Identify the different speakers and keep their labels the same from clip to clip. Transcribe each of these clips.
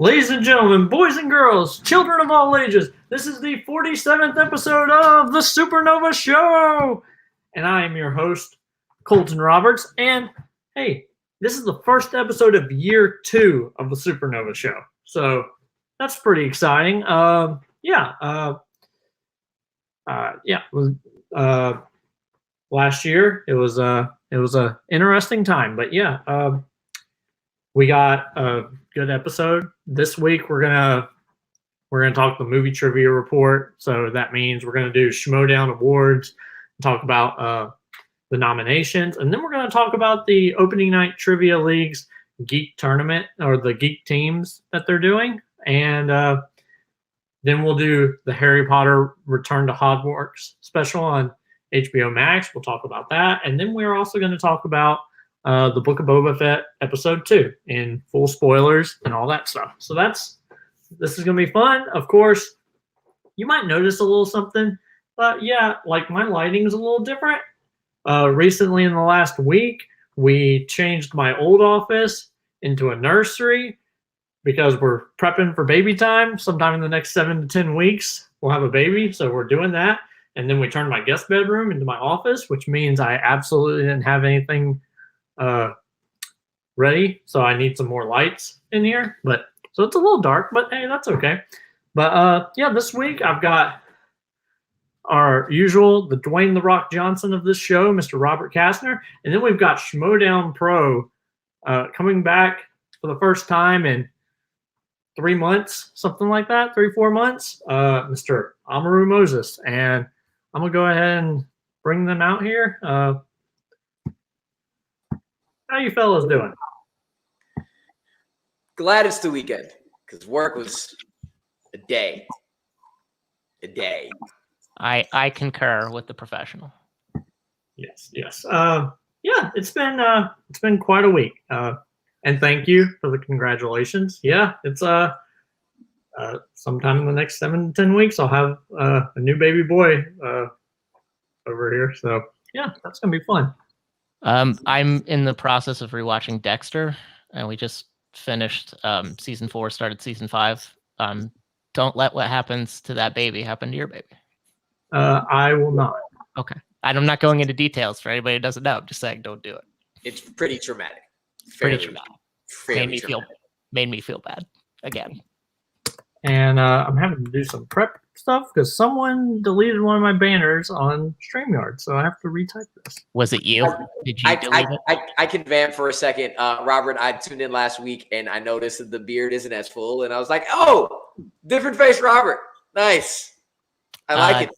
Speaker 1: Ladies and gentlemen, boys and girls, children of all ages, this is the 47th episode of the SuperNova Show! And I am your host, Colton Roberts, and hey, this is the first episode of year 2 of the SuperNova Show. So, that's pretty exciting. Last year, it was a interesting time, but we got a good episode. This week we're gonna talk the movie trivia report. So that means we're gonna do Schmodown Awards, talk about the nominations, and then we're gonna talk about the opening night trivia league's geek tournament or the geek teams that they're doing, and then we'll do the Harry Potter Return to Hogwarts special on HBO Max. We'll talk about that, and then we're also going to talk about the Book of Boba Fett episode 2 in full spoilers and all that stuff. So this is going to be fun. Of course, you might notice a little something, but yeah, like my lighting is a little different. Recently in the last week, we changed my old office into a nursery because we're prepping for baby time. Sometime in the next 7 to 10 weeks, we'll have a baby. So we're doing that. And then we turned my guest bedroom into my office, which means I absolutely didn't have anything ready, so I need some more lights in here. But so it's a little dark, but hey, that's okay. But this week I've got our usual, the Dwayne The Rock Johnson of this show, Mr. Robert Kastner, and then we've got Schmodown Pro coming back for the first time in 3 months, something like that, 3-4 months. Mr. Amaru Moses, and I'm gonna go ahead and bring them out here. How you fellas doing?
Speaker 2: Glad it's the weekend because work was a day.
Speaker 3: I concur with the professional.
Speaker 1: Yes. It's been quite a week. And thank you for the congratulations. Yeah, it's sometime in the next 7 to 10 weeks I'll have a new baby boy over here. So yeah, that's gonna be fun.
Speaker 3: I'm in the process of rewatching Dexter, and we just finished season 4, started season 5. Don't let what happens to that baby happen to your baby.
Speaker 1: I will not.
Speaker 3: Okay. I'm not going into details for anybody who doesn't know. I'm just saying don't do it.
Speaker 2: It's pretty traumatic.
Speaker 3: Pretty traumatic. Made me feel bad again.
Speaker 1: And I'm having to do some prep stuff because someone deleted one of my banners on StreamYard, so I have to retype this.
Speaker 3: Was it you? Did you delete it?
Speaker 2: I can vamp for a second. Robert, I tuned in last week, and I noticed that the beard isn't as full, and I was like, oh, different face Robert. Nice. I like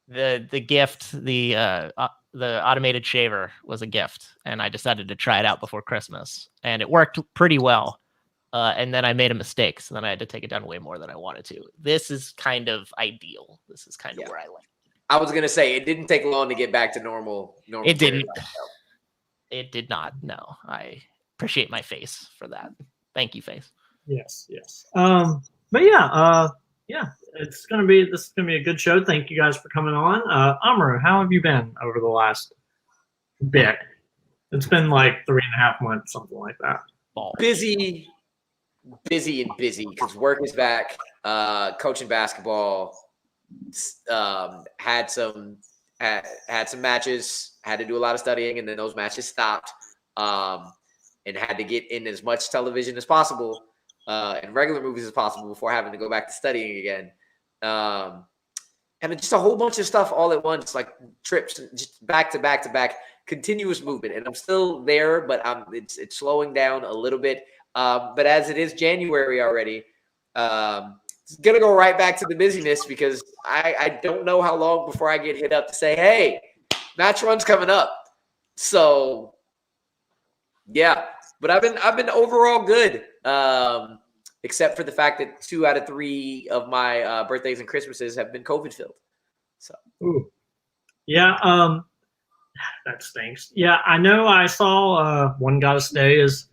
Speaker 3: it. The gift, the automated shaver was a gift, and I decided to try it out before Christmas, and it worked pretty well. And then I made a mistake, so then I had to take it down way more than I wanted to. This is kind of ideal. This is kind of where I like it.
Speaker 2: I was going to say, it didn't take long to get back to normal.
Speaker 3: It didn't. It did not. No, I appreciate my face for that. Thank you, face.
Speaker 1: Yes. But yeah, this is gonna be a good show. Thank you guys for coming on. Amaru, how have you been over the last bit? It's been like 3.5 months, something like that.
Speaker 2: Busy because work is back. Coaching basketball, had some matches, had to do a lot of studying, and then those matches stopped, and had to get in as much television as possible and regular movies as possible before having to go back to studying again. And just a whole bunch of stuff all at once, like trips, just back to back, continuous movement. And I'm still there, but it's slowing down a little bit. But as it is January already, it's going to go right back to the busyness because I don't know how long before I get hit up to say, hey, match run's coming up. So, yeah. But I've been overall good, except for the fact that 2 out of 3 of my birthdays and Christmases have been COVID-filled. So,
Speaker 1: ooh. Yeah, that stinks. Yeah, I know I saw One Gotta Stay is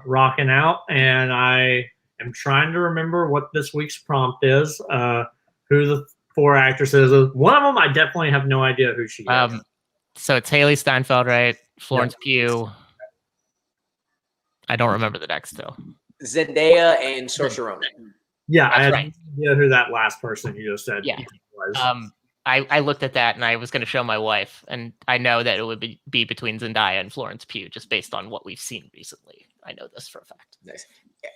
Speaker 1: rocking out, and I am trying to remember what this week's prompt is, who the 4 actresses is. One of them, I definitely have no idea who she is.
Speaker 3: So it's Haley Steinfeld, right? Florence Pugh. I don't remember the next two.
Speaker 2: Zendaya and Saoirse Ronan.
Speaker 1: Yeah, I
Speaker 3: That's
Speaker 1: had no idea who that last person you just said
Speaker 3: Yeah.
Speaker 1: was.
Speaker 3: I looked at that and I was going to show my wife, and I know that it would be between Zendaya and Florence Pugh just based on what we've seen recently. I know this for a fact.
Speaker 2: Nice.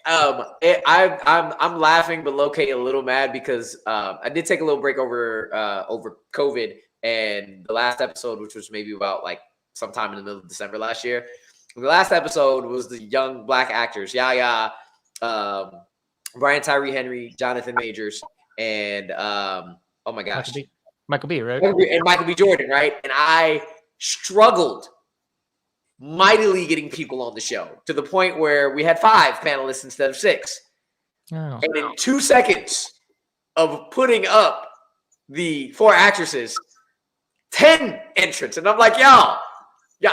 Speaker 2: I'm laughing, but low-key a little mad because I did take a little break over COVID, and the last episode, which was maybe about like sometime in the middle of December last year, the last episode was the young black actors, Brian Tyree Henry, Jonathan Majors, and oh my gosh,
Speaker 3: Michael B, right?
Speaker 2: and Michael B. Jordan, right? And I struggled mightily getting people on the show to the point where we had 5 panelists instead of 6.
Speaker 3: Oh.
Speaker 2: And in 2 seconds of putting up the 4 actresses, 10 entrants. And I'm like, y'all,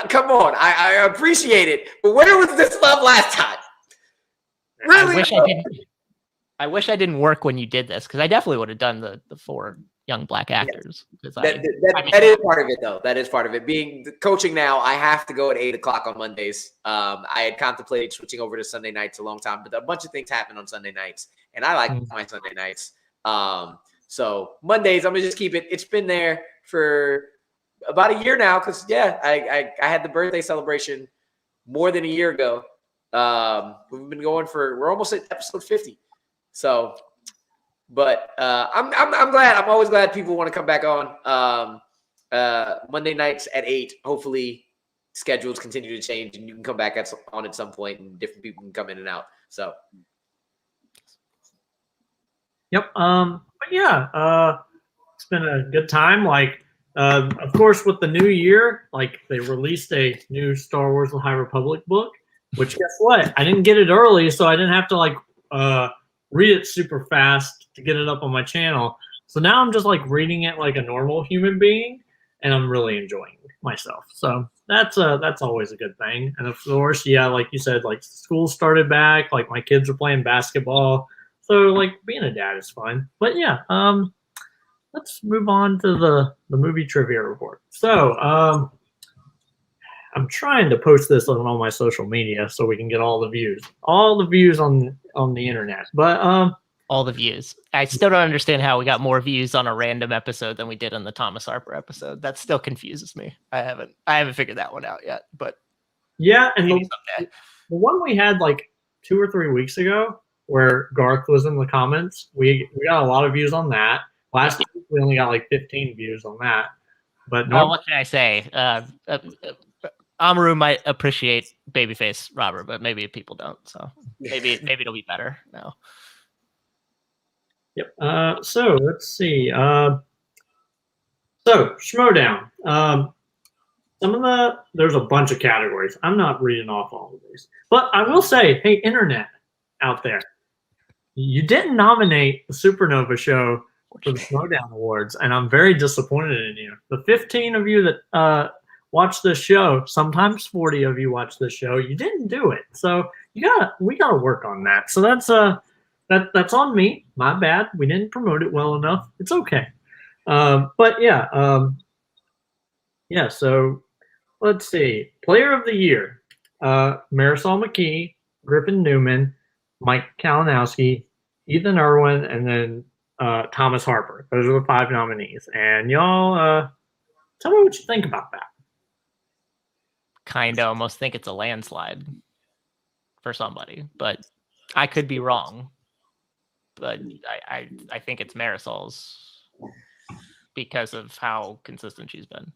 Speaker 2: come on. I appreciate it. But where was this love last time? Really?
Speaker 3: I wish I didn't work when you did this, because I definitely would have done the 4 young black actors.
Speaker 2: That is part of it, though. That is part of it. Being coaching now, I have to go at 8:00 on Mondays. I had contemplated switching over to Sunday nights a long time, but a bunch of things happen on Sunday nights, and I like my Sunday nights. So Mondays, I'm gonna just keep it. It's been there for about a year now, because I had the birthday celebration more than a year ago. We've been going we're almost at episode 50. So. But I'm glad. I'm always glad people want to come back on Monday nights at 8. Hopefully, schedules continue to change and you can come back on at some point, and different people can come in and out. So,
Speaker 1: Yep. But yeah, it's been a good time. Like, of course, with the new year, like they released a new Star Wars: The High Republic book. Which guess what? I didn't get it early, so I didn't have to like read it super fast to get it up on my channel. So now I'm just like reading it like a normal human being, and I'm really enjoying myself. So that's always a good thing. And of course, yeah, like you said, like school started back, like my kids are playing basketball. So like being a dad is fun. But yeah, let's move on to the movie trivia report. So I'm trying to post this on all my social media so we can get all the views on the internet. But
Speaker 3: all the views. I still don't understand how we got more views on a random episode than we did on the Thomas Harper episode. That still confuses me. I haven't figured that one out yet. But
Speaker 1: yeah, and the one we had like 2 or 3 weeks ago, where Garth was in the comments, we got a lot of views on that. Last week we only got like 15 views on that. But no,
Speaker 3: what can I say? Amaru might appreciate Babyface Robert, but maybe people don't. So maybe it'll be better now.
Speaker 1: Yep. So let's see. So Schmodown. There's a bunch of categories. I'm not reading off all of these, but I will say, hey, internet out there, you didn't nominate the SuperNova show for the Schmodown Awards, and I'm very disappointed in you. The 15 of you that watch this show, sometimes 40 of you watch this show, you didn't do it. So we gotta work on that. So that's on me. My bad. We didn't promote it well enough. It's okay. But yeah, yeah. So let's see. Player of the Year: Marisol McKee, Griffin Newman, Mike Kalinowski, Ethan Irwin, and then Thomas Harper. Those are the 5 nominees. And y'all, tell me what you think about that.
Speaker 3: Kind of almost think it's a landslide for somebody, but I could be wrong. But I think it's Marisol's because of how consistent she's been.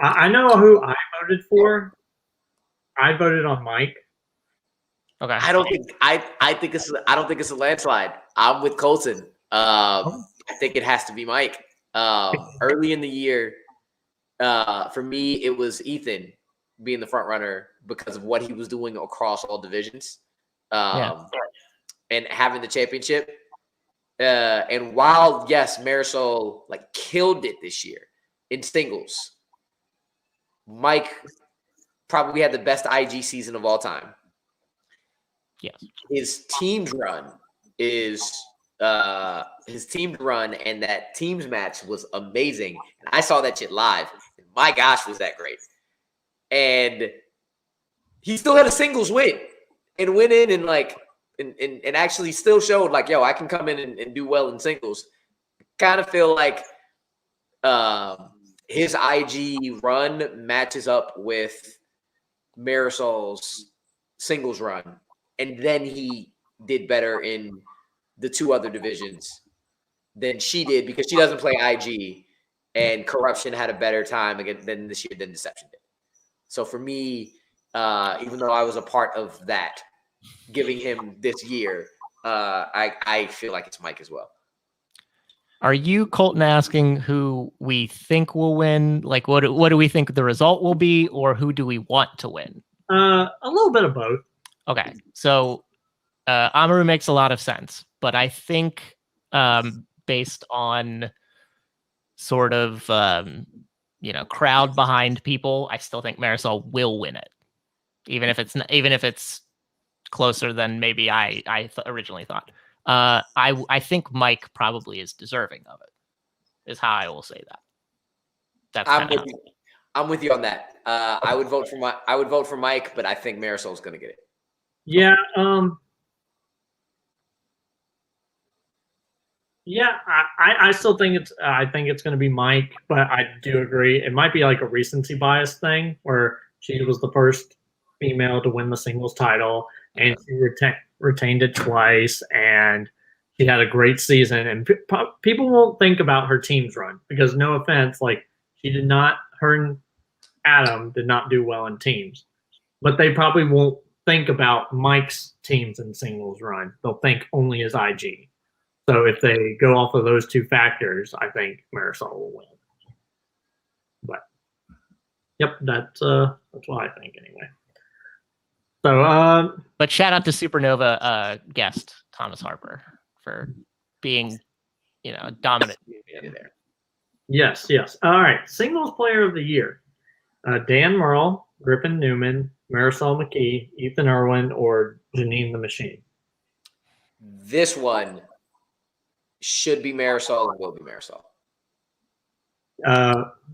Speaker 1: I know who I voted for. I voted on Mike.
Speaker 3: Okay.
Speaker 2: I don't think it's a landslide. I'm with Colton. I think it has to be Mike. Early in the year, for me, it was Ethan being the front runner because of what he was doing across all divisions, and having the championship. And while yes, Marisol like killed it this year in singles, Mike probably had the best IG season of all time.
Speaker 3: Yes,
Speaker 2: his team's run and that teams match was amazing. And I saw that shit live. And my gosh, was that great. And he still had a singles win and went in and like and actually still showed like, yo, I can come in and do well in singles. Kind of feel like his IG run matches up with Marisol's singles run, and then he did better in the 2 other divisions than she did because she doesn't play IG, and Corruption had a better time again than this year than Deception did. So for me, even though I was a part of that, giving him this year, I feel like it's Mike as well.
Speaker 3: Are you, Colton, asking who we think will win? Like, what do we think the result will be, or who do we want to win?
Speaker 1: A little bit of both.
Speaker 3: Okay, so Amaru makes a lot of sense, but I think based on sort of crowd behind people, I still think Marisol will win it, even if it's closer than maybe I originally thought. I think Mike probably is deserving of it, is how I will say that. That's
Speaker 2: I'm with you on that. I would vote for Mike, but I think Marisol's going to get it.
Speaker 1: Yeah. Yeah, I still think it's going to be Mike, but I do agree it might be like a recency bias thing where she was the first female to win the singles title and she retained it twice, and she had a great season. And people won't think about her team's run because, no offense, like her and Adam did not do well in teams, but they probably won't think about Mike's teams and singles run. They'll think only as IG. So if they go off of those 2 factors, I think Marisol will win. But yep, that's what I think anyway. So
Speaker 3: but shout out to SuperNova guest Thomas Harper for being, a dominant there.
Speaker 1: Yes. All right, singles player of the year: Dan Murrell, Griffin Newman, Marisol McKee, Ethan Irwin, or Janine the Machine.
Speaker 2: This one should be Marisol and will be Marisol.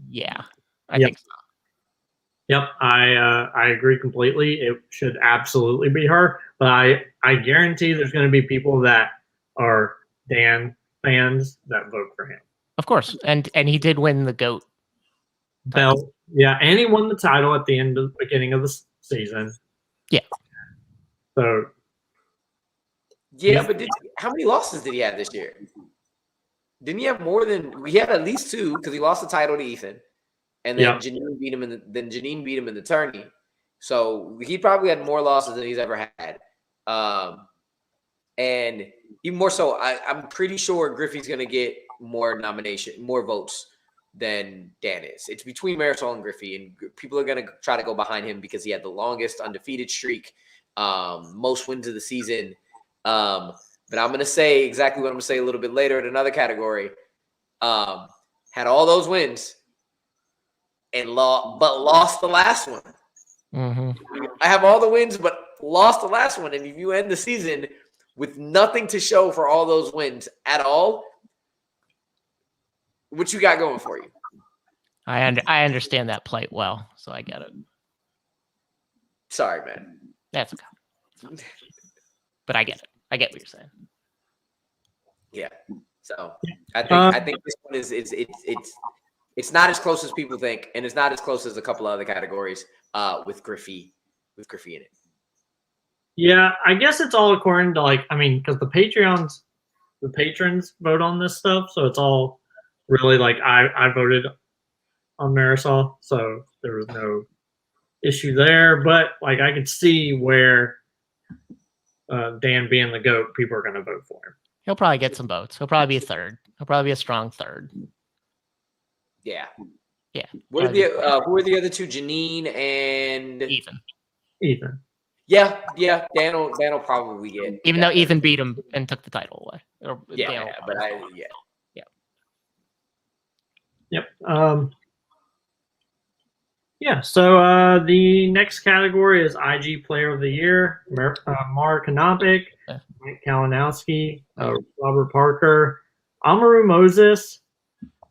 Speaker 3: Yeah, I think so.
Speaker 1: Yep, I agree completely. It should absolutely be her, but I guarantee there's going to be people that are Dan fans that vote for him.
Speaker 3: Of course, and he did win the GOAT
Speaker 1: belt. Yeah, and he won the title at the beginning of the season.
Speaker 3: Yeah.
Speaker 1: So.
Speaker 2: Yeah, but how many losses did he have this year? Didn't he have more than? We had at least 2 because he lost the title to Ethan. And then Janine beat him in the tourney. So he probably had more losses than he's ever had. And even more so, I'm pretty sure Griffey's going to get more votes than Dan is. It's between Marisol and Griffey, and people are going to try to go behind him because he had the longest undefeated streak, most wins of the season. But I'm going to say exactly what I'm going to say a little bit later in another category. Had all those wins. But lost the last one.
Speaker 3: Mm-hmm.
Speaker 2: I have all the wins, but lost the last one. And if you end the season with nothing to show for all those wins at all, what you got going for you?
Speaker 3: I understand that plight well, so I get it.
Speaker 2: Sorry, man.
Speaker 3: That's okay. But I get it. I get what you're saying.
Speaker 2: Yeah. So I think this one is it's not as close as people think, and it's not as close as a couple of other categories with Griffey in it.
Speaker 1: Yeah, I guess it's all according to because the patrons vote on this stuff, so it's all really I voted on Marisol, so there was no issue there. But I could see where Dan being the GOAT, people are going to vote for him.
Speaker 3: He'll probably get some votes. He'll probably be a third. He'll probably be a strong third.
Speaker 2: Yeah.
Speaker 3: Who
Speaker 2: are the other 2? Janine and
Speaker 3: Ethan.
Speaker 2: Yeah. Dan will probably get.
Speaker 3: Even though Ethan beat him and took the title away.
Speaker 1: Yep. So the next category is IG Player of the Year: Mara Kanopik, Mike Kalinowski, Robert Parker, Amaru Moses,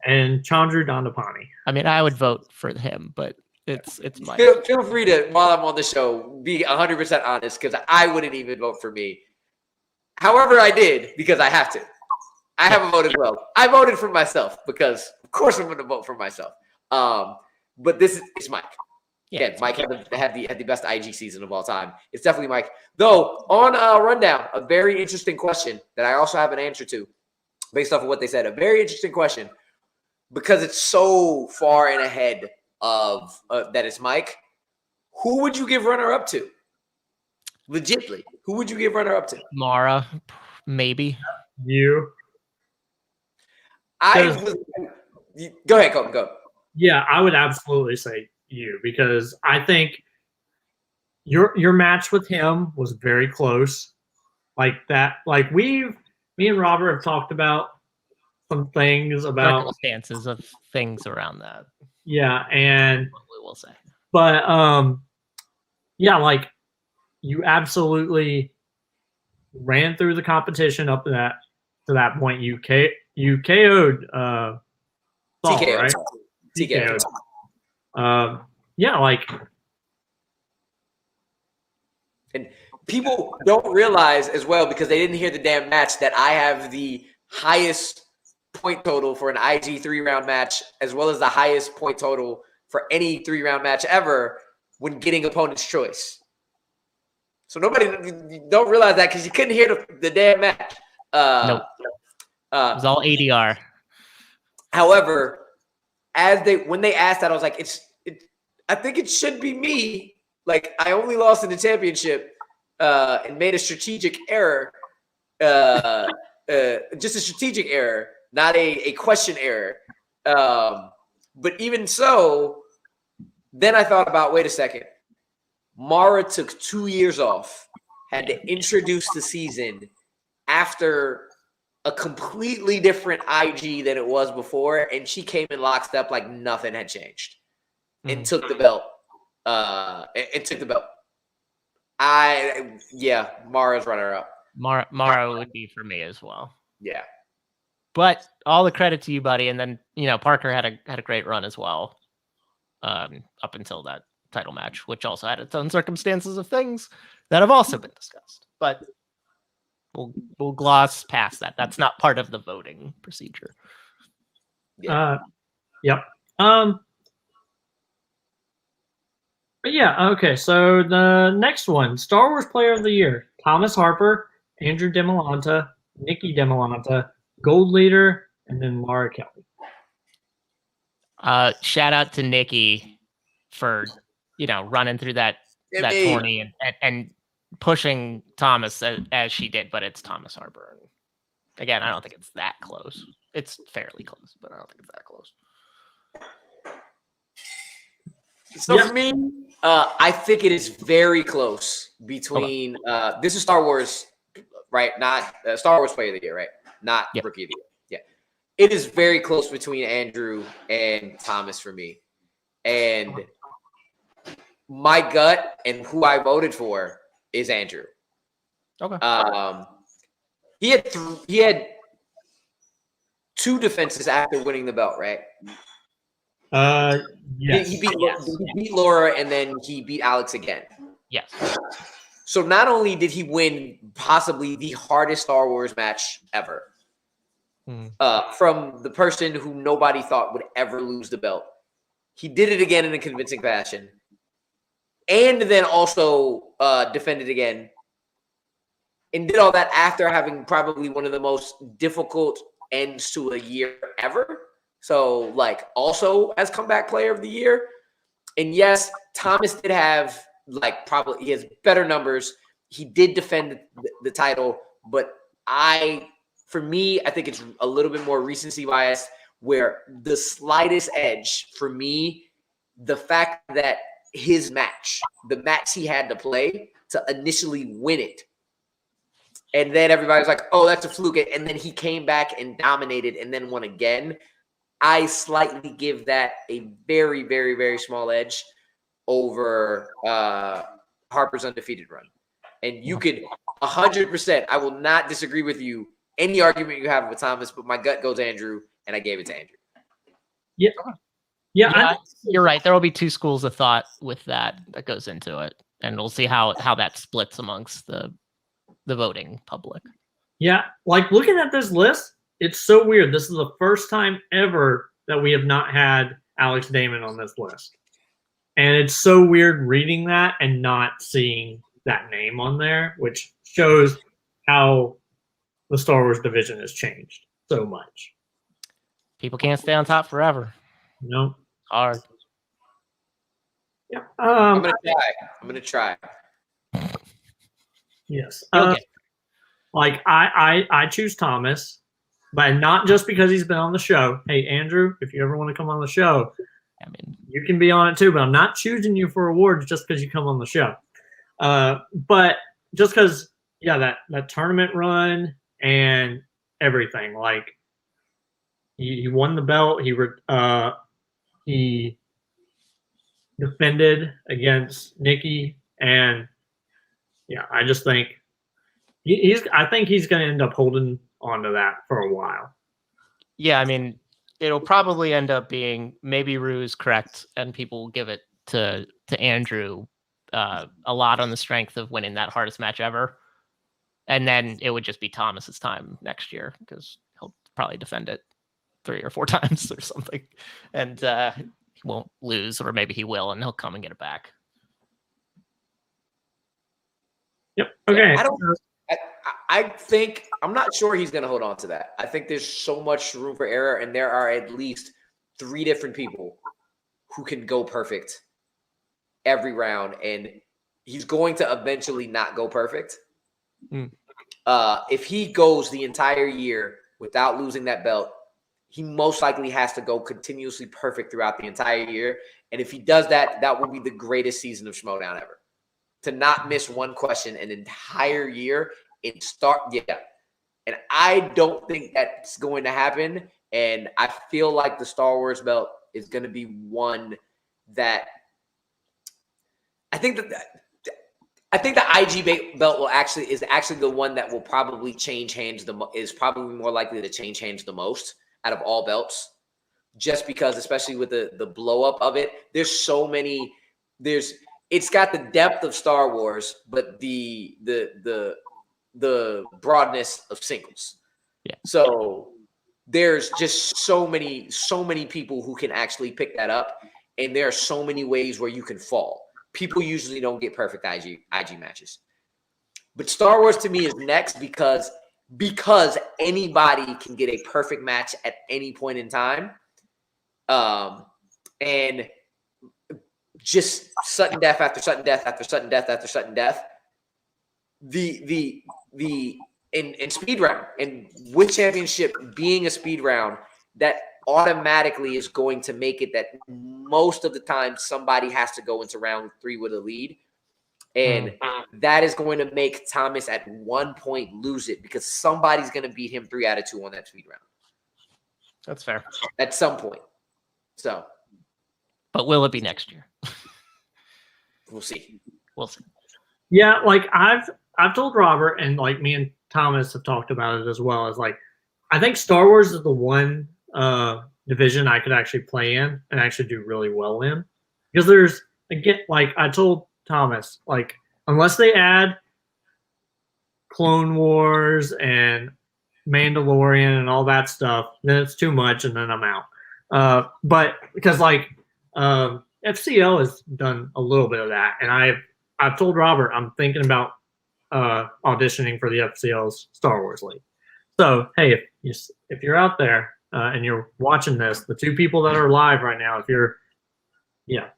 Speaker 1: and Chandru Dandapani.
Speaker 3: I mean, I would vote for him, but it's Mike.
Speaker 2: Feel free to, while I'm on the show, be 100% honest, because I wouldn't even vote for me. However, I did because I have to. I have a vote as well. I voted for myself because, of course, I'm going to vote for myself. But it's Mike.
Speaker 3: Yeah,
Speaker 2: Again, Mike had the best IG season of all time. It's definitely Mike. Though, on Rundown, a very interesting question that I also have an answer to based off of what they said. A very interesting question because it's so far and ahead of that it's Mike. Who would you give runner-up to? Legitly. Who would you give runner-up to?
Speaker 3: Mara, maybe.
Speaker 1: You.
Speaker 2: Go ahead, Colton, go.
Speaker 1: Yeah, I would absolutely say you because I think your match with him was very close. Like that, like me and Robert have talked about some things about
Speaker 3: Circumstances of things around that.
Speaker 1: Yeah, and
Speaker 3: we will say.
Speaker 1: But yeah, like you absolutely ran through the competition up to that point. You KO'd Saul,
Speaker 2: TKO,
Speaker 1: right?
Speaker 2: TKO.
Speaker 1: Yeah, like,
Speaker 2: and people don't realize as well because they didn't hear the damn match that I have the highest point total for an IG 3-round match, as well as the highest point total for any 3-round match ever when getting opponent's choice. So nobody don't realize that because you couldn't hear the damn match.
Speaker 3: Nope. It was all ADR.
Speaker 2: However, when they asked that, I was like, I think it should be me. Like, I only lost in the championship and made a strategic error. Just a strategic error, not a question error. But even so, then I thought about, wait a second. Mara took 2 years off, had to introduce the season after a completely different IG than it was before, and she came in lockstep like nothing had changed and took the belt. Mara's runner-up.
Speaker 3: Mara would be for me as well.
Speaker 2: Yeah.
Speaker 3: But all the credit to you, buddy. And then, Parker had a great run as well up until that title match, which also had its own circumstances of things that have also been discussed. But we'll gloss past that. That's not part of the voting procedure.
Speaker 1: Yeah. Yep. But yeah, okay. So the next one, Star Wars Player of the Year: Thomas Harper, Andrew DeMolanta, Nikki DeMolanta, Gold Leader, and then Laura Kelly.
Speaker 3: Shout out to Nikki for running through that tourney and pushing Thomas as she did, but it's Thomas Harper. Again, I don't think it's that close. It's fairly close, but I don't think it's that close.
Speaker 2: So for me, I think it is very close between this is Star Wars, right? Not Star Wars Player of the Year, right? Not Rookie of the Year. Yeah. It is very close between Andrew and Thomas for me. And my gut and who I voted for is Andrew.
Speaker 3: Okay.
Speaker 2: He had 2 defenses after winning the belt, right?
Speaker 1: Yes.
Speaker 2: He beat Laura and then he beat Alex again.
Speaker 3: Yes.
Speaker 2: So not only did he win possibly the hardest Star Wars match ever from the person who nobody thought would ever lose the belt, he did it again in a convincing fashion. And then also defended again. And did all that after having probably one of the most difficult ends to a year ever. So, also as comeback player of the year. And yes, Thomas did have, he has better numbers. He did defend the title. But for me, I think it's a little bit more recency bias where the slightest edge for me, the fact that his match, the match he had to play to initially win it. And then everybody's like, oh, that's a fluke. And then he came back and dominated and then won again. I slightly give that a very, very, very small edge over Harper's undefeated run. And you could 100%, I will not disagree with you, any argument you have with Thomas, but my gut goes Andrew, and I gave it to Andrew.
Speaker 1: Yeah. Yeah,
Speaker 3: you're right. There will be 2 schools of thought with that goes into it. And we'll see how that splits amongst the voting public.
Speaker 1: Yeah, like looking at this list, it's so weird. This is the first time ever that we have not had Alex Damon on this list. And it's so weird reading that and not seeing that name on there, which shows how the Star Wars division has changed so much.
Speaker 3: People can't stay on top forever.
Speaker 1: You know?
Speaker 3: Hard.
Speaker 1: Yeah.
Speaker 2: I'm gonna try.
Speaker 1: Yes.
Speaker 3: Okay.
Speaker 1: Like I choose Thomas, but not just because he's been on the show. Hey Andrew, if you ever want to come on the show,
Speaker 3: I mean,
Speaker 1: you can be on it too. But I'm not choosing you for awards just because you come on the show. But just because, yeah, that tournament run and everything, like he won the belt. He defended against Nikki, and yeah, I just think I think he's going to end up holding on to that for a while.
Speaker 3: yeah, I mean, it'll probably end up being maybe Rue's correct, and people will give it to Andrew a lot on the strength of winning that hardest match ever, and then it would just be Thomas's time next year because he'll probably defend it 3 or 4 times or something, and he won't lose, or maybe he will, and he'll come and get it back.
Speaker 1: Yep. Okay.
Speaker 2: I think I'm not sure he's going to hold on to that. I think there's so much room for error, and there are at least 3 different people who can go perfect every round, and he's going to eventually not go perfect. If he goes the entire year without losing that belt, he most likely has to go continuously perfect throughout the entire year. And if he does that, that will be the greatest season of Schmodown ever. To not miss one question an entire year and start, yeah. And I don't think that's going to happen. And I feel like the Star Wars belt is going to be one that I think the IG belt is actually the one that will probably change hands is probably more likely to change hands the most out of all belts, just because, especially with the blow up of it, it's got the depth of Star Wars, but the broadness of singles.
Speaker 3: Yeah.
Speaker 2: So there's just so many people who can actually pick that up, and there are so many ways where you can fall. People usually don't get perfect IG matches, but Star Wars to me is next because anybody can get a perfect match at any point in time, and just sudden death after sudden death after sudden death after sudden death. In speed round, and with championship being a speed round, that automatically is going to make it that most of the time somebody has to go into round 3 with a lead. And that is going to make Thomas at one point lose it because somebody's going to beat him 3 out of 2 on that speed round.
Speaker 3: That's fair.
Speaker 2: At some point. So.
Speaker 3: But will it be next year?
Speaker 2: We'll see.
Speaker 3: We'll see.
Speaker 1: Yeah, like I've told Robert, and like me and Thomas have talked about it as well, as like I think Star Wars is the one division I could actually play in and actually do really well in. Because there's, again, like I told Thomas, like unless they add Clone Wars and Mandalorian and all that stuff, then it's too much and then I'm out. But because like FCL has done a little bit of that, and I've told Robert I'm thinking about auditioning for the FCL's Star Wars League. So hey, if you're out there and you're watching this, the 2 people that are live right now, if you're, yeah,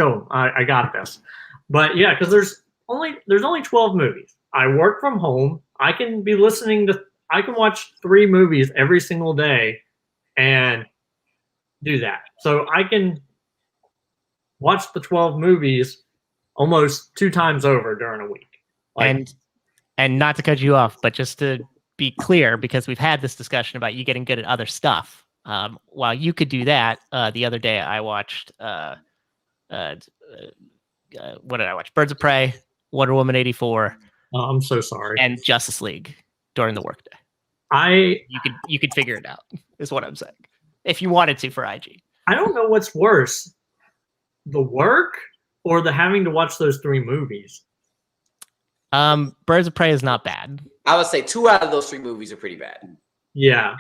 Speaker 1: show them I got this. But yeah, because there's only 12 movies. I work from home. I can watch 3 movies every single day and do that. So I can watch the 12 movies almost 2 times over during a week. Like,
Speaker 3: and not to cut you off, but just to be clear, because we've had this discussion about you getting good at other stuff. While you could do that, the other day I watched what did I watch? Birds of Prey, Wonder Woman 84.
Speaker 1: I'm so sorry.
Speaker 3: And Justice League during the workday. You could figure it out, is what I'm saying. If you wanted to for IG.
Speaker 1: I don't know what's worse, the work or the having to watch those 3 movies.
Speaker 3: Birds of Prey is not bad.
Speaker 2: I would say 2 out of those 3 movies are pretty bad.
Speaker 1: Yeah.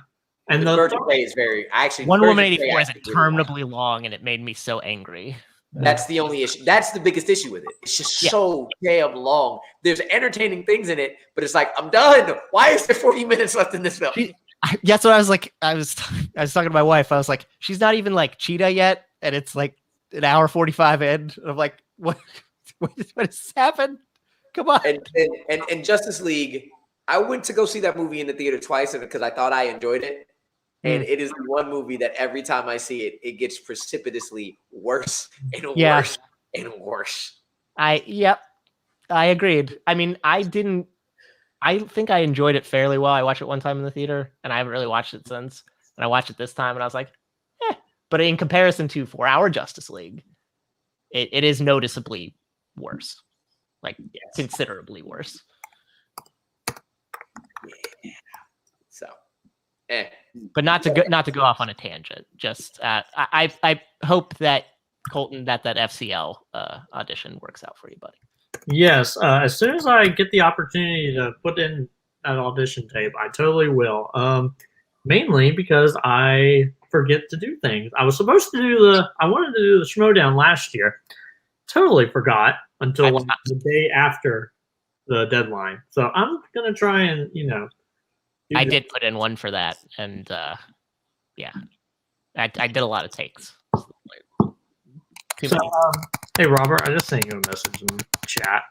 Speaker 1: And
Speaker 2: The
Speaker 1: the
Speaker 2: Birds of Prey is very actually.
Speaker 3: Wonder
Speaker 2: Birds
Speaker 3: Woman
Speaker 2: of Prey
Speaker 3: 84 is
Speaker 2: actually really well.
Speaker 3: interminably long, and it made me so angry.
Speaker 2: That's the only issue. That's the biggest issue with it. It's just so damn long. There's entertaining things in it, but it's like, I'm done. Why is there 40 minutes left in this film?
Speaker 3: That's what I was like. I was talking to my wife. I was like, she's not even like Cheetah yet, and it's like an hour 45 in. And I'm like, what has happened? Come on.
Speaker 2: And Justice League, I went to go see that movie in the theater twice because I thought I enjoyed it. And it is the one movie that every time I see it, it gets precipitously worse and worse and worse.
Speaker 3: I agreed. I mean, I think I enjoyed it fairly well. I watched it one time in the theater, and I haven't really watched it since. And I watched it this time, and I was like, eh. But in comparison to 4-Hour Justice League, it is noticeably worse. Like, considerably worse.
Speaker 2: Yeah. So,
Speaker 3: But not to go off on a tangent. Just I hope that Colton that FCL audition works out for you, buddy.
Speaker 1: Yes, as soon as I get the opportunity to put in an audition tape, I totally will. Mainly because I forget to do things. I was supposed to I wanted to do the Schmodown last year. Totally forgot until the day after the deadline. So I'm gonna try and
Speaker 3: I did put in one for that, and I did a lot of takes.
Speaker 1: So, hey Robert, I just sent you a message in the chat.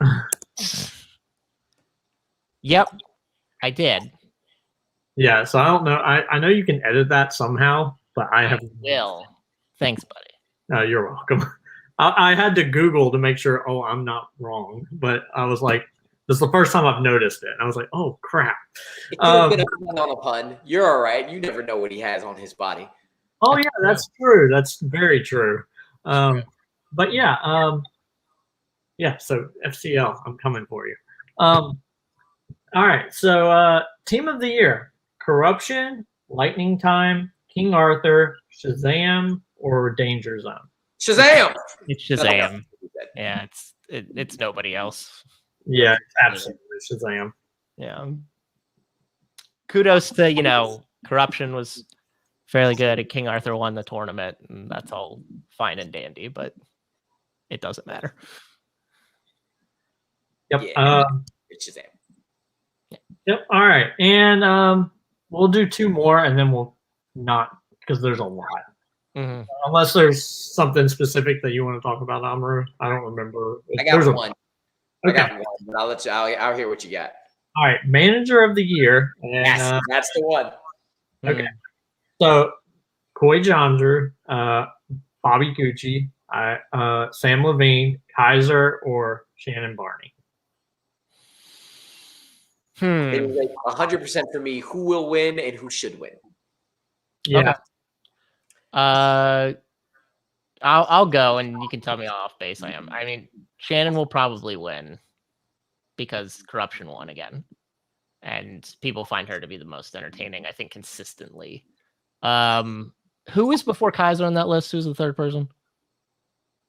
Speaker 3: Yep, I did.
Speaker 1: Yeah, so I don't know. I know you can edit that somehow, but I
Speaker 3: will. Thanks, buddy.
Speaker 1: You're welcome. I had to Google to make sure. Oh, I'm not wrong, but I was like, this is the first time I've noticed it. And I was like, oh crap.
Speaker 2: If you're been on a pun, you're all right. You never know what he has on his body.
Speaker 1: Oh yeah, that's true. That's very true. But yeah, so FCL, I'm coming for you. All right, so team of the year: Corruption, Lightning Time, King Arthur, Shazam, or Danger Zone.
Speaker 2: Shazam!
Speaker 3: It's Shazam. Yeah, it's nobody else.
Speaker 1: Yeah, it's absolutely Shazam.
Speaker 3: Yeah. Kudos to Corruption was fairly good. And King Arthur won the tournament, and that's all fine and dandy, but it doesn't matter.
Speaker 1: Yep.
Speaker 2: It's Shazam.
Speaker 1: Yep. All right, and we'll do 2 more, and then we'll not because there's a lot.
Speaker 3: Mm-hmm.
Speaker 1: Unless there's something specific that you want to talk about, Amaru. I don't remember.
Speaker 2: I got one.
Speaker 1: Okay.
Speaker 2: I got one, but I'll let you. I'll hear what you got.
Speaker 1: All right, Manager of the Year. And,
Speaker 2: yes, that's the one.
Speaker 1: Okay. So, Koi Jandru, Bobby Gucci, Sam Levine, Kaiser, or Shannon Barney.
Speaker 2: It was like 100% for me. Who will win and who should win?
Speaker 1: Yeah.
Speaker 3: Okay. I'll go, and you can tell me how off base I am. I mean, Shannon will probably win because Corruption won again, and people find her to be the most entertaining, I think, consistently. Who is before Kaiser on that list? Who's the third person?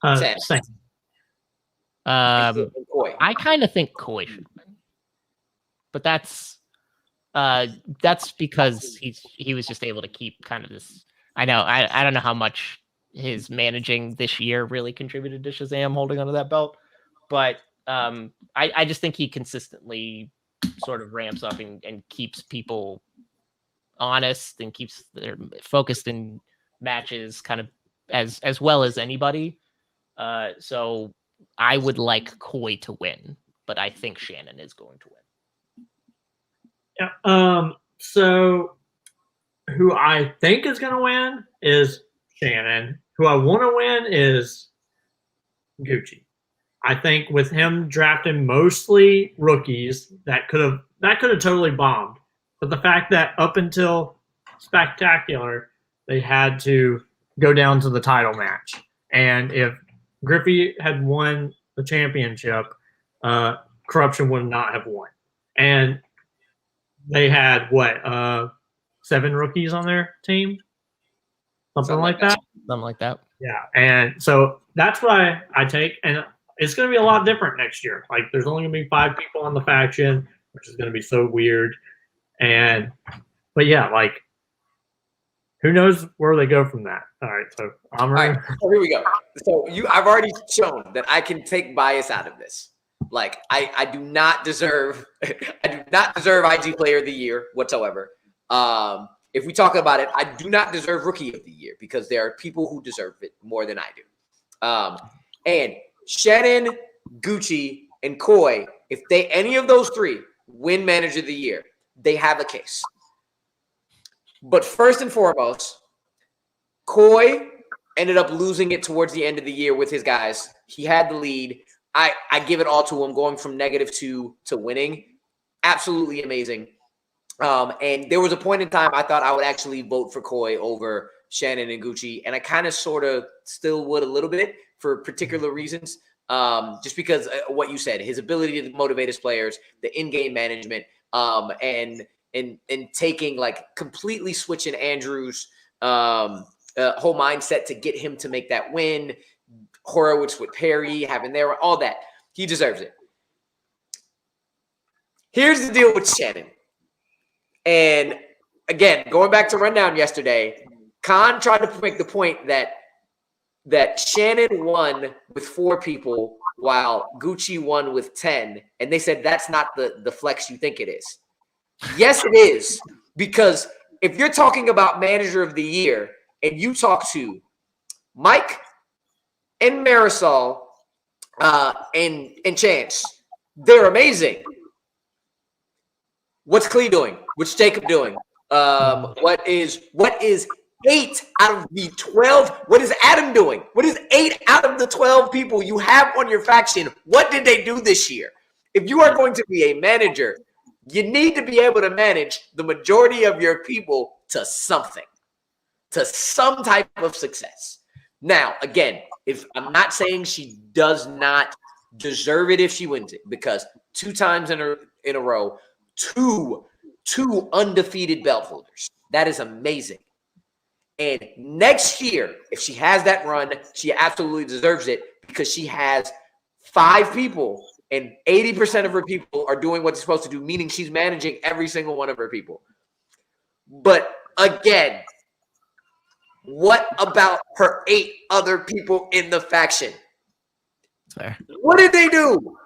Speaker 1: Sam.
Speaker 3: I kind of think Koi should win, but that's because he was just able to keep kind of this. I know I don't know how much his managing this year really contributed to Shazam holding onto that belt, but I just think he consistently sort of ramps up and keeps people honest and keeps their focused in matches kind of as well as anybody. So I would like Koi to win, but I think Shannon is going to win.
Speaker 1: Yeah. So who I think is going to win is Shannon. Who I want to win is Gucci. I think with him drafting mostly rookies, that could have totally bombed. But the fact that up until Spectacular, they had to go down to the title match, and if Griffey had won the championship, Corruption would not have won. And they had 7 rookies on their team, something like that.
Speaker 3: Something like that.
Speaker 1: Yeah, and so that's why I take. And it's going to be a lot different next year. Like, there's only going to be 5 people on the faction, which is going to be so weird. But yeah, like, who knows where they go from that? All right, so
Speaker 2: All right, so here we go. So I've already shown that I can take bias out of this. Like, I do not deserve IG Player of the Year whatsoever. If we talk about it, I do not deserve Rookie of the Year because there are people who deserve it more than I do. And Shannon, Gucci, and Koi, if any of those 3 win Manager of the Year, they have a case. But first and foremost, Koi ended up losing it towards the end of the year with his guys. He had the lead. I give it all to him, going from -2 to winning. Absolutely amazing. And there was a point in time I thought I would actually vote for Koi over Shannon and Gucci, and I kind of sort of still would a little bit for particular reasons. Just because what you said, his ability to motivate his players, the in-game management, and taking, like, completely switching Andrew's whole mindset to get him to make that win. Horowitz with Perry, having there, all that. He deserves it. Here's the deal with Shannon. And again, going back to Rundown yesterday, Khan tried to make the point that Shannon won with 4 people while Gucci won with 10. And they said that's not the flex you think it is. Yes, it is. Because if you're talking about Manager of the Year and you talk to Mike and Marisol and Chance, they're amazing. What's Klee doing? What's Jacob doing? What is 8 out of the 12? What is Adam doing? What is 8 out of the 12 people you have on your faction? What did they do this year? If you are going to be a manager, you need to be able to manage the majority of your people to something, to some type of success. Now, again, if I'm not saying she does not deserve it if she wins it, because 2 times in a row, two undefeated belt holders. That is amazing. And next year, if she has that run, she absolutely deserves it because she has 5 people and 80% of her people are doing what they're supposed to do, meaning she's managing every single one of her people. But again, what about her 8 other people in the faction?
Speaker 3: Fair.
Speaker 2: What did they do?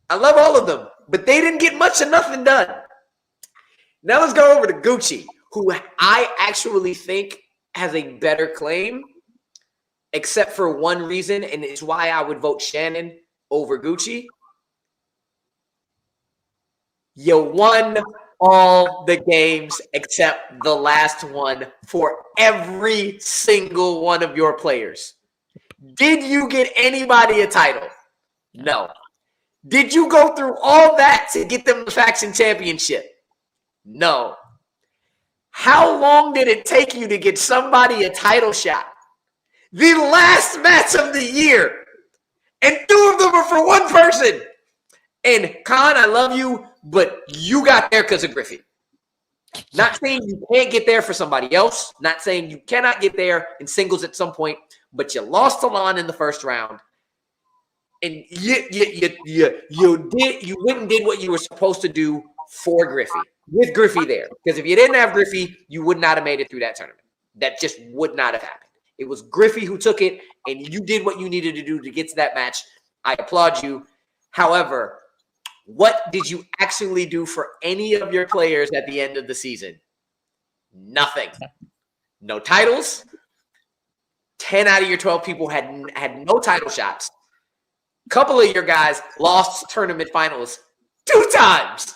Speaker 2: I love all of them, but they didn't get much of nothing done. Now let's go over to Gucci, who I actually think has a better claim, except for one reason, and it's why I would vote Shannon over Gucci. You won all the games except the last one for every single one of your players. Did you get anybody a title? No. Did you go through all that to get them the faction championship? No. How long did it take you to get somebody a title shot? The last match of the year. And 2 of them are for one person. And Khan, I love you, but you got there because of Griffey. Not saying you can't get there for somebody else. Not saying you cannot get there in singles at some point, but you lost to Lon in the first round. And you went and did what you were supposed to do for Griffey, with Griffey there. Because if you didn't have Griffey, you would not have made it through that tournament. That just would not have happened. It was Griffey who took it, and you did what you needed to do to get to that match. I applaud you. However, what did you actually do for any of your players at the end of the season? Nothing. No titles. 10 out of your 12 people had no title shots. Couple of your guys lost tournament finals 2 times.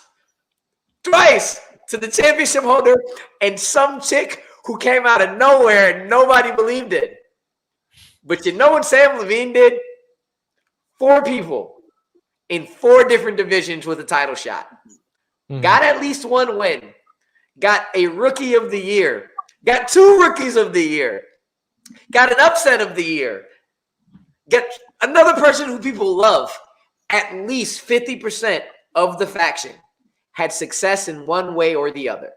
Speaker 2: Twice to the championship holder and some chick who came out of nowhere and nobody believed it. But you know what Sam Levine did? 4 people in 4 different divisions with a title shot. Got at least 1 win. Got a rookie of the year. Got 2 rookies of the year. Got an upset of the year. Got another person who people love. At least 50% of the faction had success in one way or the other.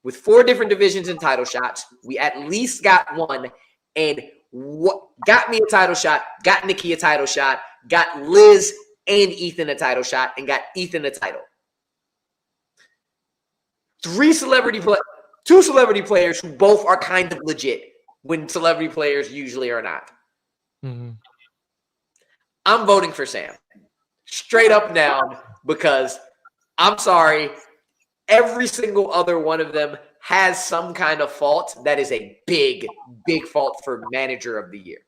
Speaker 2: With 4 different divisions and title shots, we at least got 1. And what got me a title shot, got Nikki a title shot, got Liz and Ethan a title shot, and got Ethan a title. Two celebrity players who both are kind of legit when celebrity players usually are not.
Speaker 3: Mm-hmm.
Speaker 2: I'm voting for Sam. Straight up and down, because I'm sorry, every single other one of them has some kind of fault that is a big, big fault for manager of the year.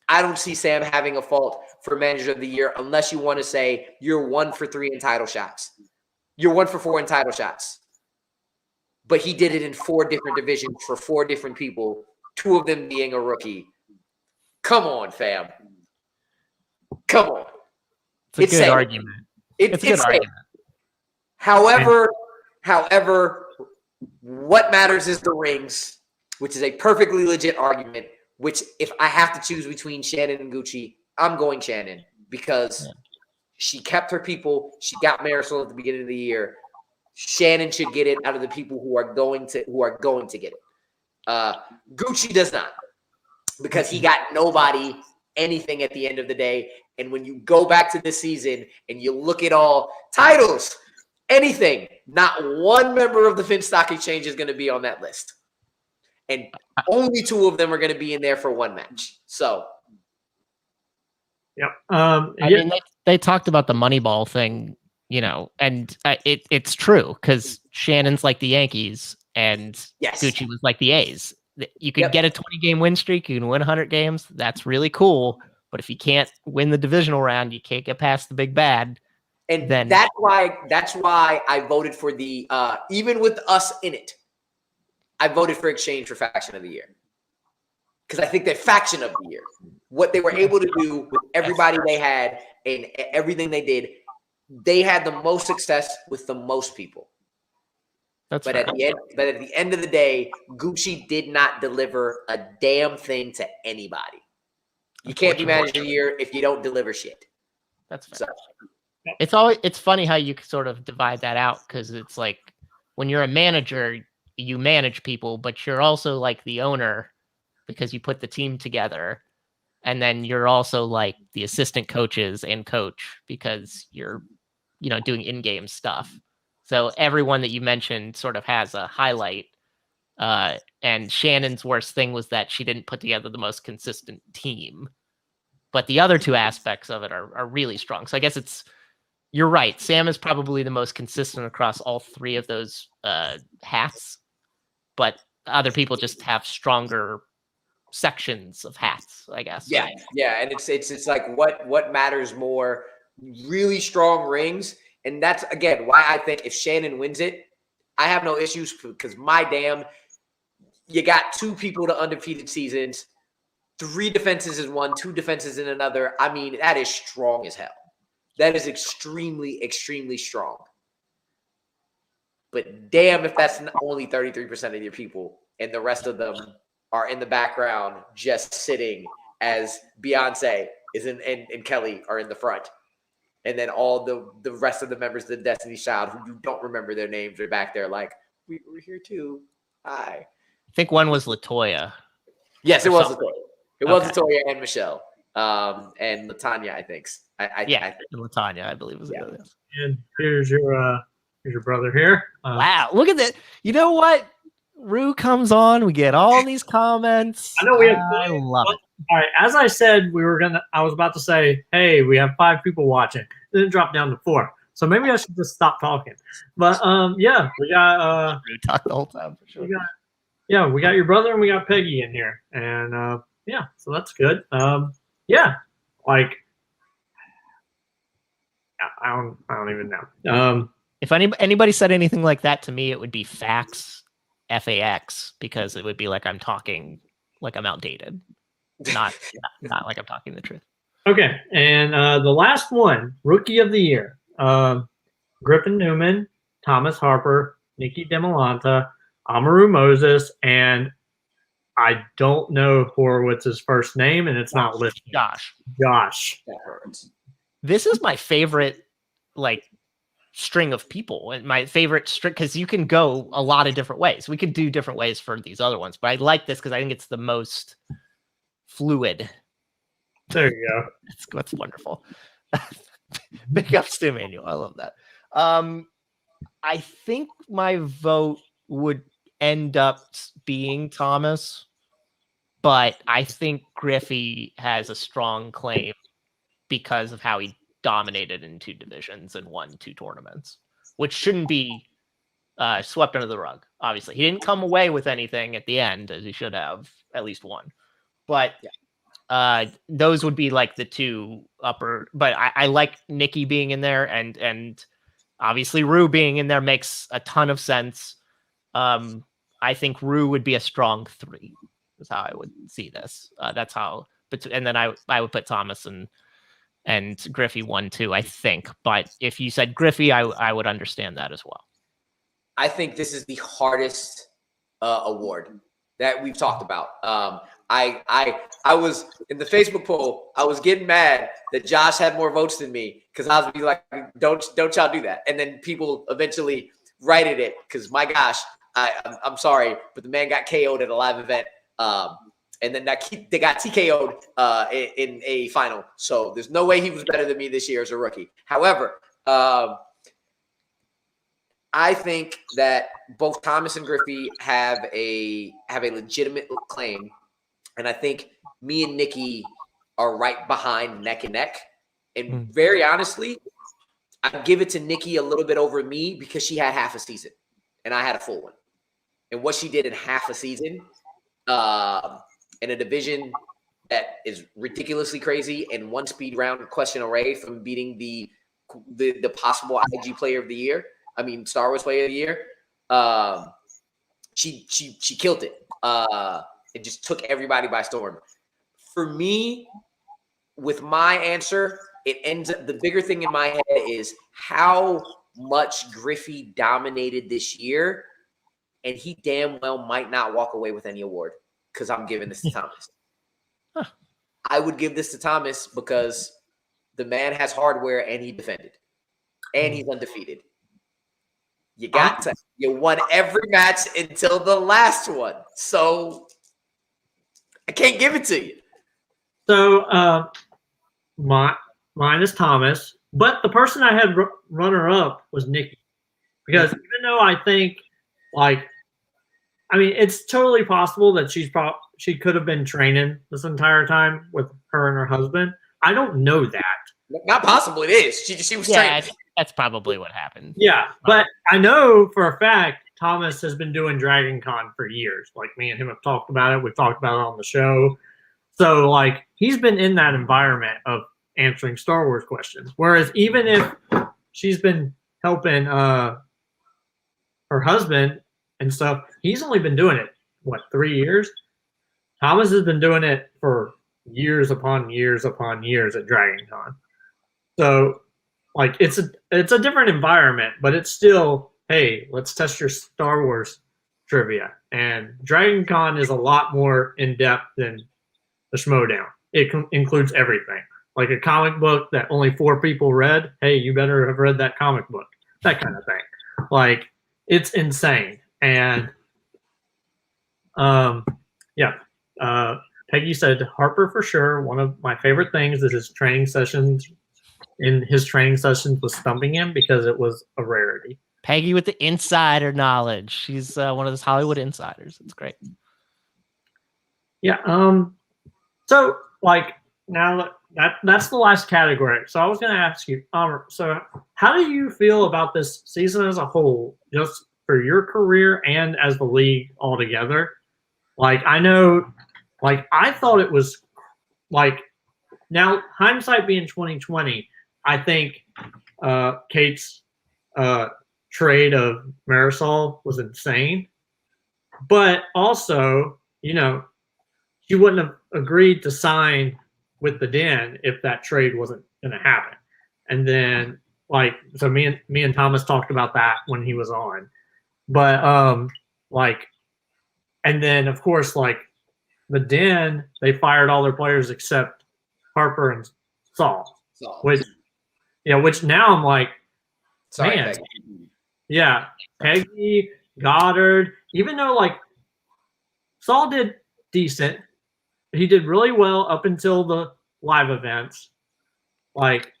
Speaker 2: I don't see Sam having a fault for manager of the year unless you want to say you're 1 for 3 in title shots. You're 1 for 4 in title shots. But he did it in 4 different divisions for 4 different people, 2 of them being a rookie. Come on, fam. Come on.
Speaker 3: It's a good argument. It's a good argument.
Speaker 2: However, what matters is the rings, which is a perfectly legit argument, which if I have to choose between Shannon and Gucci, I'm going Shannon because she kept her people. She got Marisol at the beginning of the year. Shannon should get it out of the people who are going to get it. Gucci does not, because he got nobody anything at the end of the day. And when you go back to this season and you look at all titles, anything, not one member of the Finch Stock Exchange is going to be on that list. And only 2 of them are going to be in there for 1 match. So,
Speaker 1: yep.
Speaker 3: I mean, they talked about the Moneyball thing, and it's true because Shannon's like the Yankees and Gucci was like the A's. You can get a 20-game win streak. You can win 100 games. That's really cool. But if you can't win the divisional round, you can't get past the big bad.
Speaker 2: And that's why I voted for the even with us in it, I voted for Exchange for Faction of the Year. Because I think that Faction of the Year, what they were able to do with everybody they had and everything they did, they had the most success with the most people. At the end of the day, Gucci did not deliver a damn thing to anybody. You can't be manager of the year if you don't deliver shit.
Speaker 3: That's fair. So. It's funny how you sort of divide that out, because it's like when you're a manager, you manage people, but you're also like the owner because you put the team together, and then you're also like the assistant coaches and coach because you're doing in-game stuff. So everyone that you mentioned sort of has a highlight. And Shannon's worst thing was that she didn't put together the most consistent team. But the other 2 aspects of it are really strong. So I guess you're right. Sam is probably the most consistent across all 3 of those hats. But other people just have stronger sections of hats, I guess.
Speaker 2: Yeah, yeah. And it's like what matters more, really strong rings. And that's, again, why I think if Shannon wins it, I have no issues, because you got 2 people to undefeated seasons, 3 defenses in one, 2 defenses in another. I mean, that is strong as hell. That is extremely, extremely strong. But damn if that's only 33% of your people and the rest of them are in the background just sitting as Beyonce is and Kelly are in the front. And then all the rest of the members of the Destiny's Child, who you don't remember their names, are back there like, we're here too. Hi.
Speaker 3: I think one was LaToya.
Speaker 2: Yes, it was LaToya. It was LaToya and Michelle. And LaTanya, I think.
Speaker 3: LaTanya, I believe was the other.
Speaker 1: And here's your brother here.
Speaker 3: Wow, look at that. You know what? Rue comes on. We get all these comments.
Speaker 1: I know we have.
Speaker 3: I love it.
Speaker 1: All right, as I said, I was about to say, hey, we have 5 people watching. Then it dropped down to 4. So maybe I should just stop talking. But yeah, we got
Speaker 3: Rue talked the whole time for sure.
Speaker 1: We got your brother and we got Peggy in here. And yeah, so that's good. Yeah, like I don't even know.
Speaker 3: If anybody said anything like that to me, it would be fax, because it would be like I'm talking like I'm outdated, not like I'm talking the truth.
Speaker 1: Okay, and the last one, Rookie of the Year, Griffin Newman, Thomas Harper, Nikki Demolanta, Amaru Moses, and I don't know Horowitz's first name, and it's not listed.
Speaker 3: Josh.
Speaker 2: That hurts.
Speaker 3: This is my favorite, string of people, and my favorite string, because you can go a lot of different ways. We could do different ways for these other ones, but I like this because I think it's the most fluid.
Speaker 1: There you go.
Speaker 3: That's wonderful. Big ups to Emmanuel. I love that. I think my vote would end up being Thomas, but I think Griffey has a strong claim because of how he dominated in 2 divisions and won 2 tournaments, which shouldn't be swept under the rug. Obviously, he didn't come away with anything at the end, as he should have, at least one. But those would be like the 2 upper. But I like Nikki being in there, and obviously Rue being in there makes a ton of sense. I think Rue would be a strong 3. Is how I would see this. That's how. And then I would put Thomas and Griffey 1, 2, I think. But if you said Griffey, I would understand that as well.
Speaker 2: I think this is the hardest award that we've talked about. I was in the Facebook poll. I was getting mad that Josh had more votes than me because I was like, don't y'all do that. And then people eventually righted it because my gosh, I'm sorry, but the man got KO'd at a live event. And then they got TKO'd in a final. So there's no way he was better than me this year as a rookie. However, I think that both Thomas and Griffey have a legitimate claim. And I think me and Nikki are right behind neck and neck. And very honestly, I give it to Nikki a little bit over me because she had half a season and I had a full one. And what she did in half a season in a division that is ridiculously crazy and 1 speed round question away from beating the possible IG player of the year. I mean, Star Wars player of the year. She killed it. It just took everybody by storm. For me, with my answer, it ends up the bigger thing in my head is how much Griffey dominated this year, and he damn well might not walk away with any award because I'm giving this to Thomas.
Speaker 3: Huh.
Speaker 2: I would give this to Thomas because the man has hardware and he defended, and he's undefeated. You won every match until the last one. So I can't give it to you.
Speaker 1: So mine is Thomas, but the person I had runner up was Nikki. Because even though I think, it's totally possible that she could have been training this entire time with her and her husband. I don't know that.
Speaker 2: Not possible. It is. She was training.
Speaker 3: That's probably what happened.
Speaker 1: Yeah, but I know for a fact Thomas has been doing Dragon Con for years. Like, me and him have talked about it. We've talked about it on the show. So, he's been in that environment of answering Star Wars questions. Whereas even if she's been helping her husband and stuff, he's only been doing it, 3 years? Thomas has been doing it for years upon years upon years at Dragon Con. So, it's a different environment, but it's still, hey, let's test your Star Wars trivia. And Dragon Con is a lot more in-depth than the Schmodown. It includes everything. Like a comic book that only 4 people read, hey, you better have read that comic book. That kind of thing. It's insane. And, Peggy said Harper for sure. One of my favorite things is his training sessions. In his training sessions was stumping him because it was a rarity.
Speaker 3: Peggy with the insider knowledge. She's one of those Hollywood insiders. It's great.
Speaker 1: Yeah. So now that's the last category. So I was going to ask you, so how do you feel about this season as a whole, just for your career and as the league altogether? I know, I thought it was now hindsight being 2020, I think Kate's trade of Marisol was insane, but also, she wouldn't have agreed to sign with the Den if that trade wasn't going to happen. And then, so me and Thomas talked about that when he was on, but and then of course, the Den, they fired all their players except Harper and Saul. Which now I'm like,
Speaker 2: sorry,
Speaker 1: man,
Speaker 2: Peggy.
Speaker 1: Yeah, Peggy, Goddard, even though Saul did decent, he did really well up until the live events, like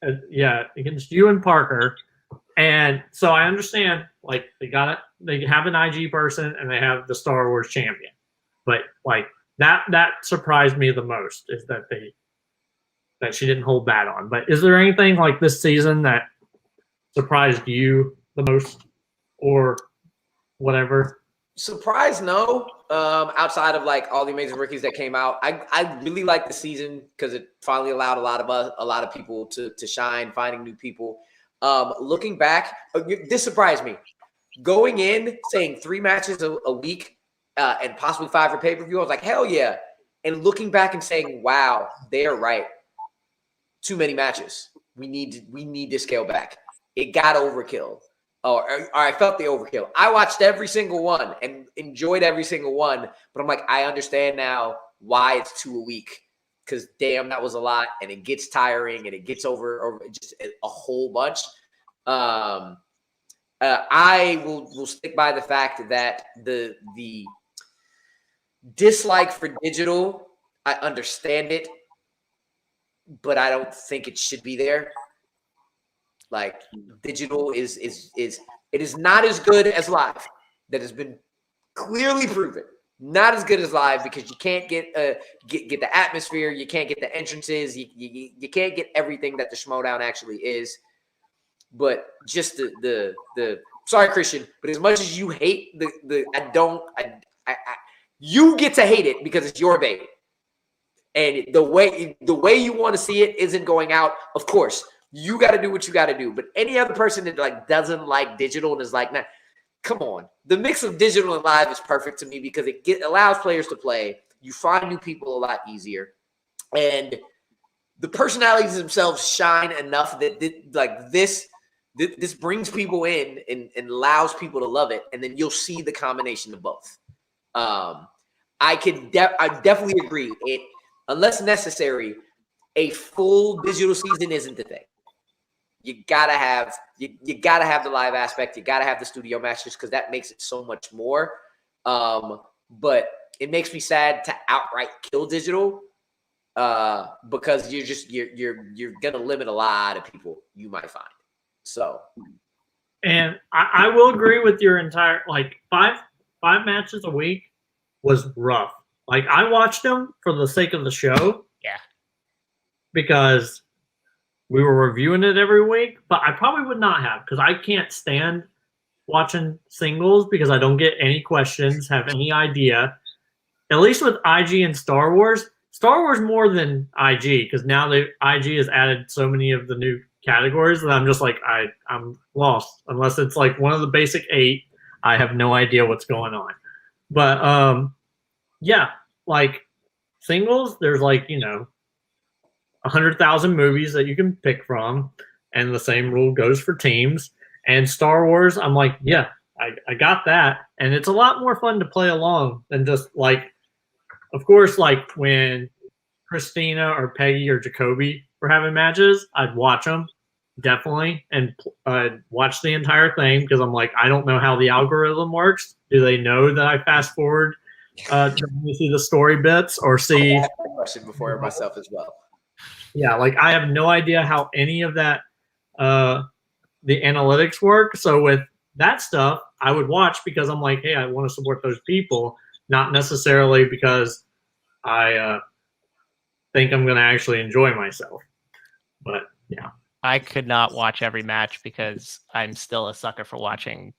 Speaker 1: against you and Parker. And so I understand, like they have an IG person and they have the Star Wars champion, but like that surprised me the most is that she didn't hold that on. But is there anything like this season that surprised you the most, or whatever?
Speaker 2: Surprise, no. Outside of like all the amazing rookies that came out, I really liked the season because it finally allowed a lot of people to shine, finding new people. Looking back, this surprised me. Going in saying 3 matches a week and possibly 5 for pay-per-view, I was like, hell yeah. And looking back and saying, wow, they are right. Too many matches. We need to scale back. It got overkill. Or I felt the overkill. I watched every single one and enjoyed every single one, but I'm like, I understand now why it's 2 a week. Because damn, that was a lot, and it gets tiring, and it gets over just a whole bunch. I will stick by the fact that the dislike for digital, I understand it, but I don't think it should be there. Like digital is not as good as live. That has been clearly proven. Not as good as live because you can't get the atmosphere, you can't get the entrances, you can't get everything that the Schmodown actually is. But just the sorry, Christian, but as much as you hate you get to hate it because it's your baby. And the way you want to see it isn't going out. Of course, you got to do what you got to do. But any other person that like doesn't like digital and is like, nah, come on. The mix of digital and live is perfect to me because it allows players to play. You find new people a lot easier. And the personalities themselves shine enough that this brings people in and allows people to love it. And then you'll see the combination of both. I definitely agree. Unless necessary, a full digital season isn't the thing. You gotta have the live aspect. You gotta have the studio matches because that makes it so much more. But it makes me sad to outright kill digital because you're gonna limit a lot of people you might find. So,
Speaker 1: and I will agree with your entire like five matches a week was rough. Like I watched them for the sake of the show.
Speaker 3: Yeah.
Speaker 1: Because we were reviewing it every week, but I probably would not have because I can't stand watching singles because I don't get any questions, have any idea. At least with IG and Star Wars more than IG because now IG has added so many of the new categories that I'm just like I'm lost unless it's like one of the basic 8. I have no idea what's going on. But yeah, like singles, there's like 100,000 movies that you can pick from, and the same rule goes for teams. And Star Wars, I'm like, yeah, I got that, and it's a lot more fun to play along than just like, of course, like when Christina or Peggy or Jacoby were having matches, I'd watch them definitely and watch the entire thing because I'm like, I don't know how the algorithm works. Do they know that I fast forward to see the story bits or see?
Speaker 2: I have a question before myself as well.
Speaker 1: Yeah, like I have no idea how any of that the analytics work. So with that stuff, I would watch because I'm like, hey, I want to support those people, not necessarily because I think I'm going to actually enjoy myself. But yeah,
Speaker 3: I could not watch every match because I'm still a sucker for watching,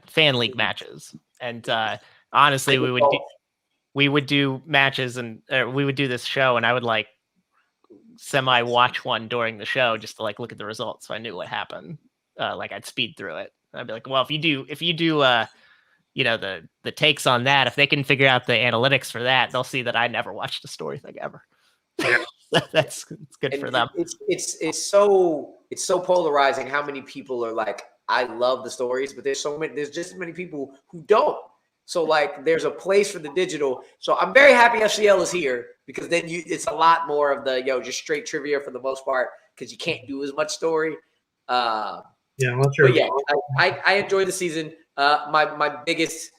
Speaker 3: fan league matches. And honestly, we would do matches and we would do this show, and I would like semi watch one during the show just to like look at the results so I knew what happened. Like I'd speed through it. I'd be like, well, if you do the takes on that, if they can figure out the analytics for that, they'll see that I never watched a story thing ever. It's good for them.
Speaker 2: It's so polarizing how many people are like, I love the stories, but there's just as many people who don't. So like there's a place for the digital. So I'm very happy FCL is here because then it's a lot more of the just straight trivia for the most part because you can't do as much story.
Speaker 1: Yeah, I'm not sure.
Speaker 2: But yeah, I enjoyed the season. My biggest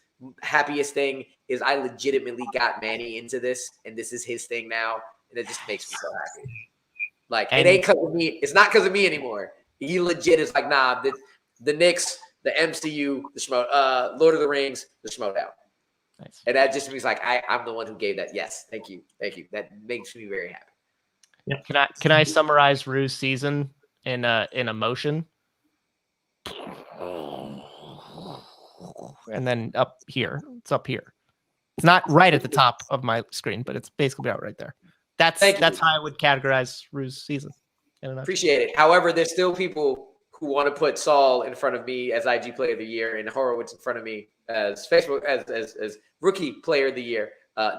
Speaker 2: happiest thing is I legitimately got Manny into this, and this is his thing now, and it just makes me so happy. Like, it ain't because of me. It's not because of me anymore. He legit is like, nah, the Knicks, the MCU, the Schmo, Lord of the Rings, the Schmodown.
Speaker 3: Nice.
Speaker 2: And that just means like I'm the one who gave that. Yes, thank you. That makes me very happy.
Speaker 3: Yeah. Can I summarize Rue's season in a motion? And then up here. It's up here. It's not right at the top of my screen, but it's basically about right there. That's how I would categorize Rue's season.
Speaker 2: Appreciate it. However, there's still people who want to put Saul in front of me as IG Player of the Year and Horowitz in front of me as Facebook as Rookie Player of the Year,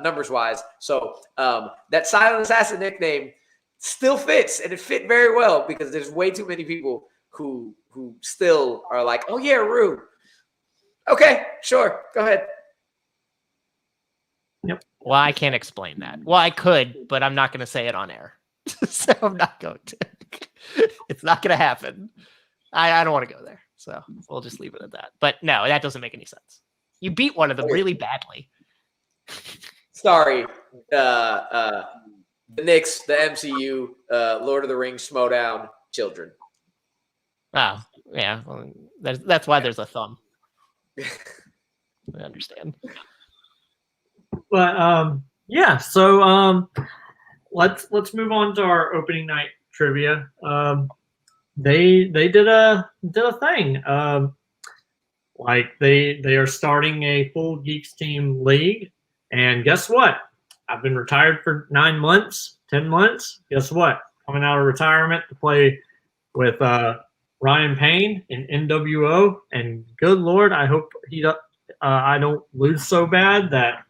Speaker 2: numbers wise. So that Silent Assassin nickname still fits, and it fit very well because there's way too many people who still are like, oh yeah, Rue. Okay, sure, go ahead.
Speaker 1: Yep.
Speaker 3: Well, I can't explain that. Well, I could, but I'm not going to say it on air. So I'm not going to. It's not going to happen. I don't want to go there. So we'll just leave it at that. But no, that doesn't make any sense. You beat one of them really badly.
Speaker 2: Sorry. The Knicks, the MCU, Lord of the Rings, Schmodown, children.
Speaker 3: Oh, yeah. Well, that's why there's a thumb. I understand.
Speaker 1: But yeah, so let's move on to our opening night trivia. They did a thing. Like they are starting a full Geeks Team league, and guess what? I've been retired for 9 months, 10 months. Guess what? Coming out of retirement to play with Ryan Payne in NWO, and good Lord, I hope I don't lose so bad that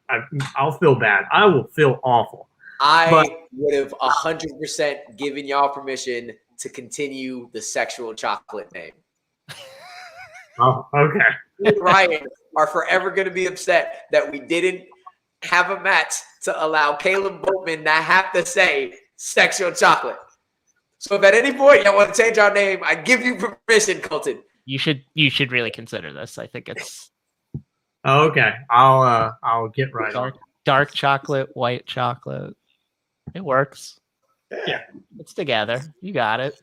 Speaker 1: I'll feel bad. I will feel awful.
Speaker 2: I would have 100% given y'all permission to continue the sexual chocolate name.
Speaker 1: Oh, okay.
Speaker 2: Me and Ryan are forever going to be upset that we didn't have a match to allow Caleb Boatman to have to say sexual chocolate. So if at any point y'all want to change our name, I give you permission, Colton.
Speaker 3: You should really consider this. I think it's
Speaker 1: Okay. I'll get right on.
Speaker 3: Dark chocolate, white chocolate. It works.
Speaker 1: Yeah.
Speaker 3: It's together. You got it.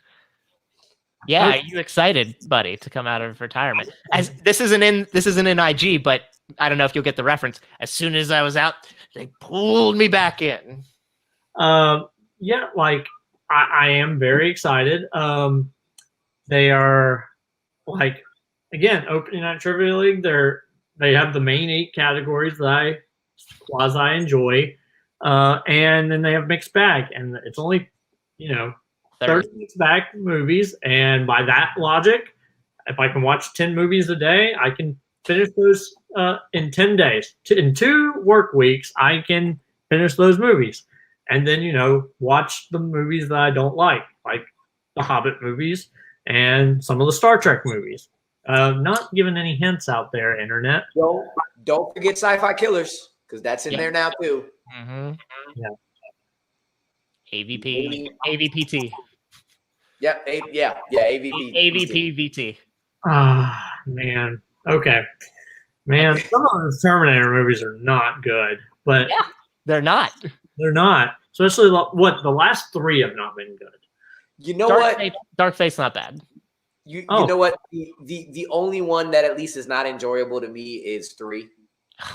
Speaker 3: Yeah, are you excited, buddy, to come out of retirement? As this isn't in IG, but I don't know if you'll get the reference. As soon as I was out, they pulled me back in.
Speaker 1: Yeah, like I am very excited. They are like, again, opening night trivia league. They have the main 8 categories that I quasi enjoy, and then they have mixed bag, and it's only 30 mixed bag movies, and by that logic, if I can watch 10 movies a day, I can finish those in 10 days. In 2 work weeks, I can finish those movies, and then watch the movies that I don't like the Hobbit movies and some of the Star Trek movies. Not giving any hints out there, internet.
Speaker 2: Don't forget Sci-Fi Killers, because that's in there now too.
Speaker 3: Mm-hmm.
Speaker 1: Yeah.
Speaker 3: AVPT.
Speaker 2: Yep. AVP.
Speaker 3: AVPVT.
Speaker 1: Ah, man. Okay. Man, some of the Terminator movies are not good, but
Speaker 3: yeah, they're not.
Speaker 1: They're not. Especially the last 3 have not been good.
Speaker 2: You know what?
Speaker 3: Dark Face not bad.
Speaker 2: You know what? The only one that at least is not enjoyable to me is 3.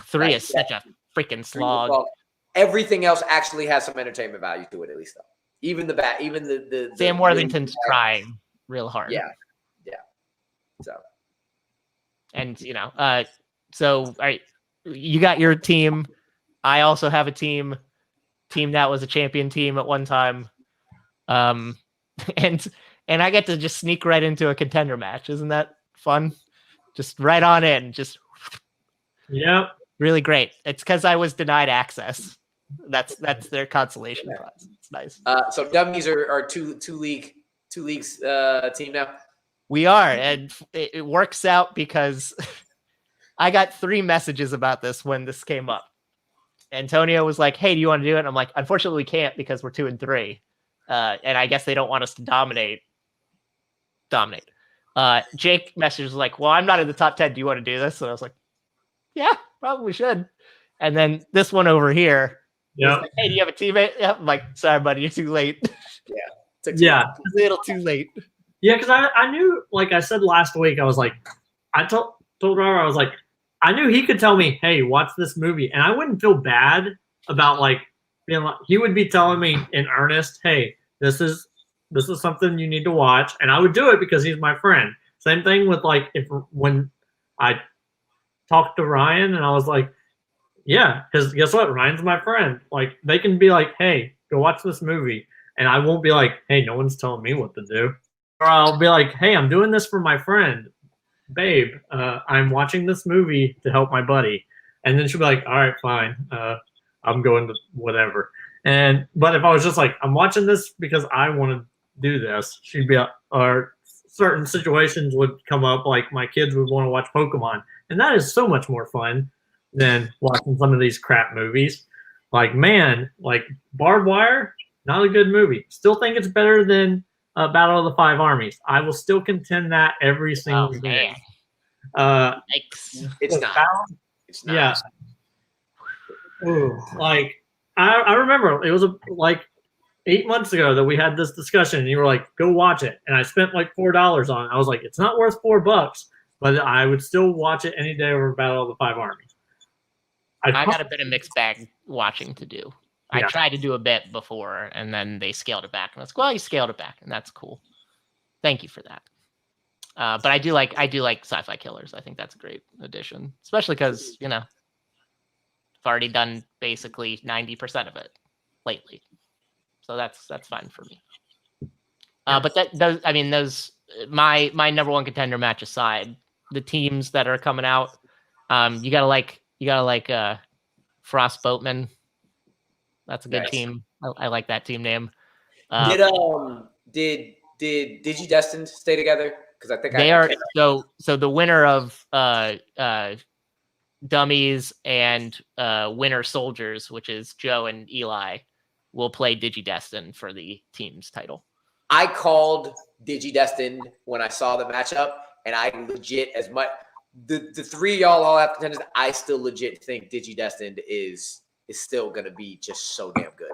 Speaker 3: 3 is such a freaking slog.
Speaker 2: Everything else actually has some entertainment value to it, at least though. Even the
Speaker 3: Sam Worthington's trying real hard.
Speaker 2: Yeah. So,
Speaker 3: and so all right, you got your team. I also have a team that was a champion team at one time. And I get to just sneak right into a contender match. Isn't that fun? Just right on in. Just
Speaker 1: yep.
Speaker 3: Really great. It's because I was denied access. That's their consolation prize. It's nice.
Speaker 2: So dummies are two leagues team now.
Speaker 3: We are, and it works out because I got 3 messages about this when this came up. Antonio was like, "Hey, do you want to do it?" And I'm like, "Unfortunately, we can't because we're 2 and 3." And I guess they don't want us to dominate. Jake messaged was like, "Well, I'm not in the top 10. Do you want to do this?" And I was like, "Yeah, probably should. And then this one over here,
Speaker 1: Yeah.
Speaker 3: like, hey, do you have a teammate? Yeah, I'm like, sorry, buddy, you're too late.
Speaker 2: Took too
Speaker 1: Yeah.
Speaker 2: long.
Speaker 3: A little too late.
Speaker 1: Yeah, because I knew, like I said last week, I was like, I told Robert, I was like, I knew he could tell me, hey, watch this movie. And I wouldn't feel bad about like being like, he would be telling me in earnest, hey, this is something you need to watch. And I would do it because he's my friend. Same thing with like when I talked to Ryan and I was like, yeah, because guess what? Ryan's my friend. Like they can be like, hey, go watch this movie. And I won't be like, hey, no one's telling me what to do. Or I'll be like, hey, I'm doing this for my friend. Babe, I'm watching this movie to help my buddy. And then she'll be like, all right, fine. I'm going to whatever. But if I was just like, I'm watching this because I want to do this, she'd be or certain situations would come up, like my kids would want to watch Pokemon. And that is so much more fun than watching some of these crap movies. Like, man, like Barbed Wire, not a good movie. Still think it's better than Battle of the Five Armies. I will still contend that every single day.
Speaker 3: Yikes.
Speaker 2: It's not. It's not.
Speaker 1: Yeah. Ooh, like I remember it was like 8 months ago that we had this discussion, and you were like, "Go watch it," and I spent like $4 on it. I was like, "It's not worth $4, but I would still watch it any day over Battle of the Five Armies."
Speaker 3: I got a bit of mixed bag watching to do. I
Speaker 1: Yeah.
Speaker 3: tried to do a bit before, and then they scaled it back. And I was like, well, you scaled it back, and that's cool. Thank you for that. But I do like Sci-Fi Killers. I think that's a great addition, especially because I've already done basically 90% of it lately, so that's fine for me. But those my number one contender match aside, the teams that are coming out, you gotta like Frost Boatman. That's a good team. I like that team name.
Speaker 2: Did Digidestined stay together? Because I think
Speaker 3: they are. So the winner of Dummies and Winter Soldiers, which is Joe and Eli, will play Digidestined for the team's title.
Speaker 2: I called Digidestined when I saw the matchup, and I legit, as much the three of y'all all have contenders, I still legit think Digidestined is still gonna be just so damn good.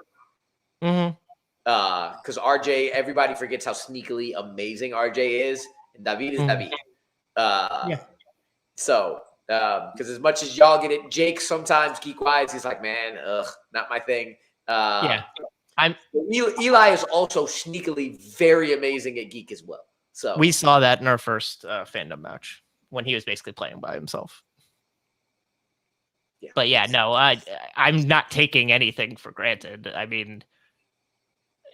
Speaker 3: Mm-hmm.
Speaker 2: Because RJ, everybody forgets how sneakily amazing RJ is, and David is David.
Speaker 3: Yeah.
Speaker 2: So, because as much as y'all get it, Jake sometimes geek-wise, he's like, man, not my thing. Eli is also sneakily very amazing at geek as well. So
Speaker 3: we saw that in our first fandom match when he was basically playing by himself.
Speaker 2: Yeah.
Speaker 3: But yeah, no, I'm not taking anything for granted. I mean,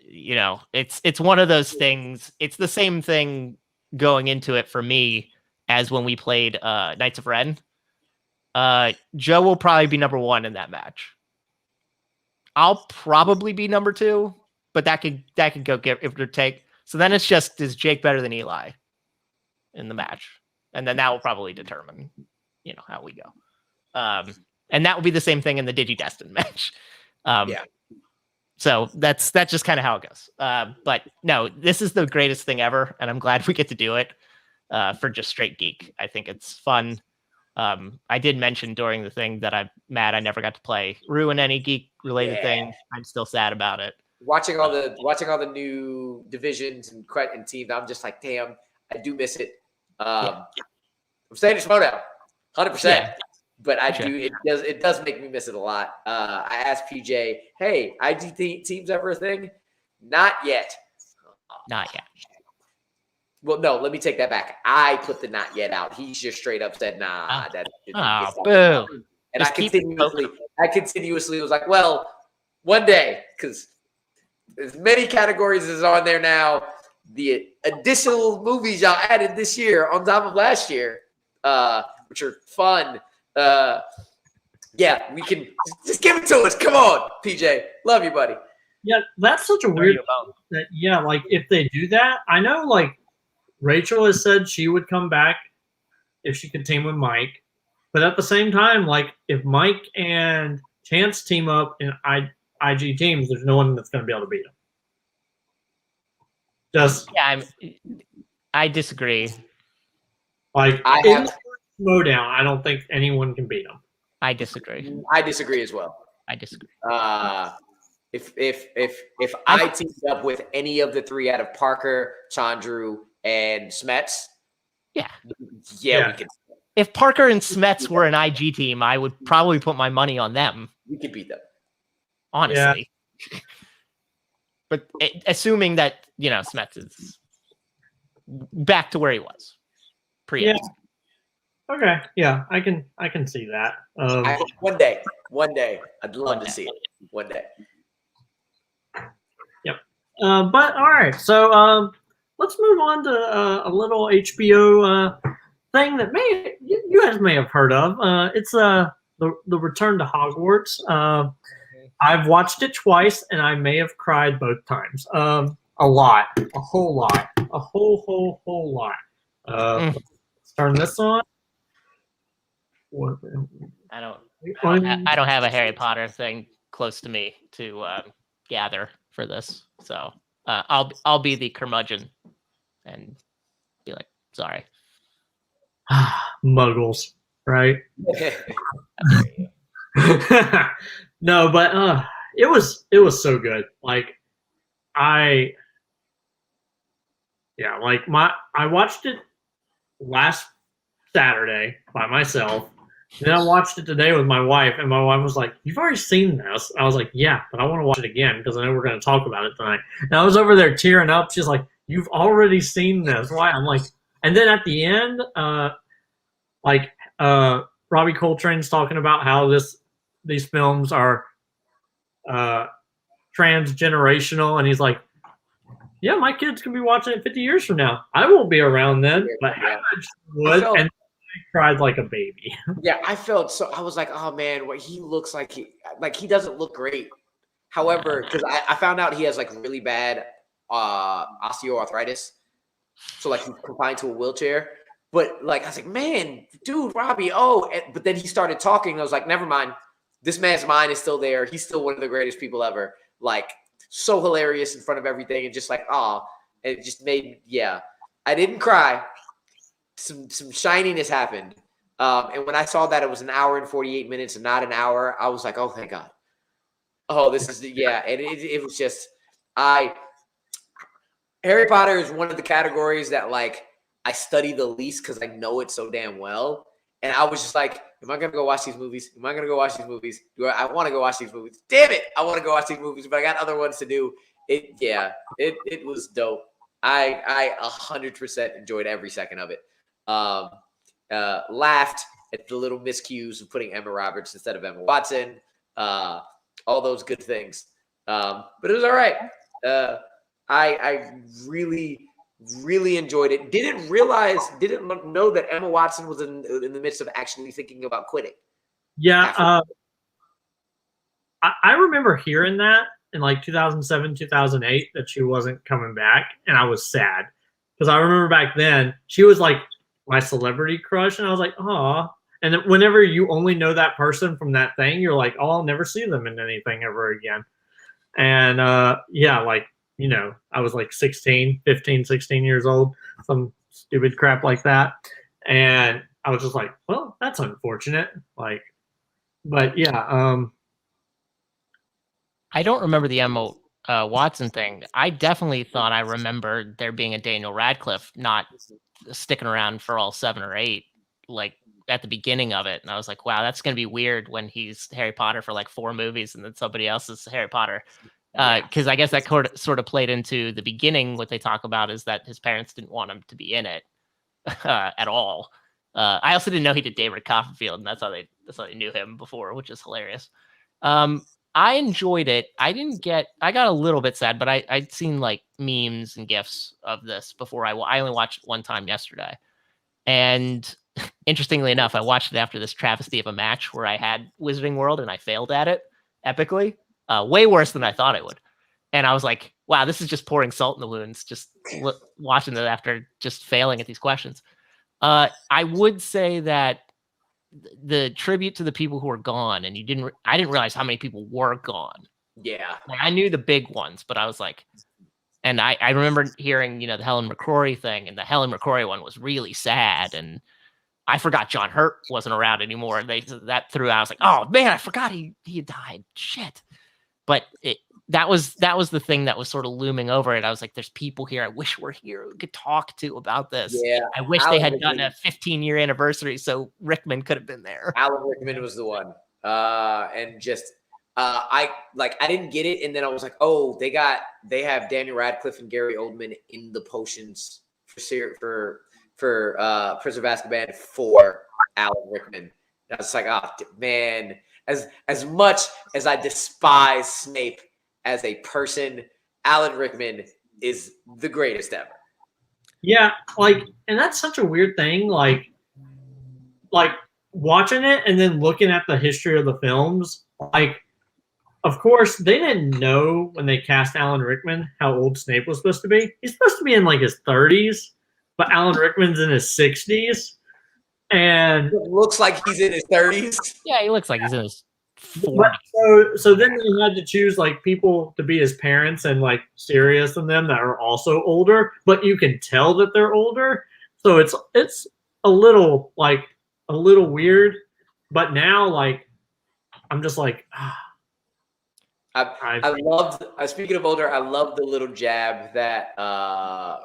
Speaker 3: it's one of those things. It's the same thing going into it for me as when we played Knights of Ren. Joe will probably be number one in that match. I'll probably be number two, but that could go give or take. So then it's just, is Jake better than Eli in the match? And then that will probably determine, how we go. And that will be the same thing in the Digidestined match. So that's just kind of how it goes. But no, this is the greatest thing ever, and I'm glad we get to do it for just straight geek. I think it's fun. I did mention during the thing that I'm mad I never got to play Ruin any geek related thing. I'm still sad about it.
Speaker 2: Watching all the new divisions and teams, I'm just like, damn, I do miss it. I'm staying in Schmodown, 100%. Yeah. But it does make me miss it a lot. I asked PJ, hey, IG teams ever a thing? Not yet.
Speaker 3: Not yet.
Speaker 2: Well, no, let me take that back. I put the not yet out. He just straight up said, nah.
Speaker 3: Boo.
Speaker 2: And I continuously was like, well, one day, because as many categories as on there now, the additional movies y'all added this year on top of last year, which are fun. We can just give it to us. Come on, PJ. Love you, buddy.
Speaker 1: Yeah, that's such a weird that, like if they do that, I know like Rachel has said she would come back if she could team with Mike. But at the same time, like if Mike and Chance team up in IG teams, there's no one that's going to be able to beat them.
Speaker 3: I disagree.
Speaker 1: Like Schmodown, I don't think anyone can beat them.
Speaker 3: I disagree.
Speaker 2: I disagree as well.
Speaker 3: I disagree.
Speaker 2: If I teamed up with any of the three out of Parker, Chandru, and Smets,
Speaker 3: yeah,
Speaker 2: we could.
Speaker 3: If Parker and Smets were an IG team, I would probably put my money on them.
Speaker 2: We could beat them,
Speaker 3: honestly. Yeah. But assuming that Smets is back to where he was pre.
Speaker 1: Yeah. Okay. Yeah, I can see that.
Speaker 2: One day, I'd love to see it. One day.
Speaker 1: Yep. But all right, so let's move on to a little HBO thing that you guys may have heard of. It's the Return to Hogwarts. I've watched it twice, and I may have cried both times. A lot, a whole lot, a whole lot. Let's turn this on.
Speaker 3: I don't have a Harry Potter thing close to me to gather for this, so I'll be the curmudgeon and be like, sorry.
Speaker 1: Muggles, right? No, but it was so good. Like I watched it last Saturday by myself. Then I watched it today with my wife, and my wife was like, "You've already seen this." I was like, "Yeah, but I want to watch it again because I know we're going to talk about it tonight." And I was over there tearing up. She's like, "You've already seen this? Why?" I'm like, and then at the end, Robbie Coltrane's talking about how these films are transgenerational, and he's like, "Yeah, my kids can be watching it 50 years from now. I won't be around then, but I would." And I cried like a baby.
Speaker 2: Yeah, I felt so. I was like, "Oh man, what he looks like he doesn't look great." However, because I found out he has like really bad osteoarthritis, so like he's confined to a wheelchair. But like I was like, "Man, dude, Robbie." But then he started talking. And I was like, "Never mind. This man's mind is still there. He's still one of the greatest people ever." Like so hilarious in front of everything, and just like, it just made I didn't cry. Some shininess happened. And when I saw that it was an hour and 48 minutes and not an hour, I was like, oh, thank God. Oh, this is, And it was just, Harry Potter is one of the categories that like I study the least because I know it so damn well. And I was just like, am I going to go watch these movies? Am I going to go watch these movies? I want to go watch these movies. Damn it. I want to go watch these movies, but I got other ones to do. It was dope. I 100% enjoyed every second of it. Laughed at the little miscues of putting Emma Roberts instead of Emma Watson, all those good things. But it was all right. I really, really enjoyed it. Didn't know that Emma Watson was in the midst of actually thinking about quitting.
Speaker 1: Yeah. I remember hearing that in like 2007, 2008, that she wasn't coming back. And I was sad because I remember back then she was like my celebrity crush, and I was like, oh. And then whenever you only know that person from that thing, you're like, oh, I'll never see them in anything ever again. And I was like 15, 16 years old, some stupid crap like that. And I was just like, well, that's unfortunate. Like, but yeah.
Speaker 3: I don't remember the Emma Watson thing. I definitely thought I remembered there being a Daniel Radcliffe not sticking around for all 7 or 8, like at the beginning of it. And I was like, wow, that's going to be weird when he's Harry Potter for like 4 movies and then somebody else is Harry Potter. Because I guess that sort of played into the beginning. What they talk about is that his parents didn't want him to be in it at all. I also didn't know he did David Copperfield, and that's how they knew him before, which is hilarious. I enjoyed it. I got a little bit sad, but I'd seen like memes and GIFs of this before. I only watched it one time yesterday. And interestingly enough, I watched it after this travesty of a match where I had Wizarding World and I failed at it epically. Way worse than I thought I would. And I was like, wow, this is just pouring salt in the wounds, just watching it after just failing at these questions. I would say that the tribute to the people who are gone, and I didn't realize how many people were gone.
Speaker 2: Yeah.
Speaker 3: Like, I knew the big ones, but I was like, and I remember hearing, the Helen McCrory thing, and the Helen McCrory one was really sad. And I forgot John Hurt wasn't around anymore. That threw out. I was like, oh man, I forgot he had died. Shit. But that was the thing that was sort of looming over it. I was like, there's people here I wish were here we could talk to about this.
Speaker 2: Yeah,
Speaker 3: I wish they had done a 15-year anniversary so Rickman could have been there.
Speaker 2: Alan Rickman was the one. And just I didn't get it, and then I was like, oh, they have Daniel Radcliffe and Gary Oldman in the potions for Prisoner of Azkaban for Alan Rickman. And I was like, oh man, as much as I despise Snape as a person, Alan Rickman is the greatest ever.
Speaker 1: Yeah, like, and that's such a weird thing. Like watching it and then looking at the history of the films, like, of course, they didn't know when they cast Alan Rickman how old Snape was supposed to be. He's supposed to be in like his 30s, but Alan Rickman's in his 60s. And
Speaker 2: it looks like he's in his 30s.
Speaker 3: Yeah, he looks like he's in his 40s.
Speaker 1: So then they had to choose like people to be his parents and like Sirius and them that are also older, but you can tell that they're older. So it's a little weird. But now, like, I'm just like,
Speaker 2: I loved. Speaking of older, I love the little jab that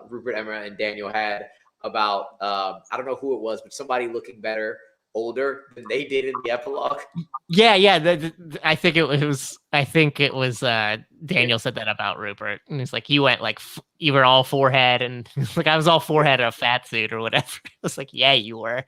Speaker 2: Rupert Emma and Daniel had about I don't know who it was, but somebody looking better older than they did in the epilogue.
Speaker 3: Yeah. I think it was Daniel said that about Rupert, and it's like you went like you were all forehead, and it's like I was all forehead in a fat suit or whatever. It's like yeah, you were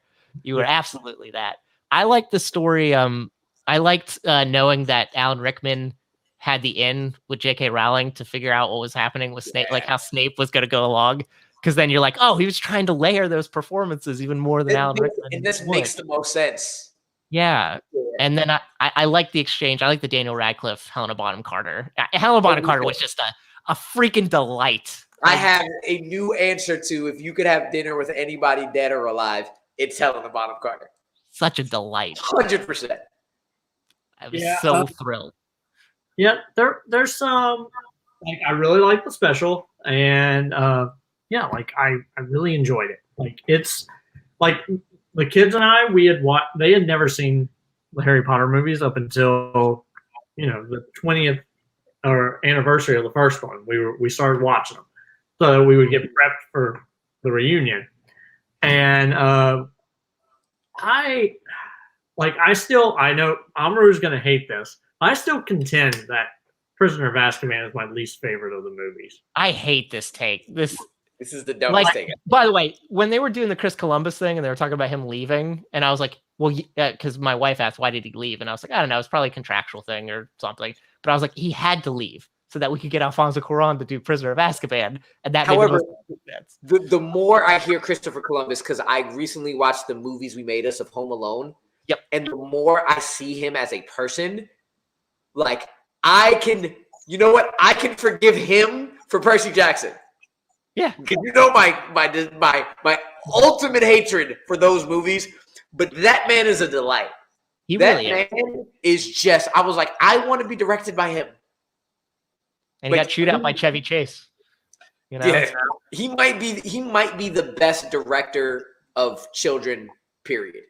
Speaker 3: absolutely that. I liked the story. I liked knowing that Alan Rickman had the in with J.K. Rowling to figure out what was happening with Snape, like how Snape was going to go along. Because then you're like, oh, he was trying to layer those performances even more than Alan Rickman.
Speaker 2: And this makes the most sense.
Speaker 3: Yeah. And then I like the exchange. I like the Daniel Radcliffe, Helena Bonham Carter. Helena Bonham Carter was just a freaking delight.
Speaker 2: I have a new answer to if you could have dinner with anybody dead or alive, it's Helena Bonham Carter.
Speaker 3: Such a delight.
Speaker 2: 100%.
Speaker 3: I was so thrilled.
Speaker 1: Yeah, there's some like I really like the special, and yeah, like I really enjoyed it. Like it's like the kids and I, they had never seen the Harry Potter movies up until the 20th or anniversary of the first one. We started watching them, so we would get prepped for the reunion, and I know Amaru's gonna hate this. I still contend that Prisoner of Azkaban is my least favorite of the movies.
Speaker 3: I hate this take. This
Speaker 2: is the dumbest thing.
Speaker 3: By the way, when they were doing the Chris Columbus thing and they were talking about him leaving, and I was like, well, because my wife asked, why did he leave? And I was like, I don't know. It's probably a contractual thing or something. But I was like, he had to leave so that we could get Alfonso Cuarón to do Prisoner of Azkaban. And that
Speaker 2: However, the more I hear Christopher Columbus, because I recently watched the movies we made us of Home Alone.
Speaker 3: Yep.
Speaker 2: And the more I see him as a person, like I can forgive him for Percy Jackson.
Speaker 3: Yeah.
Speaker 2: Because my ultimate hatred for those movies, but that man is a delight.
Speaker 3: That
Speaker 2: man is just, I was like, I want to be directed by him.
Speaker 3: And he got chewed out by Chevy Chase.
Speaker 2: Yeah, he might be the best director of children, period.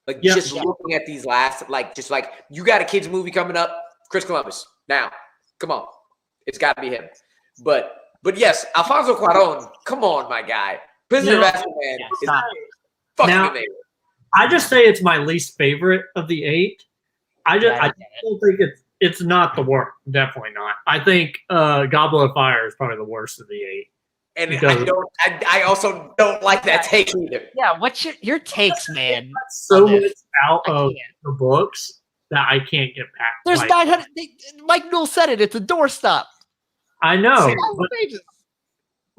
Speaker 2: Looking at these last, you got a kids movie coming up, Chris Columbus. Now, come on, it's got to be him. But yes, Alfonso Cuarón, come on, my guy. Prisoner of Azkaban is fucking amazing.
Speaker 1: I just say it's my least favorite of the 8. I don't think it's not the worst. Definitely not. I think Goblet of Fire is probably the worst of the 8.
Speaker 2: And I also don't like that take either.
Speaker 3: Yeah, what's your takes, man?
Speaker 1: So much out of the books that I can't get past.
Speaker 3: There's 900. Mike Newell said it. It's a doorstop.
Speaker 1: I know.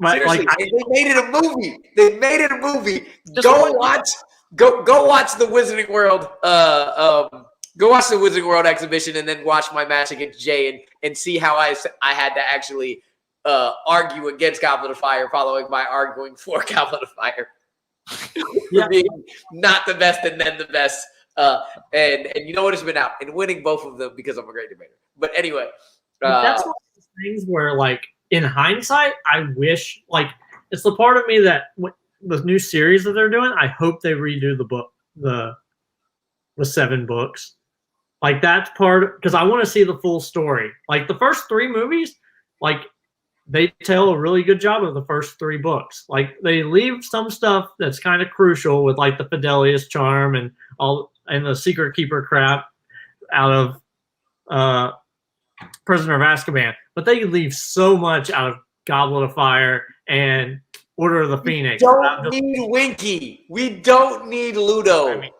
Speaker 2: Seriously, they made it a movie. They made it a movie. Go watch the Wizarding World. Go watch the Wizarding World exhibition, and then watch my match against Jay, and see how I had to actually argue against Goblet of Fire, following my arguing for Goblet of Fire. For being not the best and then the best. And you know what, it's been out and winning both of them because I'm a great debater. But anyway,
Speaker 1: that's one of those things where, like, in hindsight, I wish, like, it's the part of me that the new series that they're doing, I hope they redo the book, the 7 books. Like that's part, because I want to see the full story. Like the first 3 movies, like they tell a really good job of the first 3 books. Like they leave some stuff that's kind of crucial with like the Fidelius charm and all and the secret keeper crap out of Prisoner of Azkaban, but they leave so much out of Goblet of Fire and Order of the Phoenix.
Speaker 2: We don't need Winky. We don't need Ludo.
Speaker 3: I mean,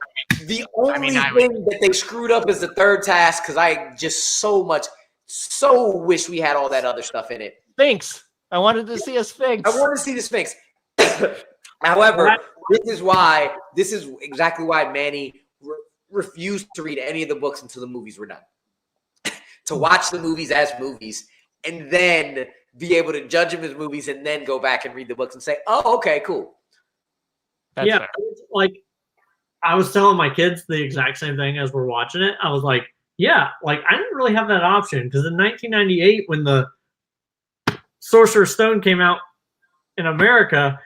Speaker 2: the only thing that they screwed up is the 3rd task, because I just so wish we had all that other stuff in it.
Speaker 3: Sphinx. I wanted to see a Sphinx.
Speaker 2: I want to see the Sphinx. However, this is exactly why Manny refused to read any of the books until the movies were done. To watch the movies as movies and then be able to judge them as movies and then go back and read the books and say, oh, okay, cool.
Speaker 3: That's fair.
Speaker 1: Like I was telling my kids the exact same thing as we're watching it. I was like, yeah, like I didn't really have that option because in 1998 when the Sorcerer's Stone came out in America,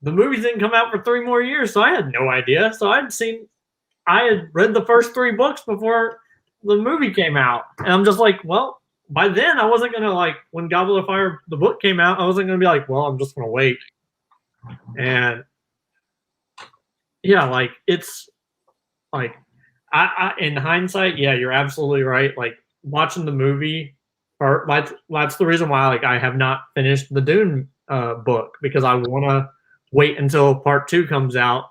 Speaker 1: the movies didn't come out for 3 more years, so I had no idea. So I had read the first 3 books before the movie came out, and I'm just like, well, by then I wasn't gonna like when Goblet of Fire the book came out, I wasn't gonna be like, well, I'm just gonna wait. And yeah, like it's like I in hindsight, yeah, you're absolutely right. Like watching the movie, or that's the reason why like I have not finished the Dune book, because I want to wait until part 2 comes out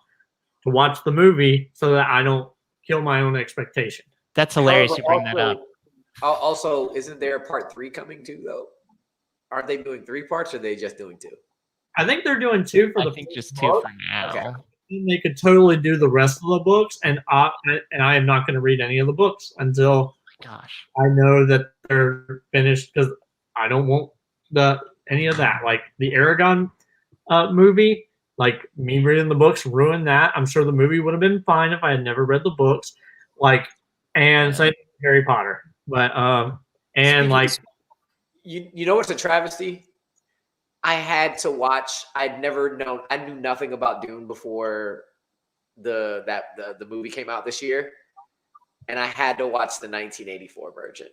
Speaker 1: to watch the movie so that I don't kill my own expectation.
Speaker 3: That's hilarious you bring that up.
Speaker 2: Also, isn't there a part 3 coming too, though? Aren't they doing 3 parts, or are they just doing 2?
Speaker 1: I think they're doing 2 for
Speaker 3: I
Speaker 1: the
Speaker 3: think just 2
Speaker 1: book.
Speaker 3: for now.
Speaker 2: Okay.
Speaker 1: They could totally do the rest of the books, and I am not going to read any of the books until
Speaker 3: Gosh.
Speaker 1: I know that they're finished, because I don't want any of that. Like the Aragon movie, like me reading the books ruined that. I'm sure the movie would have been fine if I had never read the books. Like, and same with Harry Potter. But and like
Speaker 2: you know what's a travesty? I had to watch. I knew nothing about Dune before the movie came out this year, and I had to watch the 1984 version.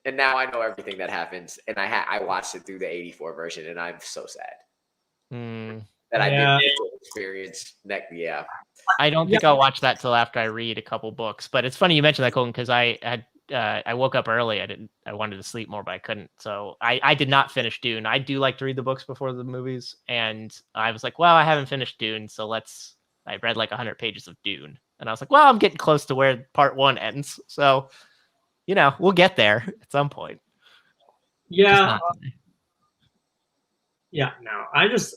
Speaker 2: And now I know everything that happens, and I watched it through the 84 version, and I'm so sad that I didn't get to experience that. Yeah,
Speaker 3: I don't think I'll watch that till after I read a couple books. But it's funny you mentioned that, Colton, because I woke up early. I wanted to sleep more, but I couldn't. So I did not finish Dune. I do like to read the books before the movies, and I was like, well, I haven't finished Dune, so I read like 100 pages of Dune, and I was like, well, I'm getting close to where part 1 ends, so we'll get there at some point.
Speaker 1: Yeah. Yeah, no, I just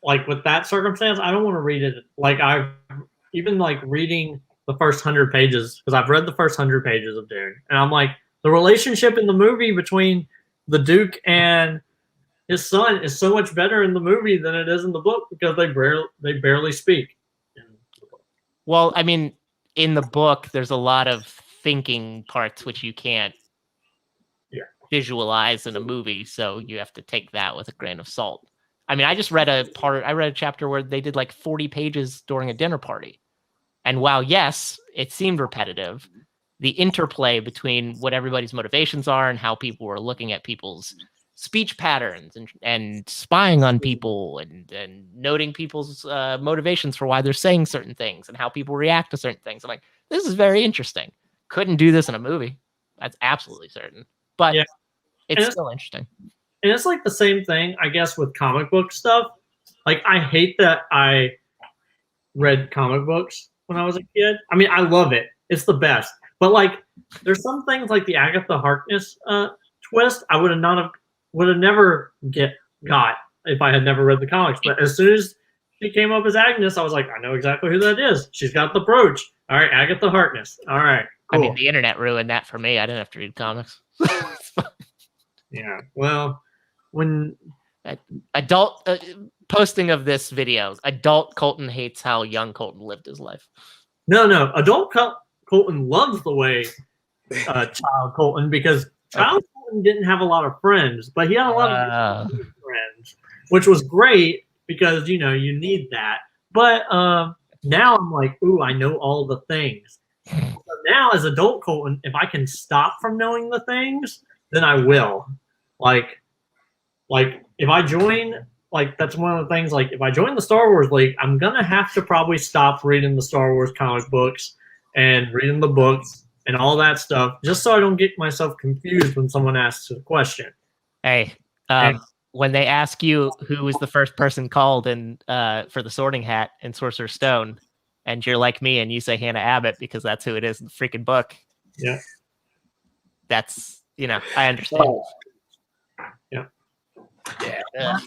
Speaker 1: like with that circumstance, I don't want to read it. Like I've even like reading the first 100 pages, because I've read the first 100 pages of Dune, and I'm like, the relationship in the movie between the Duke and his son is so much better in the movie than it is in the book, because they barely speak.
Speaker 3: Well, I mean, in the book, there's a lot of thinking parts which you can't visualize in a movie, so you have to take that with a grain of salt. I mean, I read a chapter where they did like 40 pages during a dinner party. And while, yes, it seemed repetitive, the interplay between what everybody's motivations are and how people were looking at people's speech patterns and spying on people and noting people's motivations for why they're saying certain things and how people react to certain things. I'm like, this is very interesting. Couldn't do this in a movie. That's absolutely certain. But it's still interesting.
Speaker 1: And it's like the same thing, I guess, with comic book stuff. Like, I hate that I read comic books when I was a kid. I mean, I love it. It's the best. But, like, there's some things like the Agatha Harkness twist I would have never got if I had never read the comics. But as soon as she came up as Agnes, I was like, I know exactly who that is. She's got the brooch. All right, Agatha Harkness. All right, cool.
Speaker 3: I mean, the internet ruined that for me. I didn't have to read comics.
Speaker 1: Yeah, well, when
Speaker 3: adult posting of this video, adult Colton hates how young Colton lived his life.
Speaker 1: No, adult Colton loves the way child Colton, because child Colton didn't have a lot of friends, but he had a lot of friends, which was great because you know you need that. But now I'm like, ooh, I know all the things. So now as adult Colton, if I can stop from knowing the things, then I will. Like if I join, like that's one of the things. Like if I join the Star Wars League, I'm gonna have to probably stop reading the Star Wars comic books and reading the books and all that stuff, just so I don't get myself confused when someone asks a question.
Speaker 3: Hey, when they ask you who was the first person called in for the Sorting Hat in Sorcerer's Stone, and you're like me and you say Hannah Abbott because that's who it is in the freaking book.
Speaker 1: Yeah.
Speaker 3: That's, I understand.
Speaker 1: Yeah.
Speaker 2: Yeah.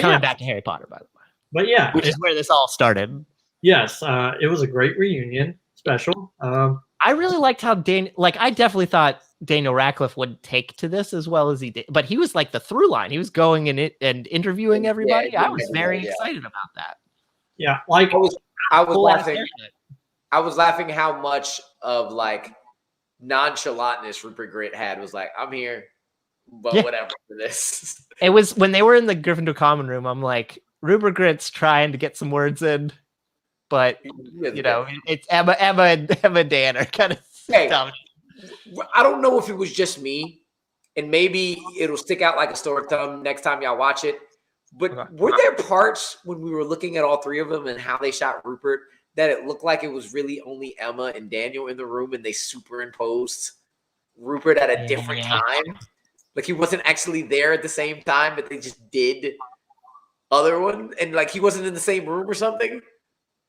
Speaker 3: Coming back to Harry Potter, by the way.
Speaker 1: But yeah.
Speaker 3: Which is where this all started.
Speaker 1: Yes. It was a great reunion special.
Speaker 3: I really liked how I definitely thought Daniel Radcliffe would take to this as well as he did, but he was like the through line. He was going and interviewing everybody.
Speaker 2: Yeah,
Speaker 3: I was very excited about that.
Speaker 1: Yeah, like
Speaker 2: I was laughing. I was laughing how much of like nonchalantness Rupert Grint had. Was like, I'm here, but whatever for this.
Speaker 3: It was when they were in the Gryffindor common room. I'm like, Rupert Grint's trying to get some words in, but it's Emma and Dan are kind of dumb.
Speaker 2: I don't know if it was just me, and maybe it'll stick out like a sore thumb next time y'all watch it. But were there parts when we were looking at all three of them and how they shot Rupert that it looked like it was really only Emma and Daniel in the room and they superimposed Rupert at a different time? Like he wasn't actually there at the same time, but they just did other one, and like he wasn't in the same room or something.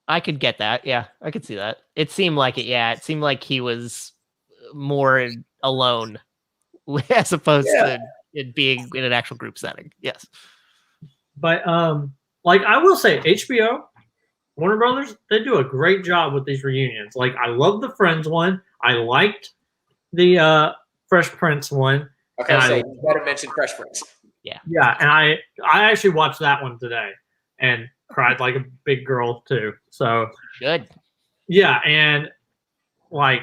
Speaker 3: I could get that. Yeah, I could see that. It seemed like it. Yeah, it seemed like he was more alone as opposed to it being in an actual group setting. Yes.
Speaker 1: But like I will say, HBO, Warner Brothers, they do a great job with these reunions. Like I love the Friends one. I liked the Fresh Prince one.
Speaker 2: Okay, you better mention Fresh Prince.
Speaker 3: Yeah.
Speaker 1: Yeah, and I actually watched that one today and cried like a big girl too. So
Speaker 3: good.
Speaker 1: Yeah, and like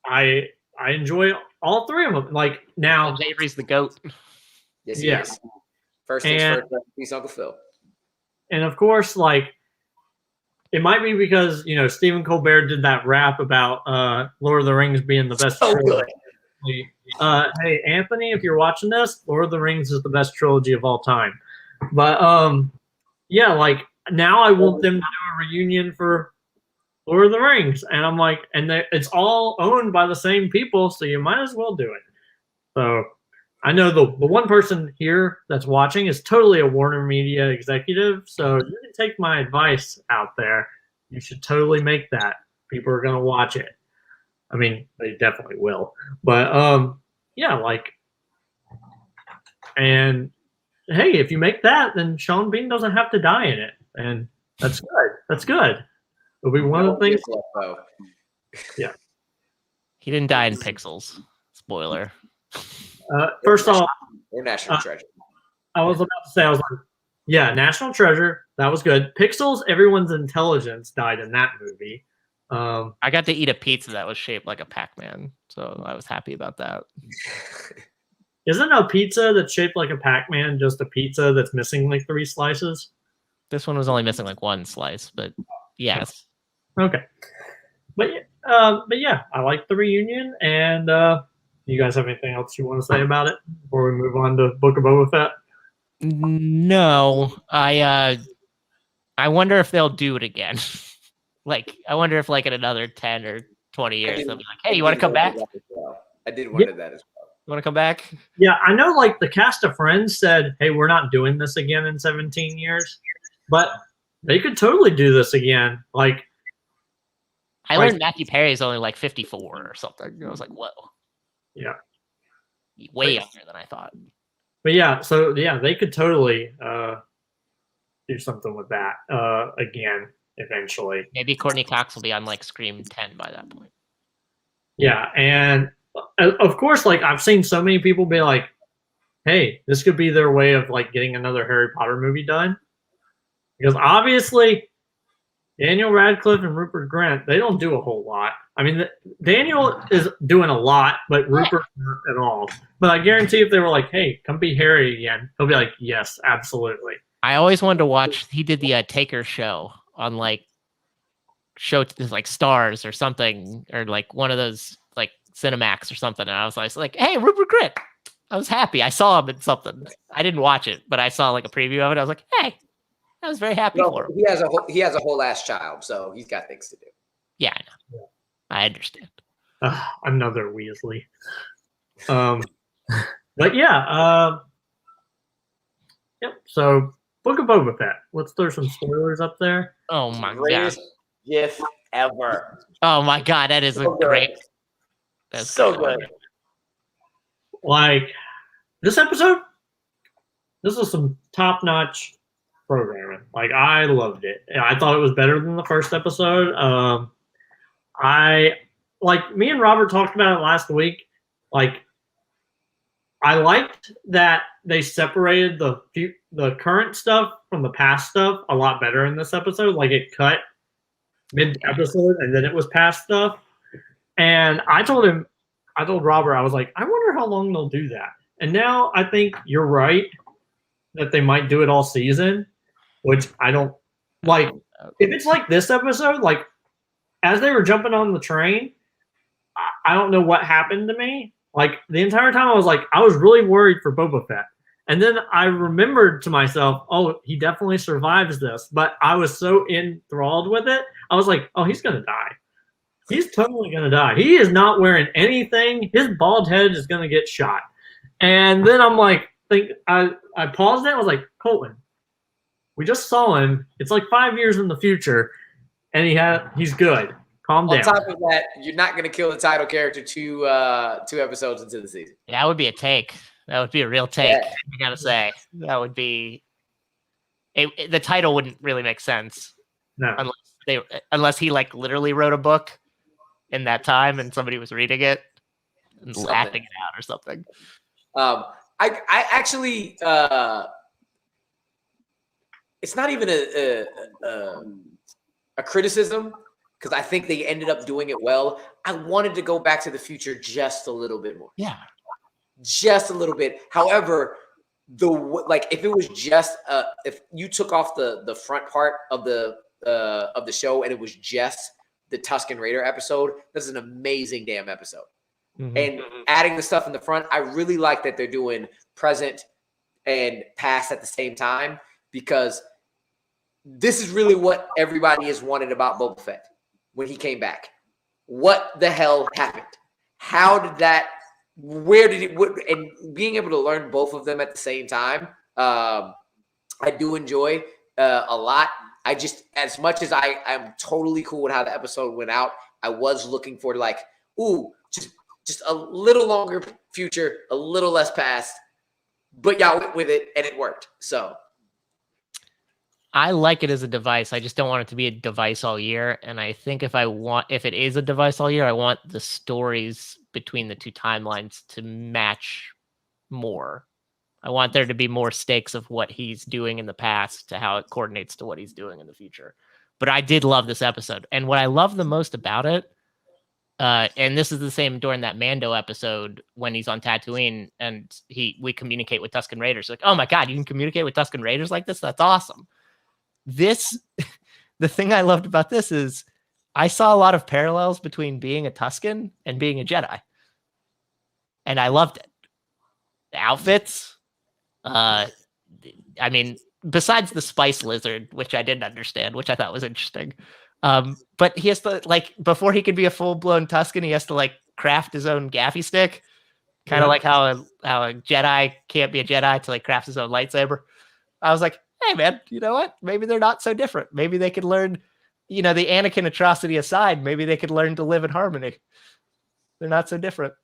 Speaker 1: I enjoy all three of them. Like now,
Speaker 3: Avery's the GOAT.
Speaker 2: Yes, he is. First things first, peace, Uncle Phil.
Speaker 1: And of course, like it might be because Stephen Colbert did that rap about Lord of the Rings being the best trilogy. Hey Anthony, if you're watching this, Lord of the Rings is the best trilogy of all time. But yeah, like now I want them to do a reunion for Lord of the Rings, and I'm like, and it's all owned by the same people, so you might as well do it. So I know the one person here that's watching is totally a Warner Media executive, so you can take my advice out there. You should totally make that. People are gonna watch it. I mean, they definitely will. But yeah, like, and hey, if you make that, then Sean Bean doesn't have to die in it, and that's good. That's good. It'll be one of the things. Yeah.
Speaker 3: He didn't die in Pixels. Spoiler.
Speaker 1: First off,
Speaker 2: or National Treasure.
Speaker 1: I was about to say, I was like, yeah, National Treasure. That was good. Pixels, everyone's intelligence died in that movie.
Speaker 3: I got to eat a pizza that was shaped like a Pac-Man, so I was happy about that.
Speaker 1: Isn't a pizza that's shaped like a Pac-Man just a pizza that's missing like 3 slices?
Speaker 3: This one was only missing like 1 slice, but yes.
Speaker 1: Okay. But yeah, I like the reunion, and you guys have anything else you want to say about it before we move on to Book of Boba Fett?
Speaker 3: No, I wonder if they'll do it again. Like, I wonder if like in another 10 or 20 years they'll be like, "Hey, you want to come back?"
Speaker 2: I did wonder that as well.
Speaker 3: You want to come back?
Speaker 1: Yeah, I know. Like the cast of Friends said, "Hey, we're not doing this again in 17 years," but they could totally do this again. Like,
Speaker 3: I learned Matthew Perry is only like 54 or something. I was like, "Whoa."
Speaker 1: Yeah.
Speaker 3: Way younger than I thought.
Speaker 1: But yeah, so yeah, they could totally do something with that again eventually.
Speaker 3: Maybe Courtney Cox will be on like Scream 10 by that point.
Speaker 1: Yeah, and of course, like I've seen so many people be like, "Hey, this could be their way of like getting another Harry Potter movie done," because obviously Daniel Radcliffe and Rupert Grint, they don't do a whole lot. I mean, Daniel is doing a lot, but Rupert not at all. But I guarantee if they were like, "Hey, come be Harry again," he'll be like, "Yes, absolutely."
Speaker 3: I always wanted to watch. He did the Taker show on like Stars or something, or like one of those like Cinemax or something. And I was like, hey, Rupert Grint. I was happy. I saw him in something. I didn't watch it, but I saw like a preview of it. I was like, hey, I was very happy for him.
Speaker 2: He has a whole ass child, so he's got things to do.
Speaker 3: Yeah, I know. I understand.
Speaker 1: Another Weasley. But yeah, yep. So, Book of Boba Fett. Let's throw some spoilers up there.
Speaker 3: Oh my god!
Speaker 2: Greatest GIF ever.
Speaker 3: Oh my god, that is
Speaker 2: So
Speaker 3: a great.
Speaker 2: That's so good.
Speaker 1: Like this episode, this was some top-notch programming. Like I loved it. I thought it was better than the first episode. Me and Robert talked about it last week. Like I liked that they separated the current stuff from the past stuff a lot better in this episode. Like it cut mid-episode and then it was past stuff. And I told Robert, I was like, I wonder how long they'll do that. And now I think you're right that they might do it all season, which I don't like. If it's like this episode, like as they were jumping on the train, I don't know what happened to me. Like the entire time I was really worried for Boba Fett. And then I remembered to myself, oh, he definitely survives this. But I was so enthralled with it. I was like, oh, he's going to die. He's totally going to die. He is not wearing anything. His bald head is going to get shot. And then I'm like, I paused it. I was like, Colton, we just saw him. It's like 5 years in the future. And he's good. Calm down.
Speaker 2: On top of that, you're not going to kill the title character two episodes into the season.
Speaker 3: That would be a take. That would be a real take. Yeah. I gotta say, that would be. The title wouldn't really make sense.
Speaker 1: No.
Speaker 3: Unless he like literally wrote a book in that time and somebody was reading it and laughing it out or something.
Speaker 2: I actually, it's not even a criticism. Because I think they ended up doing it well. I wanted to go back to the future just a little bit more.
Speaker 3: Yeah.
Speaker 2: Just a little bit. However, if it was just if you took off the front part of the show and it was just the Tusken Raider episode, this is an amazing damn episode. Mm-hmm. And adding the stuff in the front, I really like that they're doing present and past at the same time, because this is really what everybody has wanted about Boba Fett. When he came back, what the hell happened? How did that? Where did it? And being able to learn both of them at the same time, I do enjoy a lot. I just, as much as I'm totally cool with how the episode went out, I was looking for just a little longer future, a little less past, but y'all went with it and it worked. So.
Speaker 3: I like it as a device. I just don't want it to be a device all year. And I think if it is a device all year, I want the stories between the two timelines to match more. I want there to be more stakes of what he's doing in the past to how it coordinates to what he's doing in the future. But I did love this episode. And what I love the most about it, and this is the same during that Mando episode when he's on Tatooine and we communicate with Tusken Raiders. Like, oh my God, you can communicate with Tusken Raiders like this? That's awesome. The thing I loved about this is I saw a lot of parallels between being a Tusken and being a Jedi. And I loved it. The outfits, I mean, besides the spice lizard, which I didn't understand, which I thought was interesting. But he has to, like, before he could be a full-blown Tusken, he has to, like, craft his own gaffy stick. Kind of like how a Jedi can't be a Jedi to, like, craft his own lightsaber. I was like, hey, man, you know what? Maybe they're not so different. Maybe they could learn, the Anakin atrocity aside, maybe they could learn to live in harmony. They're not so different.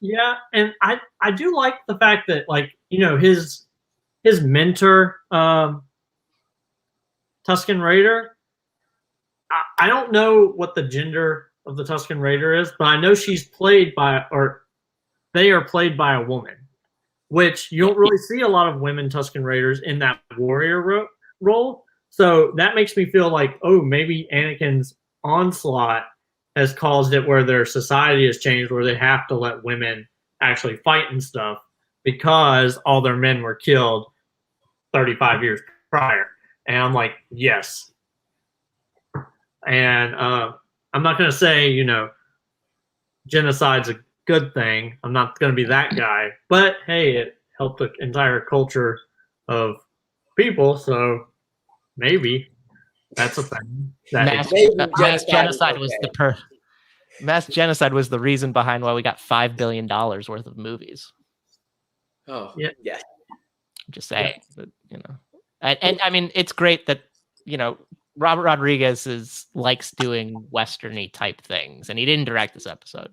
Speaker 1: Yeah, and I do like the fact that, like, his mentor, Tusken Raider, I don't know what the gender of the Tusken Raider is, but I know they are played by a woman. Which you don't really see a lot of women Tusken Raiders in that warrior role. So that makes me feel like, oh, maybe Anakin's onslaught has caused it where their society has changed, where they have to let women actually fight and stuff because all their men were killed 35 years prior. And I'm like, yes. And I'm not going to say, genocide's a good thing. I'm not going to be that guy. But hey, it helped the entire culture of people. So maybe that's a thing.
Speaker 3: Mass genocide was mass genocide was the reason behind why we got $5 billion worth of movies.
Speaker 2: Oh,
Speaker 1: yeah.
Speaker 3: I'm just saying, that, and I mean, it's great that, Robert Rodriguez likes doing Westerny type things, and he didn't direct this episode,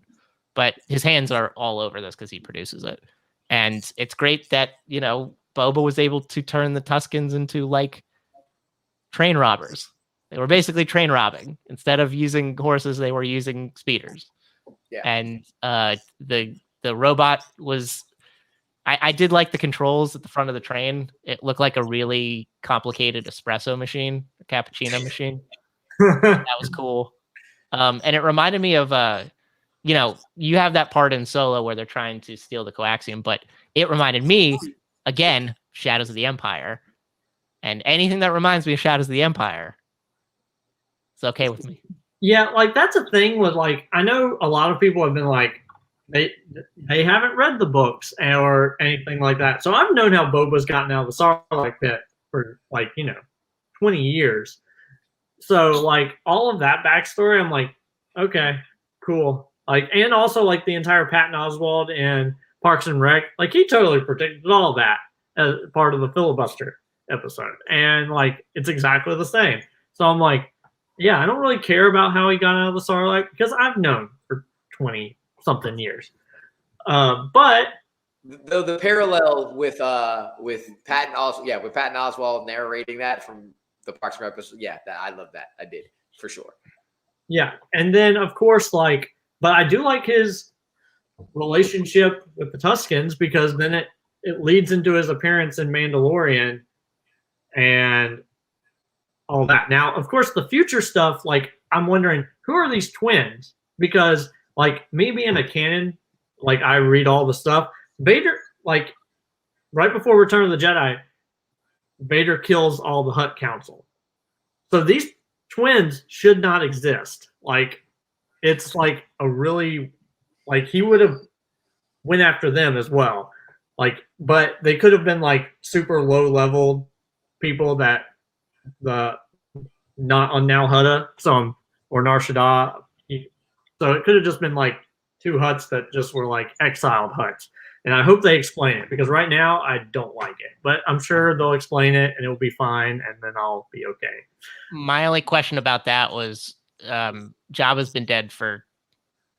Speaker 3: but his hands are all over this because he produces it. And it's great that, Boba was able to turn the Tuskens into like train robbers. They were basically train robbing. Instead of using horses, they were using speeders.
Speaker 2: Yeah.
Speaker 3: And the robot was, I did like the controls at the front of the train. It looked like a really complicated espresso machine, a cappuccino machine. That was cool. And it reminded me of, you have that part in Solo where they're trying to steal the coaxium, but it reminded me, again, Shadows of the Empire. And anything that reminds me of Shadows of the Empire, it's okay with me.
Speaker 1: Yeah, like that's a thing with like, I know a lot of people have been like, they haven't read the books or anything like that. So I've known how Boba's gotten out of the Sarlacc pit for 20 years. So like all of that backstory, I'm like, okay, cool. Like, and also like the entire Patton Oswalt and Parks and Rec, like he totally predicted all that as part of the filibuster episode. And like, it's exactly the same. So I'm like, yeah, I don't really care about how he got out of the Sarlacc because I've known for 20 something years. But
Speaker 2: the parallel with Patton Oswalt, with Patton Oswalt narrating that from the Parks and Rec episode, I love that. I did for sure.
Speaker 1: Yeah, and then of course, but I do like his relationship with the Tuskens because then it leads into his appearance in Mandalorian and all that. Now, of course, the future stuff, I'm wondering who are these twins because. Me being a canon, I read all the stuff. Vader, right before Return of the Jedi, Vader kills all the Hutt Council. So these twins should not exist. It's a really, he would have went after them as well. But they could have been super low level people that not on Nal Hutta, or Nar Shaddaa. So it could have just been two Hutts that just were exiled Hutts. And I hope they explain it because right now I don't like it. But I'm sure they'll explain it and it'll be fine and then I'll be okay.
Speaker 3: My only question about that was Jabba's been dead for,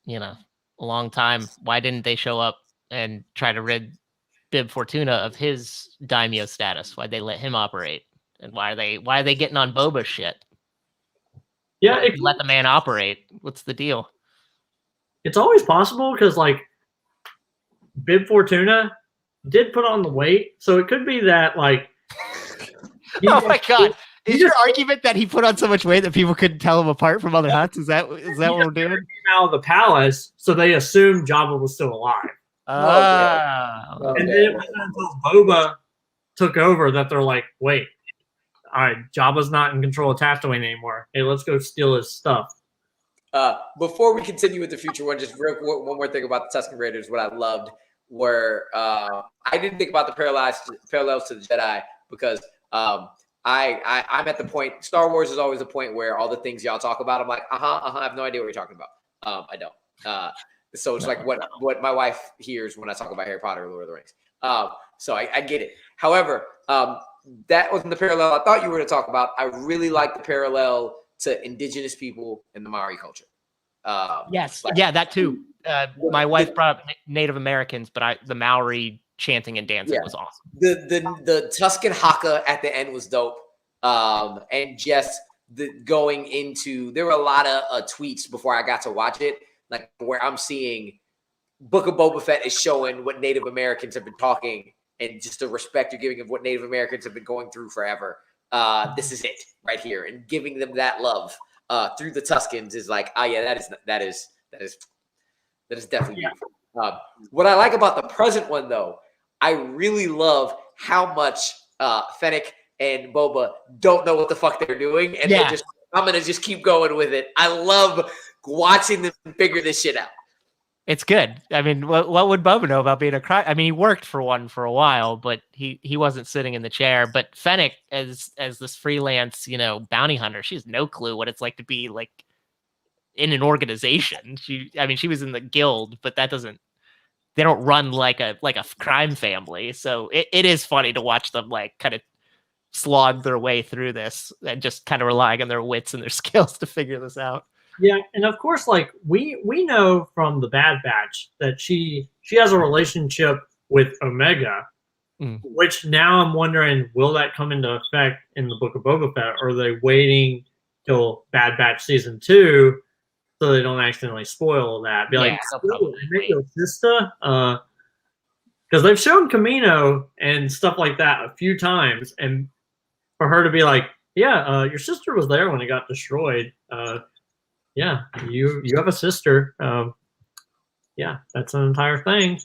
Speaker 3: a long time. Why didn't they show up and try to rid Bib Fortuna of his daimyo status? Why'd they let him operate? And why are they getting on Boba's shit?
Speaker 1: Yeah,
Speaker 3: let the man operate. What's the deal?
Speaker 1: It's always possible because Bib Fortuna did put on the weight, so it could be that
Speaker 3: oh my god! Is your argument that he put on so much weight that people couldn't tell him apart from other Hutts? Is that what we're doing?
Speaker 1: Came out of the palace, so they assumed Jabba was still alive. And then it wasn't until Boba took over that they're like, wait, all right, Jabba's not in control of Tatooine anymore. Hey, let's go steal his stuff.
Speaker 2: Before we continue with the future one, just one more thing about the Tusken Raiders. What I loved were I didn't think about the parallels to the Jedi because I'm at the point. Star Wars is always a point where all the things y'all talk about, I'm like, I have no idea what you're talking about. I don't. So it's like what my wife hears when I talk about Harry Potter or Lord of the Rings. So I get it. However, that wasn't the parallel I thought you were going to talk about. I really like the parallel to indigenous people in the Maori culture.
Speaker 3: Yes. That too. My wife brought up Native Americans, but the Maori chanting and dancing was awesome.
Speaker 2: The Tusken Haka at the end was dope. And just going into, there were a lot of tweets before I got to watch it, where I'm seeing Book of Boba Fett is showing what Native Americans have been talking and just the respect you're giving of what Native Americans have been going through forever. This is it right here, and giving them that love through the Tuskens is that is definitely beautiful. What I like about the present one though, I really love how much Fennec and Boba don't know what the fuck they're doing, and
Speaker 3: Yeah.
Speaker 2: I'm gonna just keep going with it. I love watching them figure this shit out.
Speaker 3: It's good. I mean, what would Boba know about being a crime? I mean, he worked for one for a while, but he wasn't sitting in the chair. But Fennec, as this freelance, bounty hunter, she has no clue what it's like to be like in an organization. She was in the guild, but they don't run like a crime family. So it is funny to watch them like kind of slog their way through this and just kind of relying on their wits and their skills to figure this out.
Speaker 1: Yeah, and of course, like we know from the Bad Batch that she has a relationship with Omega, which now I'm wondering, will that come into effect in the Book of Boba Fett, or are they waiting till Bad Batch season 2 so they don't accidentally spoil that? Be like, make your sister, because they've shown Camino and stuff like that a few times, and for her to be like, yeah, your sister was there when it got destroyed. Yeah, you have a sister. Yeah, that's an entire thing.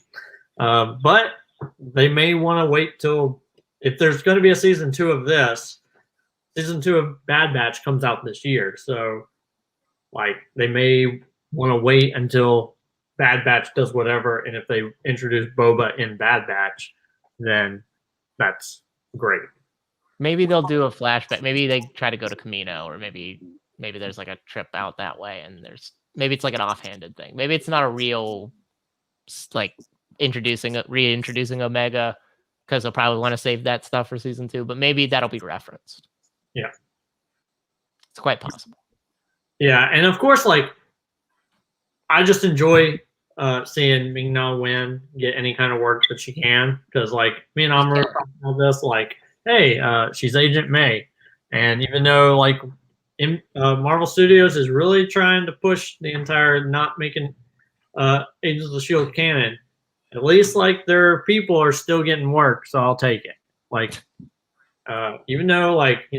Speaker 1: But they may want to wait till, if there's going to be a season 2 of this, season 2 of Bad Batch comes out this year. So, like, they may want to wait until Bad Batch does whatever, and if they introduce Boba in Bad Batch, then that's great.
Speaker 3: Maybe they'll do a flashback. Maybe they try to go to Camino, or maybe there's like a trip out that way, and maybe it's like an offhanded thing. Maybe it's not a real like reintroducing Omega, because they'll probably want to save that stuff for season 2. But maybe that'll be referenced.
Speaker 1: Yeah,
Speaker 3: it's quite possible.
Speaker 1: Yeah, and of course, like I just enjoy seeing Ming-Na Wen get any kind of work that she can, because like me and Amber talking about this, like, hey, she's Agent May, and even though like Marvel Studios is really trying to push the entire not making Agents of the Shield canon, at least like their people are still getting work, so I'll take it. Like, even though like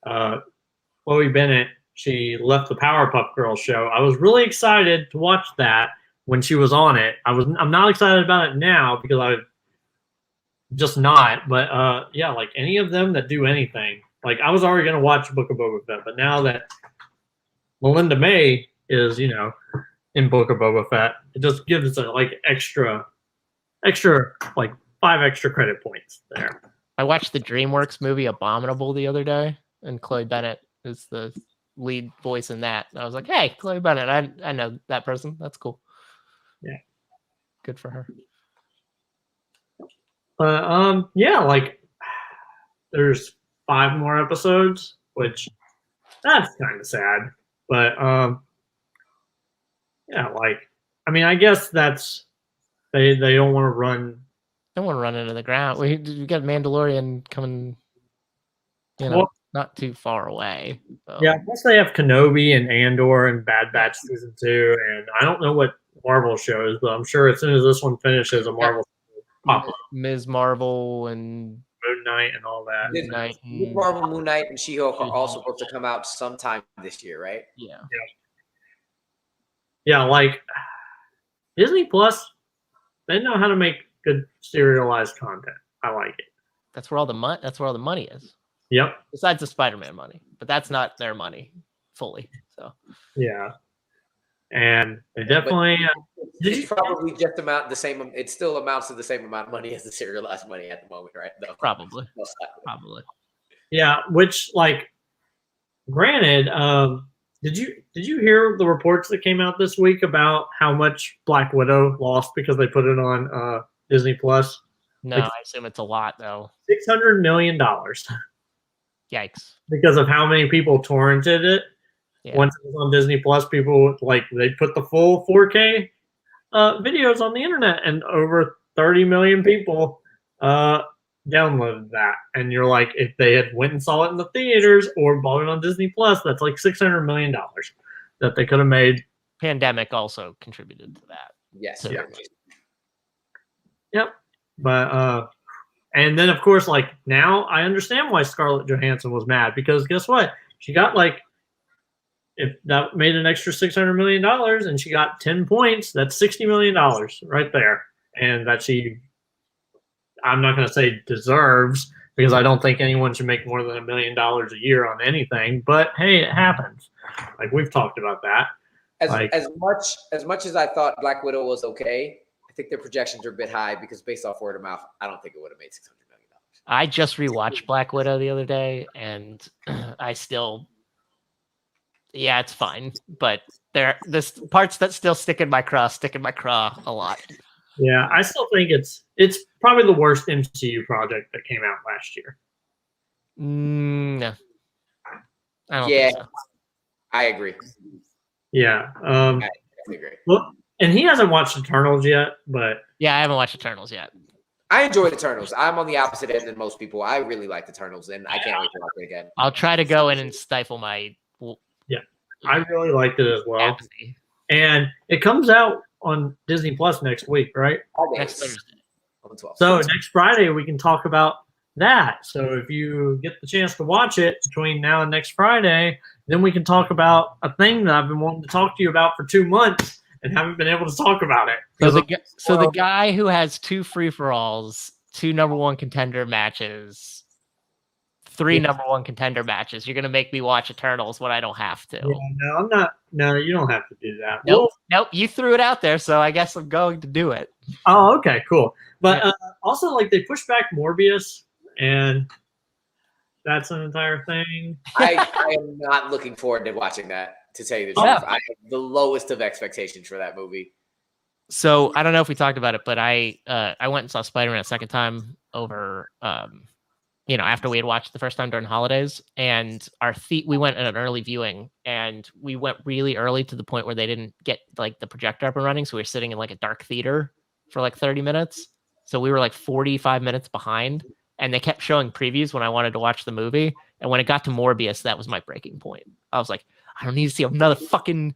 Speaker 1: Chloe Bennett, she left the Powerpuff Girls show, I was really excited to watch that when she was on it. I'm not excited about it now because I'm just not. But yeah, like any of them that do anything. Like, I was already going to watch Book of Boba Fett, but now that Melinda May is, in Book of Boba Fett, it just gives it like extra, like 5 extra credit points there.
Speaker 3: I watched the DreamWorks movie Abominable the other day, and Chloe Bennett is the lead voice in that. And I was like, hey, Chloe Bennett, I know that person. That's cool.
Speaker 1: Yeah.
Speaker 3: Good for her.
Speaker 1: Yeah, like there's 5 more episodes, which that's kind of sad. But yeah, like I mean, I guess that's they don't want to run.
Speaker 3: Don't want to run into the ground. We got Mandalorian coming, not too far away. So.
Speaker 1: Yeah, plus they have Kenobi and Andor and Bad Batch season 2, and I don't know what Marvel shows, but I'm sure as soon as this one finishes, a Marvel show will pop up.
Speaker 3: Ms. Marvel and
Speaker 1: Moon Knight and all that.
Speaker 2: Moon Marvel, Moon Knight, and She-Hulk are also supposed to come out sometime this year, right?
Speaker 3: Yeah.
Speaker 1: Yeah, like Disney Plus, they know how to make good serialized content. I like it.
Speaker 3: That's where all the money is.
Speaker 1: Yep.
Speaker 3: Besides the Spider-Man money, but that's not their money fully. So.
Speaker 1: Yeah. And they definitely.
Speaker 2: It's probably just the same. It still amounts to the same amount of money as the serialized money at the moment, right? Though.
Speaker 3: Probably. Yeah.
Speaker 1: Which, like, granted, did you hear the reports that came out this week about how much Black Widow lost because they put it on Disney Plus?
Speaker 3: No, I assume it's a lot though.
Speaker 1: $600 million.
Speaker 3: Yikes!
Speaker 1: Because of how many people torrented it.
Speaker 3: Yeah.
Speaker 1: Once it was on Disney Plus, people they put the full 4K videos on the internet, and over 30 million people downloaded that. And you're like, if they had went and saw it in the theaters or bought it on Disney Plus, that's like $600 million that they could have made.
Speaker 3: Pandemic also contributed to that.
Speaker 2: Yes.
Speaker 1: Yeah. Yep. But and then of course, like now I understand why Scarlett Johansson was mad, because guess what? She got if that made an extra $600 million and she got 10 points, that's $60 million right there. And that I'm not going to say deserves because I don't think anyone should make more than $1 million a year on anything. But hey, it happens. Like we've talked about that.
Speaker 2: As much as I thought Black Widow was okay, I think their projections are a bit high because based off word of mouth, I don't think it would have made $600 million.
Speaker 3: I just rewatched Black Widow the other day, and I still, yeah, it's fine, but there's parts that still stick in my craw a lot.
Speaker 1: Yeah, I still think it's probably the worst MCU project that came out last year.
Speaker 3: No, I don't
Speaker 2: Yeah,
Speaker 3: think so.
Speaker 2: I agree.
Speaker 1: Yeah,
Speaker 2: I agree.
Speaker 1: well, and he hasn't watched Eternals yet, but
Speaker 3: Yeah, I haven't watched Eternals yet.
Speaker 2: I enjoyed Eternals. I'm on the opposite end than most people. I really liked Eternals, and I can't wait to watch it again.
Speaker 3: I'll try to go in and stifle my
Speaker 1: I really liked it as well.
Speaker 3: apathy.
Speaker 1: And it comes out on Disney Plus next week, right?
Speaker 3: Next Thursday.
Speaker 2: On the 12th.
Speaker 1: So next Friday we can talk about that. So if you get the chance to watch it between now and next Friday, then we can talk about a thing that I've been wanting to talk to you about for 2 months and haven't been able to talk about it.
Speaker 3: So the guy who has 2 free-for-alls, 2 number 1 contender matches, 3 number 1 contender matches, you're gonna make me watch Eternals when I don't have to.
Speaker 1: Yeah, no, I'm not. No, you don't have to do that.
Speaker 3: Nope. You threw it out there, so I guess I'm going to do it.
Speaker 1: Oh, okay, cool. But also, like, they pushed back Morbius, and that's an entire thing.
Speaker 2: I am not looking forward to watching that, to tell you the truth. I have the lowest of expectations for that movie.
Speaker 3: So I don't know if we talked about it, but I went and saw Spider-Man a second time over after we had watched the first time during holidays, and we went at an early viewing, and we went really early to the point where they didn't get like the projector up and running, so we were sitting in like a dark theater for like 30 minutes. So we were like 45 minutes behind, and they kept showing previews when I wanted to watch the movie. And when it got to Morbius, that was my breaking point. I was like, I don't need to see another fucking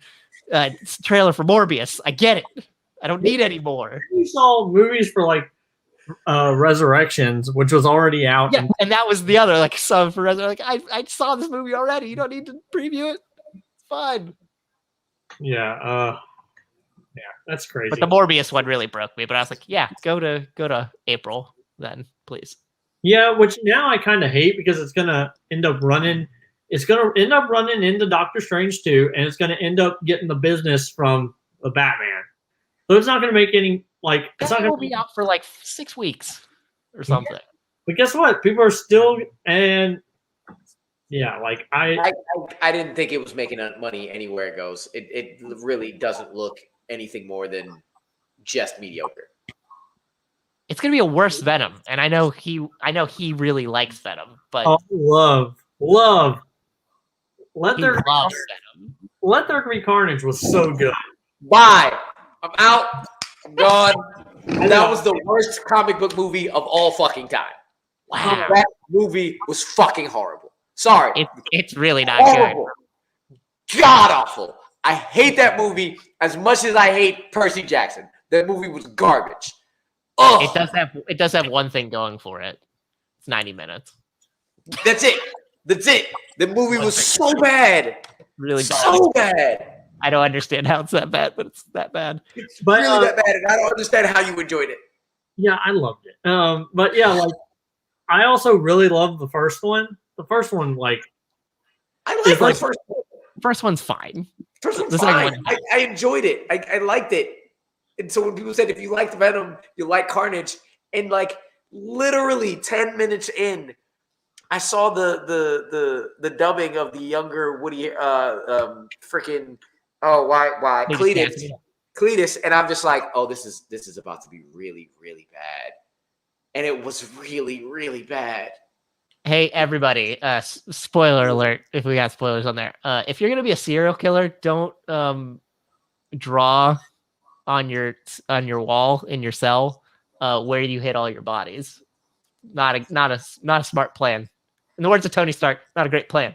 Speaker 3: trailer for Morbius. I get it. I don't need any more.
Speaker 1: We saw movies for like Resurrections, which was already out.
Speaker 3: Yeah, and that was the other like sub for Resurrection. Like I saw this movie already. You don't need to preview it. It's fine.
Speaker 1: Yeah, that's crazy.
Speaker 3: But the Morbius one really broke me. But I was like, yeah, go to April then, please.
Speaker 1: Yeah, which now I kind of hate because it's gonna end up running. It's gonna end up running into Doctor Strange 2, and it's gonna end up getting the business from the Batman. So it's not gonna make any like. It's not gonna
Speaker 3: be out for like 6 weeks or something.
Speaker 1: But guess what? People are still like
Speaker 2: I didn't think it was making money anywhere it goes. It really doesn't look anything more than just mediocre.
Speaker 3: It's gonna be a worse Venom, and I know he really likes Venom, but
Speaker 1: love. Let There Be Carnage was so good.
Speaker 2: Bye. I'm out. I'm gone. That was the worst comic book movie of all fucking time.
Speaker 3: Wow.
Speaker 2: That movie was fucking horrible. Sorry.
Speaker 3: It's really not
Speaker 2: horrible. Good. God awful. I hate that movie as much as I hate Percy Jackson. That movie was garbage. Ugh.
Speaker 3: It does have one thing going for it. It's 90 minutes.
Speaker 2: That's it. The movie was so bad.
Speaker 3: Really bad.
Speaker 2: So bad.
Speaker 3: I don't understand how it's that bad, but it's that bad.
Speaker 2: It's really that bad, and I don't understand how you enjoyed it.
Speaker 1: Yeah, I loved it. But yeah, like I also really loved the first one. The first one, like
Speaker 2: I like the first one.
Speaker 3: First one's fine.
Speaker 2: First one's fine. I enjoyed it. I liked it. And so when people said if you liked Venom, you like Carnage, and like literally 10 minutes in, I saw the dubbing of the younger Woody freaking why Cletus, and I'm just like, oh, this is about to be really, really bad. And it was really, really bad.
Speaker 3: Hey everybody, spoiler alert if we got spoilers on there. If you're gonna be a serial killer, don't draw on your wall in your cell where you hid all your bodies. Not a smart plan. In the words of Tony Stark, not a great plan.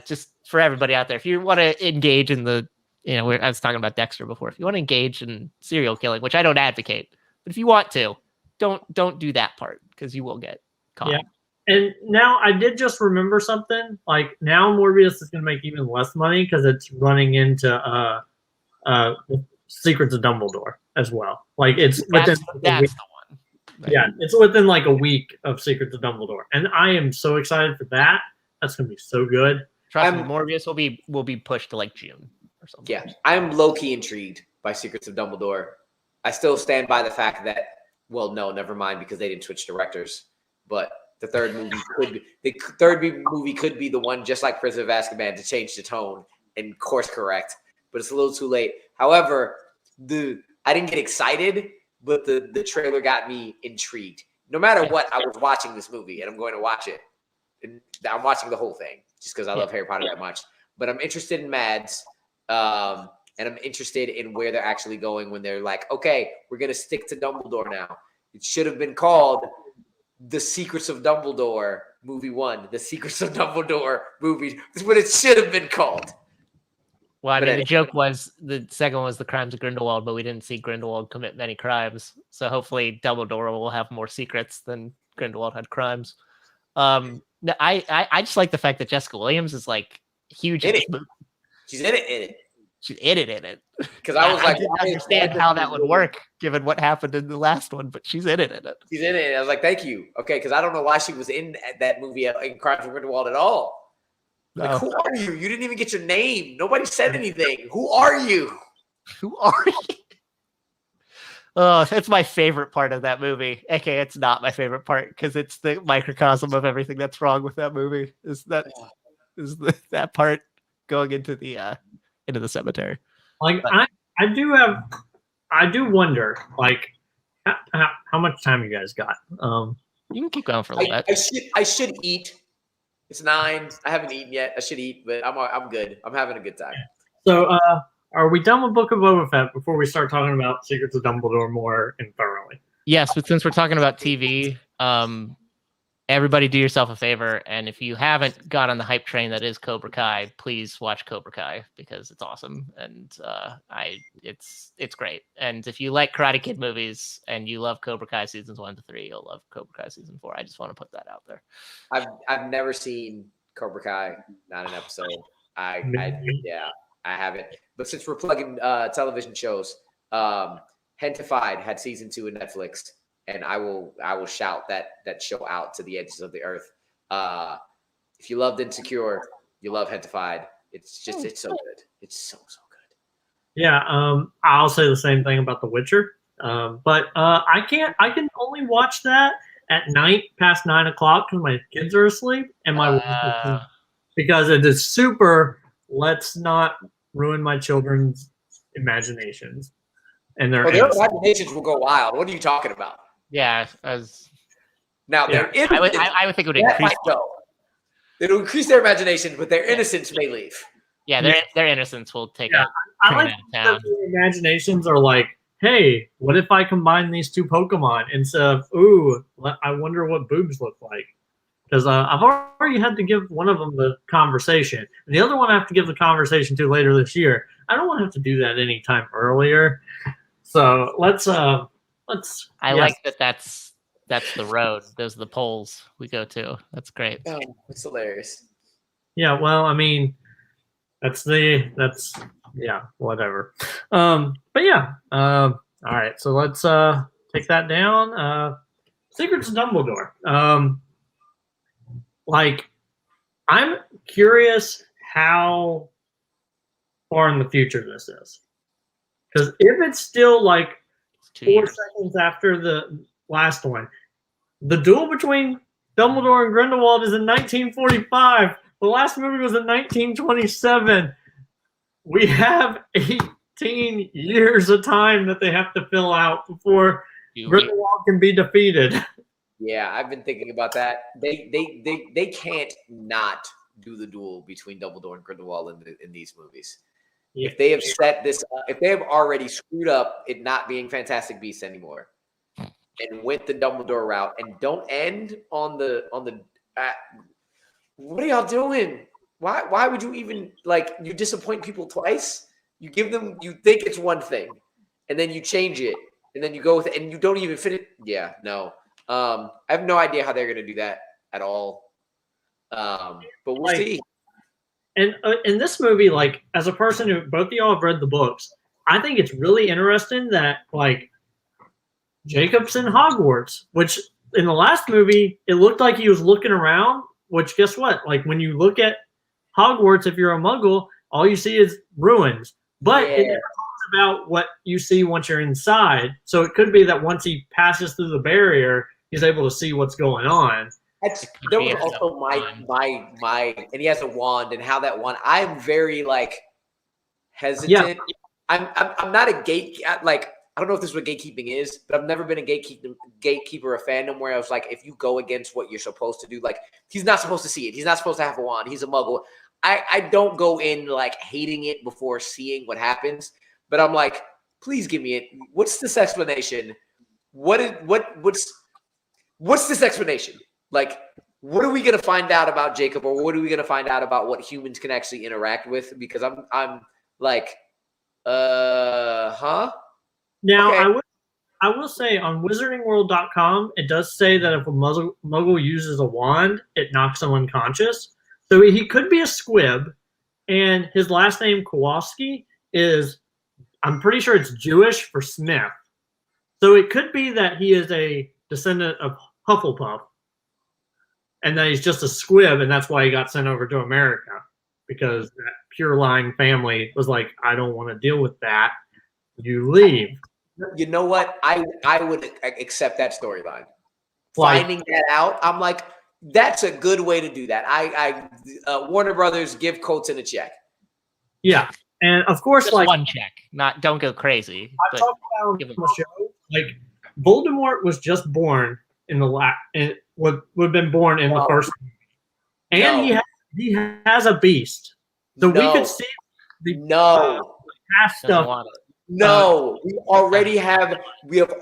Speaker 3: Just for everybody out there, if you want to engage in the, I was talking about Dexter before. If you want to engage in serial killing, which I don't advocate, but if you want to, don't do that part because you will get caught.
Speaker 1: Yeah. And now I did just remember something. Like now Morbius is going to make even less money because it's running into Secrets of Dumbledore as well. Like it's
Speaker 3: that's the one. Right.
Speaker 1: Yeah, it's within like a week of Secrets of Dumbledore, and I am so excited for that. That's gonna be so good.
Speaker 3: Trust me, Morbius will be pushed to like June or something.
Speaker 2: Yeah, I'm low-key intrigued by Secrets of Dumbledore. I still stand by the fact that, well, no, never mind, because they didn't switch directors. But the third movie could be the one, just like Prison of Azkaban, to change the tone and course correct. But it's a little too late. However, I didn't get excited, but the trailer got me intrigued. No matter what, I was watching this movie, and I'm going to watch it. And I'm watching the whole thing just because I love Harry Potter that much. But I'm interested in Mads, and I'm interested in where they're actually going when they're like, okay, we're going to stick to Dumbledore now. It should have been called The Secrets of Dumbledore Movie 1, The Secrets of Dumbledore Movie. That's what it should have been called.
Speaker 3: Well, I mean, the joke was the second one was The Crimes of Grindelwald, but we didn't see Grindelwald commit many crimes. So hopefully Dumbledore will have more secrets than Grindelwald had crimes. I just like the fact that Jessica Williams is like huge in this movie.
Speaker 2: She's in it.
Speaker 3: She's in it.
Speaker 2: Because I was like,
Speaker 3: I didn't understand how that would work given what happened in the last one, but she's in it.
Speaker 2: She's in it. I was like, thank you. Okay, because I don't know why she was in that movie in Crimes of Grindelwald at all. Like, who are you? You didn't even get your name. Nobody said anything. Who are you?
Speaker 3: Who are you? Oh, that's my favorite part of that movie. Okay, it's not my favorite part because it's the microcosm of everything that's wrong with that movie. That part going into the cemetery.
Speaker 1: Like, but I do wonder, like, how much time you guys got?
Speaker 3: You can keep going for a little bit.
Speaker 2: I should eat. It's 9. I haven't eaten yet. I should eat, but I'm good. I'm having a good time.
Speaker 1: So, are we done with Book of Boba Fett before we start talking about Secrets of Dumbledore more and thoroughly?
Speaker 3: Yes, but since we're talking about TV, everybody do yourself a favor, and if you haven't got on the hype train that is Cobra Kai, please watch Cobra Kai because it's awesome and it's great. And if you like Karate Kid movies and you love Cobra Kai seasons 1 to 3, you'll love Cobra Kai season 4. I just want to put that out there.
Speaker 2: I've never seen Cobra Kai, not an episode. I haven't. But since we're plugging television shows, Hentified had season 2 in Netflix. And I will shout that show out to the edges of the earth. If you loved Insecure, you love Hentified. It's so good. It's so good.
Speaker 1: Yeah, I'll say the same thing about The Witcher. But I can only watch that at night past 9 o'clock because my kids are asleep and my wife because it is super. Let's not ruin my children's imaginations. And their
Speaker 2: imaginations will go wild. What are you talking about?
Speaker 3: Yeah, I would think it would increase.
Speaker 2: It'll increase their imagination, but their innocence may leave.
Speaker 3: Yeah, their innocence will take a
Speaker 1: I like that their imaginations are like, hey, what if I combine these two Pokemon instead of, ooh, I wonder what boobs look like. Because I've already had to give one of them the conversation. And the other one I have to give the conversation to later this year. I don't want to have to do that any time earlier. So let's
Speaker 3: like that's the road. Those are the polls we go to. That's great.
Speaker 2: Oh, it's hilarious.
Speaker 1: Yeah, well, I mean, that's whatever. But yeah, all right. So let's take that down. Secrets of Dumbledore. Like, I'm curious how far in the future this is, because if it's still like 4 seconds after the last one. The duel between Dumbledore and Grindelwald is in 1945. The last movie was in 1927. We have 18 years of time that they have to fill out before Grindelwald can be defeated.
Speaker 2: Yeah, I've been thinking about that. They can't not do the duel between Dumbledore and Grindelwald in these movies. If they have set this up, if they have already screwed up it not being Fantastic Beasts anymore and went the Dumbledore route and don't end on the what are y'all doing? Why would you even, like, you disappoint people twice? You give them, you think it's one thing and then you change it and then you go with it and you don't even fit it. Yeah, no. I have no idea how they're going to do that at all. But we'll see.
Speaker 1: And in this movie, like, as a person who both of y'all have read the books, I think it's really interesting that, like, Jacob's in Hogwarts, which in the last movie, it looked like he was looking around, which guess what? Like when you look at Hogwarts, if you're a muggle, all you see is ruins. But it never talks about what you see once you're inside. So it could be that once he passes through the barrier, he's able to see what's going on.
Speaker 2: There was also my and he has a wand, and how that wand, I'm very like hesitant.
Speaker 1: Yeah.
Speaker 2: I'm not a like, I don't know if this is what gatekeeping is, but I've never been a gatekeeper of fandom where I was like, if you go against what you're supposed to do, like he's not supposed to see it. He's not supposed to have a wand. He's a muggle. I don't go in like hating it before seeing what happens, but I'm like, please give me it. What's this explanation? What's this explanation? Like, what are we going to find out about Jacob, or what are we going to find out about what humans can actually interact with? Because I'm like, huh?
Speaker 1: Now,
Speaker 2: Okay.
Speaker 1: I will say on wizardingworld.com, it does say that if a muggle uses a wand, it knocks them unconscious. So he could be a squib, and his last name, Kowalski, is, I'm pretty sure it's Jewish for Smith. So it could be that he is a descendant of Hufflepuff, and that he's just a squib, and that's why he got sent over to America, because that pure line family was like, I don't want to deal with that. You leave.
Speaker 2: You know what? I would accept that storyline.
Speaker 1: Like,
Speaker 2: Finding that out, I'm like, that's a good way to do that. Warner Brothers, give Colton a check.
Speaker 1: yeah, and of course,
Speaker 3: Just
Speaker 1: like
Speaker 3: one check. Don't go crazy.
Speaker 1: I talked about
Speaker 3: give him-
Speaker 1: on the show, like Voldemort was just born in the would have been born in the first movie. And he has a beast, so we could see the past
Speaker 3: Doesn't
Speaker 1: stuff.
Speaker 3: want it.
Speaker 2: No, we have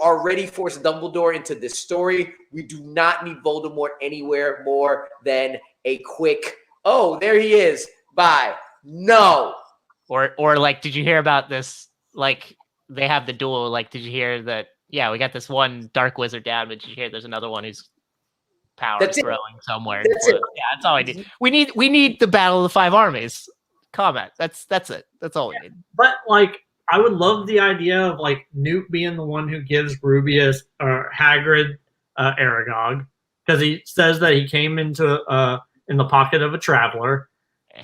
Speaker 2: already forced Dumbledore into this story. We do not need Voldemort anywhere more than a quick, oh, there he is. Bye. No.
Speaker 3: Or like, did you hear about this? Like, they have the duel. Like, did you hear that? Yeah, we got this one dark wizard down, but did you hear there's another one whose power is growing somewhere?
Speaker 2: That's it.
Speaker 3: Yeah, that's all I need. We need the Battle of the Five Armies. Comment. That's it. That's all we need.
Speaker 1: But like, I would love the idea of like Newt being the one who gives Rubius or Hagrid Aragog, because he says that he came into in the pocket of a traveler,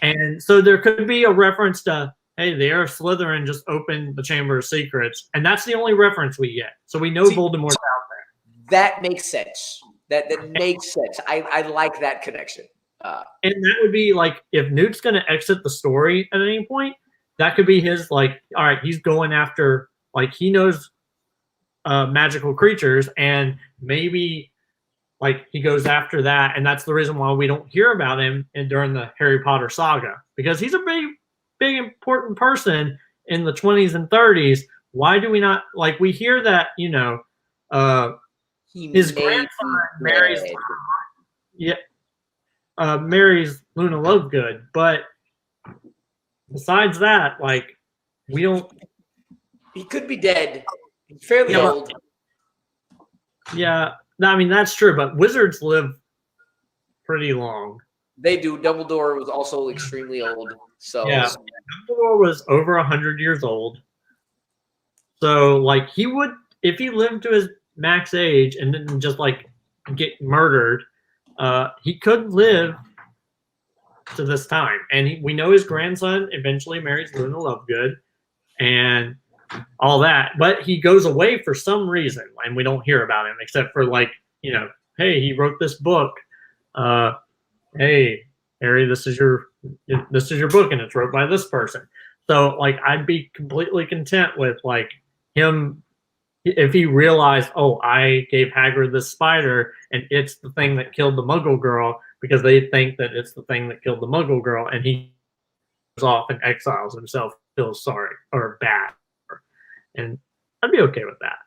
Speaker 1: and so there could be a reference to, hey, the heir of Slytherin just opened the Chamber of Secrets, and that's the only reference we get. So we know Voldemort's out there.
Speaker 2: That makes sense. That makes sense. I like that connection.
Speaker 1: And that would be like, if Newt's going to exit the story at any point, that could be his, like, all right, he's going after, like, he knows magical creatures, and maybe like he goes after that, and that's the reason why we don't hear about him during the Harry Potter saga, because he's a big important person in the 20s and 30s. Why do we not, like, we hear that, you know, his grandson marries Luna Lovegood, but besides that, like, we don't.
Speaker 2: He could be dead. He's fairly old.
Speaker 1: Yeah, I mean, that's true, but wizards live pretty long.
Speaker 2: They do. Dumbledore was also extremely old. So
Speaker 1: yeah, Dumbledore was over 100 years old. So, like, he would, if he lived to his max age and didn't just like get murdered, he could live to this time. And we know his grandson eventually marries Luna Lovegood and all that, but he goes away for some reason, and we don't hear about him except for, like, you know, hey, he wrote this book. Hey, Harry, this is your book, and it's wrote by this person. So, like, I'd be completely content with, like, him if he realized, oh, I gave Hagrid this spider, and it's the thing that killed the Muggle girl, because they think that it's the thing that killed the Muggle girl, and he goes off and exiles himself, feels sorry or bad, and I'd be okay with that.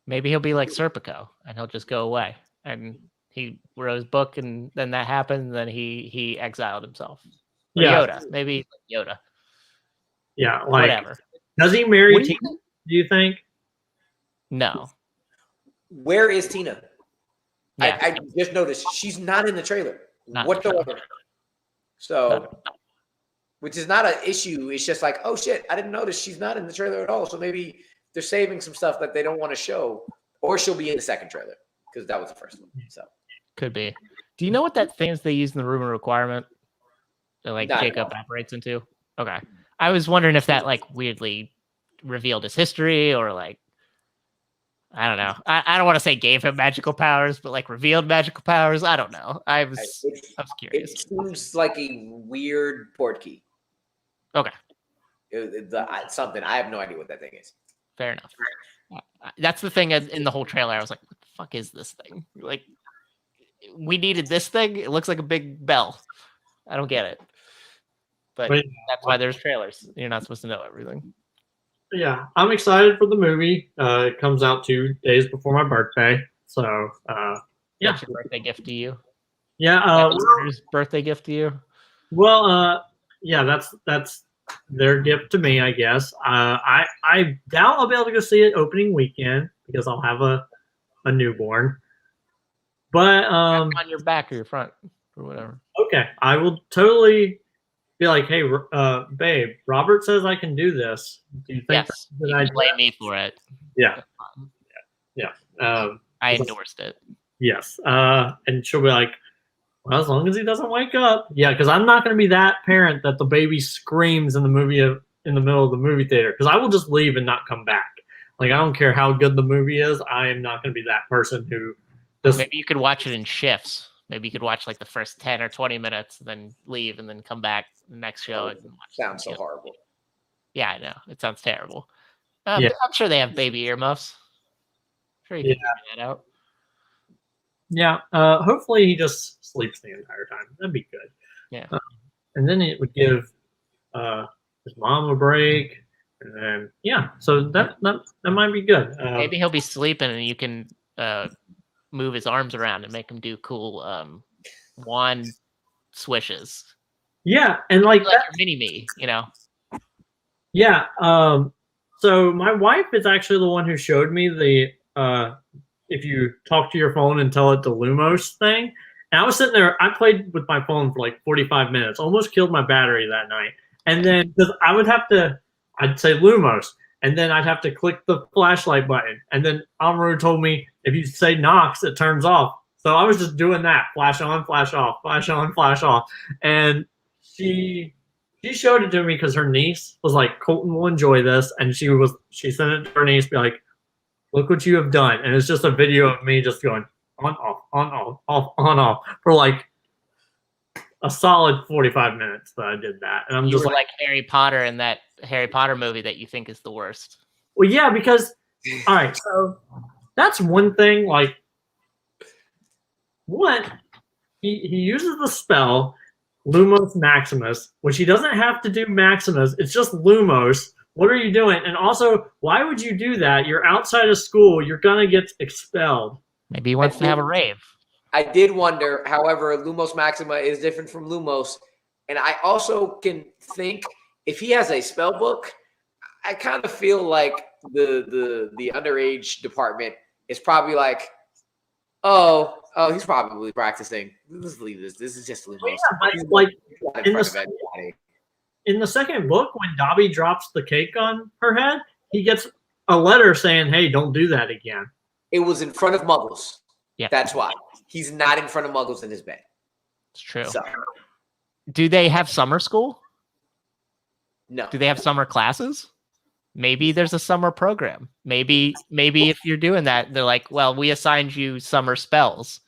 Speaker 3: Maybe he'll be like Serpico, and he'll just go away, and he wrote his book, and then that happened, and then he exiled himself. Or
Speaker 1: Yeah.
Speaker 3: Yoda, maybe Yoda.
Speaker 1: Yeah, like,
Speaker 3: whatever.
Speaker 1: Does he marry
Speaker 3: What do you
Speaker 1: Tina? Do you think?
Speaker 3: No.
Speaker 2: where is Tina?
Speaker 3: Yeah.
Speaker 2: I just noticed she's not in the trailer
Speaker 3: Not
Speaker 2: whatsoever. So, which is not an issue. It's just like, oh shit, I didn't notice she's not in the trailer at all. So maybe they're saving some stuff that they don't want to show, or she'll be in the second trailer because that was the first one. So
Speaker 3: Could be. Do you know what that thing is they use in the Room of Requirement that like
Speaker 2: Not at
Speaker 3: Jacob
Speaker 2: all.
Speaker 3: operates into? Okay. I was wondering if that like weirdly revealed his history or like I don't know. I don't want to say gave him magical powers, but like revealed magical powers. I don't know. I was curious.
Speaker 2: It seems like a weird port key.
Speaker 3: Okay.
Speaker 2: Something. I have no idea what that thing is.
Speaker 3: Fair enough. That's the thing in the whole trailer. I was like, what the fuck is this thing? Like, we needed this thing. It looks like a big bell. I don't get it. But that's why there's trailers. You're not supposed to know everything.
Speaker 1: Yeah, I'm excited for the movie. It comes out 2 days before my birthday. So, yeah.
Speaker 3: That's your birthday gift to you?
Speaker 1: Yeah.
Speaker 3: Birthday gift to you?
Speaker 1: Well, yeah, that's their gift to me, I guess. I doubt I'll be able to go see it opening weekend because I'll have a newborn. But
Speaker 3: on your back or your front or whatever.
Speaker 1: Okay, I will totally be like, hey, babe, Robert says I can do this. Do you think
Speaker 3: yes, you can blame me for it?
Speaker 1: Yeah.
Speaker 3: I endorsed it.
Speaker 1: Yes. And she'll be like, well, as long as he doesn't wake up. Yeah, because I'm not going to be that parent that the baby screams in the middle of the movie theater. Because I will just leave and not come back. Like, I don't care how good the movie is. I am not going to be that person who just...
Speaker 3: Maybe you could watch it in shifts. Maybe you could watch like the first 10 or 20 minutes, then leave, and then come back the next show. And watch
Speaker 2: Sounds so horrible.
Speaker 3: Yeah, I know. It sounds terrible.
Speaker 1: Yeah.
Speaker 3: I'm sure they have baby earmuffs. Sure, you can figure that out.
Speaker 1: Yeah. Hopefully he just sleeps the entire time. That'd be good.
Speaker 3: Yeah.
Speaker 1: And then it would give his mom a break. And then, yeah. So that might be good.
Speaker 3: Maybe he'll be sleeping and you can move his arms around and make him do cool wand swishes.
Speaker 1: Yeah. And like
Speaker 3: your mini-me, you know?
Speaker 1: Yeah. So my wife is actually the one who showed me the if you talk to your phone and tell it the Lumos thing. And I was sitting there, I played with my phone for like 45 minutes, almost killed my battery that night. And then because I'd say Lumos, and then I'd have to click the flashlight button. And then Amaru told me if you say Nox, it turns off. So I was just doing that, flash on, flash off, flash on, flash off. And she showed it to me because her niece was like, Colton will enjoy this. And she sent it to her niece, be like, look what you have done. And it's just a video of me just going on, off, on, off, off, on, off for like a solid 45 minutes that I did that. And I'm just
Speaker 3: like Harry Potter in that Harry Potter movie that you think is the worst.
Speaker 1: Well, yeah, because, all right, so that's one thing. Like, what? He uses the spell Lumos Maximus, which he doesn't have to do Maximus. It's just Lumos. What are you doing? And also, why would you do that? You're outside of school. You're going to get expelled.
Speaker 3: Maybe he wants to have a rave.
Speaker 2: I did wonder, however, Lumos Maxima is different from Lumos. And I also can think if he has a spell book, I kind of feel like the underage department is probably like, oh, he's probably practicing. Let's leave this. This is just Lumos.
Speaker 1: Yeah, like in the second book, when Dobby drops the cake on her head, he gets a letter saying, hey, don't do that again.
Speaker 2: It was in front of Muggles.
Speaker 3: Yeah.
Speaker 2: That's why. He's not in front of Muggles in his bed.
Speaker 3: It's true.
Speaker 2: So.
Speaker 3: Do they have summer school?
Speaker 2: No.
Speaker 3: Do they have summer classes? Maybe there's a summer program. Maybe if you're doing that, they're like, well, we assigned you summer spells.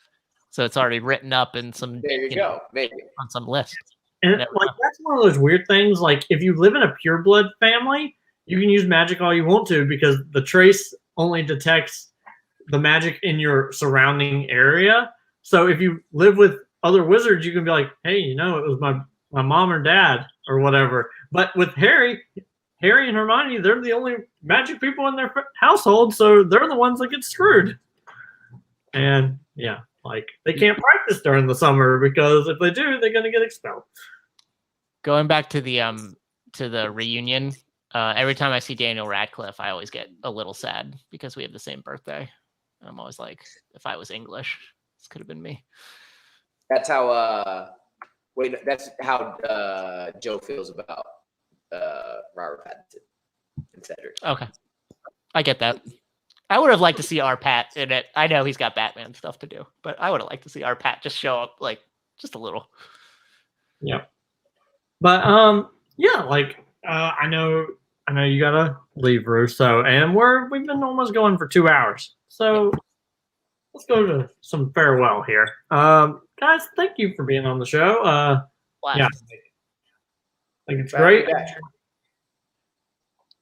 Speaker 3: So it's already written up in some
Speaker 2: there you go. Maybe
Speaker 3: on some list.
Speaker 1: And like that's one of those weird things. Like if you live in a pureblood family, you can use magic all you want to because the trace only detects the magic in your surrounding area. So if you live with other wizards, you can be like, hey, it was my mom or dad or whatever. But with Harry and Hermione, they're the only magic people in their household, so they're the ones that get screwed. And yeah, like they can't practice during the summer because if they do, they're gonna get expelled.
Speaker 3: Going back to the reunion, every time I see Daniel Radcliffe, I always get a little sad because we have the same birthday. I'm always like, if I was English, this could have been me.
Speaker 2: That's how Joe feels about Robert Pattinson and Cedric.
Speaker 3: Okay. I get that. I would have liked to see our Pat in it. I know he's got Batman stuff to do, but I would have liked to see our Pat just show up, like, just a little.
Speaker 1: Yeah. But yeah, like I know you gotta leave, Russo, and we've been almost going for 2 hours. So let's go to some farewell here. Guys, thank you for being on the show. Yeah, I think it's great.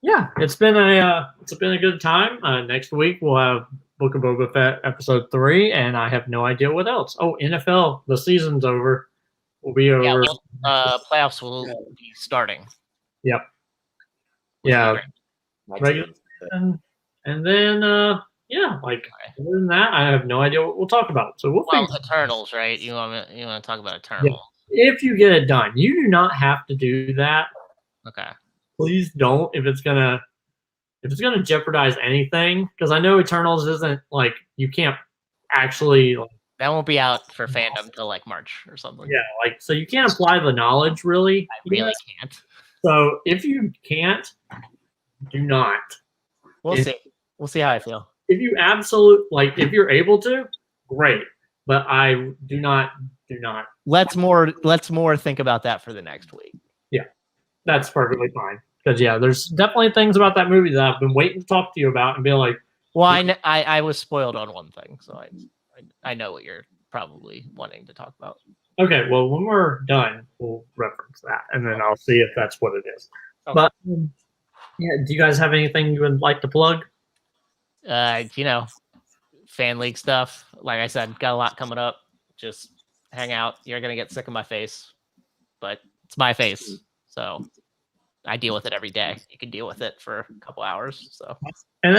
Speaker 1: Yeah, it's been a good time. Next week we'll have Book of Boba Fett episode 3, and I have no idea what else. Oh, NFL, the season's over. Will be over.
Speaker 3: Playoffs will be starting.
Speaker 1: Yep. Yeah. Regular season, and then yeah, like other than that, I have no idea what we'll talk about. So we'll figure.
Speaker 3: Eternals, right? You want to talk about Eternals?
Speaker 1: Yeah. If you get it done, you do not have to do that.
Speaker 3: Okay.
Speaker 1: Please don't if it's gonna jeopardize anything, because I know Eternals isn't like you can't actually.
Speaker 3: That won't be out for fandom till like March or something.
Speaker 1: Yeah, like so you can't apply the knowledge really.
Speaker 3: I really can't.
Speaker 1: So if you can't, do not.
Speaker 3: We'll see. We'll see how I feel.
Speaker 1: If you if you're able to, great. But I do not.
Speaker 3: Let's more think about that for the next week.
Speaker 1: Yeah, that's perfectly fine. Because there's definitely things about that movie that I've been waiting to talk to you about and be like.
Speaker 3: Well, I was spoiled on one thing, so I know what you're probably wanting to talk about.
Speaker 1: Okay, well, when we're done, we'll reference that, and then I'll see if that's what it is. Okay. But do you guys have anything you would like to plug?
Speaker 3: Fan league stuff. Like I said, got a lot coming up. Just hang out. You're gonna get sick of my face, but it's my face, so I deal with it every day. You can deal with it for a couple hours. So,
Speaker 1: and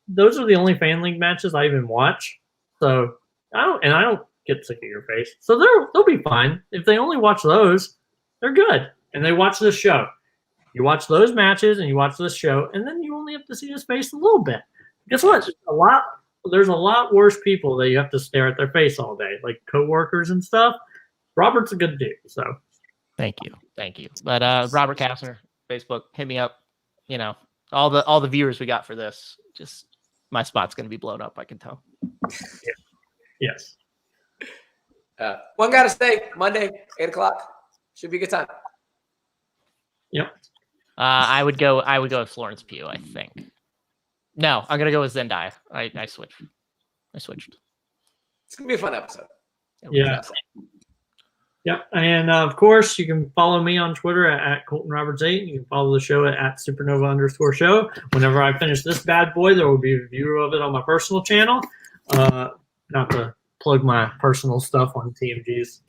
Speaker 1: those are the only fan league matches I even watch. So I don't get sick of your face. So they'll be fine. If they only watch those, they're good. And they watch this show. You watch those matches and you watch this show, and then you only have to see his face a little bit. Guess what? There's a lot worse people that you have to stare at their face all day, like coworkers and stuff. Robert's a good dude, so
Speaker 3: thank you. But Robert Kastner, Facebook, hit me up. All the viewers we got for this, just my spot's gonna be blown up, I can tell.
Speaker 1: Yeah. Yes.
Speaker 2: One gotta stay Monday, 8:00. Should be a good time.
Speaker 1: Yep.
Speaker 3: I would go with Florence Pugh, I think. No, I'm gonna go with Zendaya. I switched.
Speaker 2: It's gonna be a fun episode.
Speaker 1: Yeah. Yep. And of course, you can follow me on Twitter at ColtonRoberts8. You can follow the show at SuperNova_show. Whenever I finish this bad boy, there will be a review of it on my personal channel. Not to plug my personal stuff on TMG's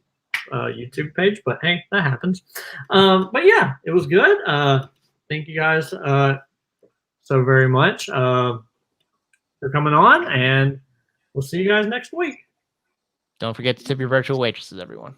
Speaker 1: YouTube page, but hey, that happens. But yeah, it was good. Thank you guys so very much for coming on, and we'll see you guys next week.
Speaker 3: Don't forget to tip your virtual waitresses, everyone.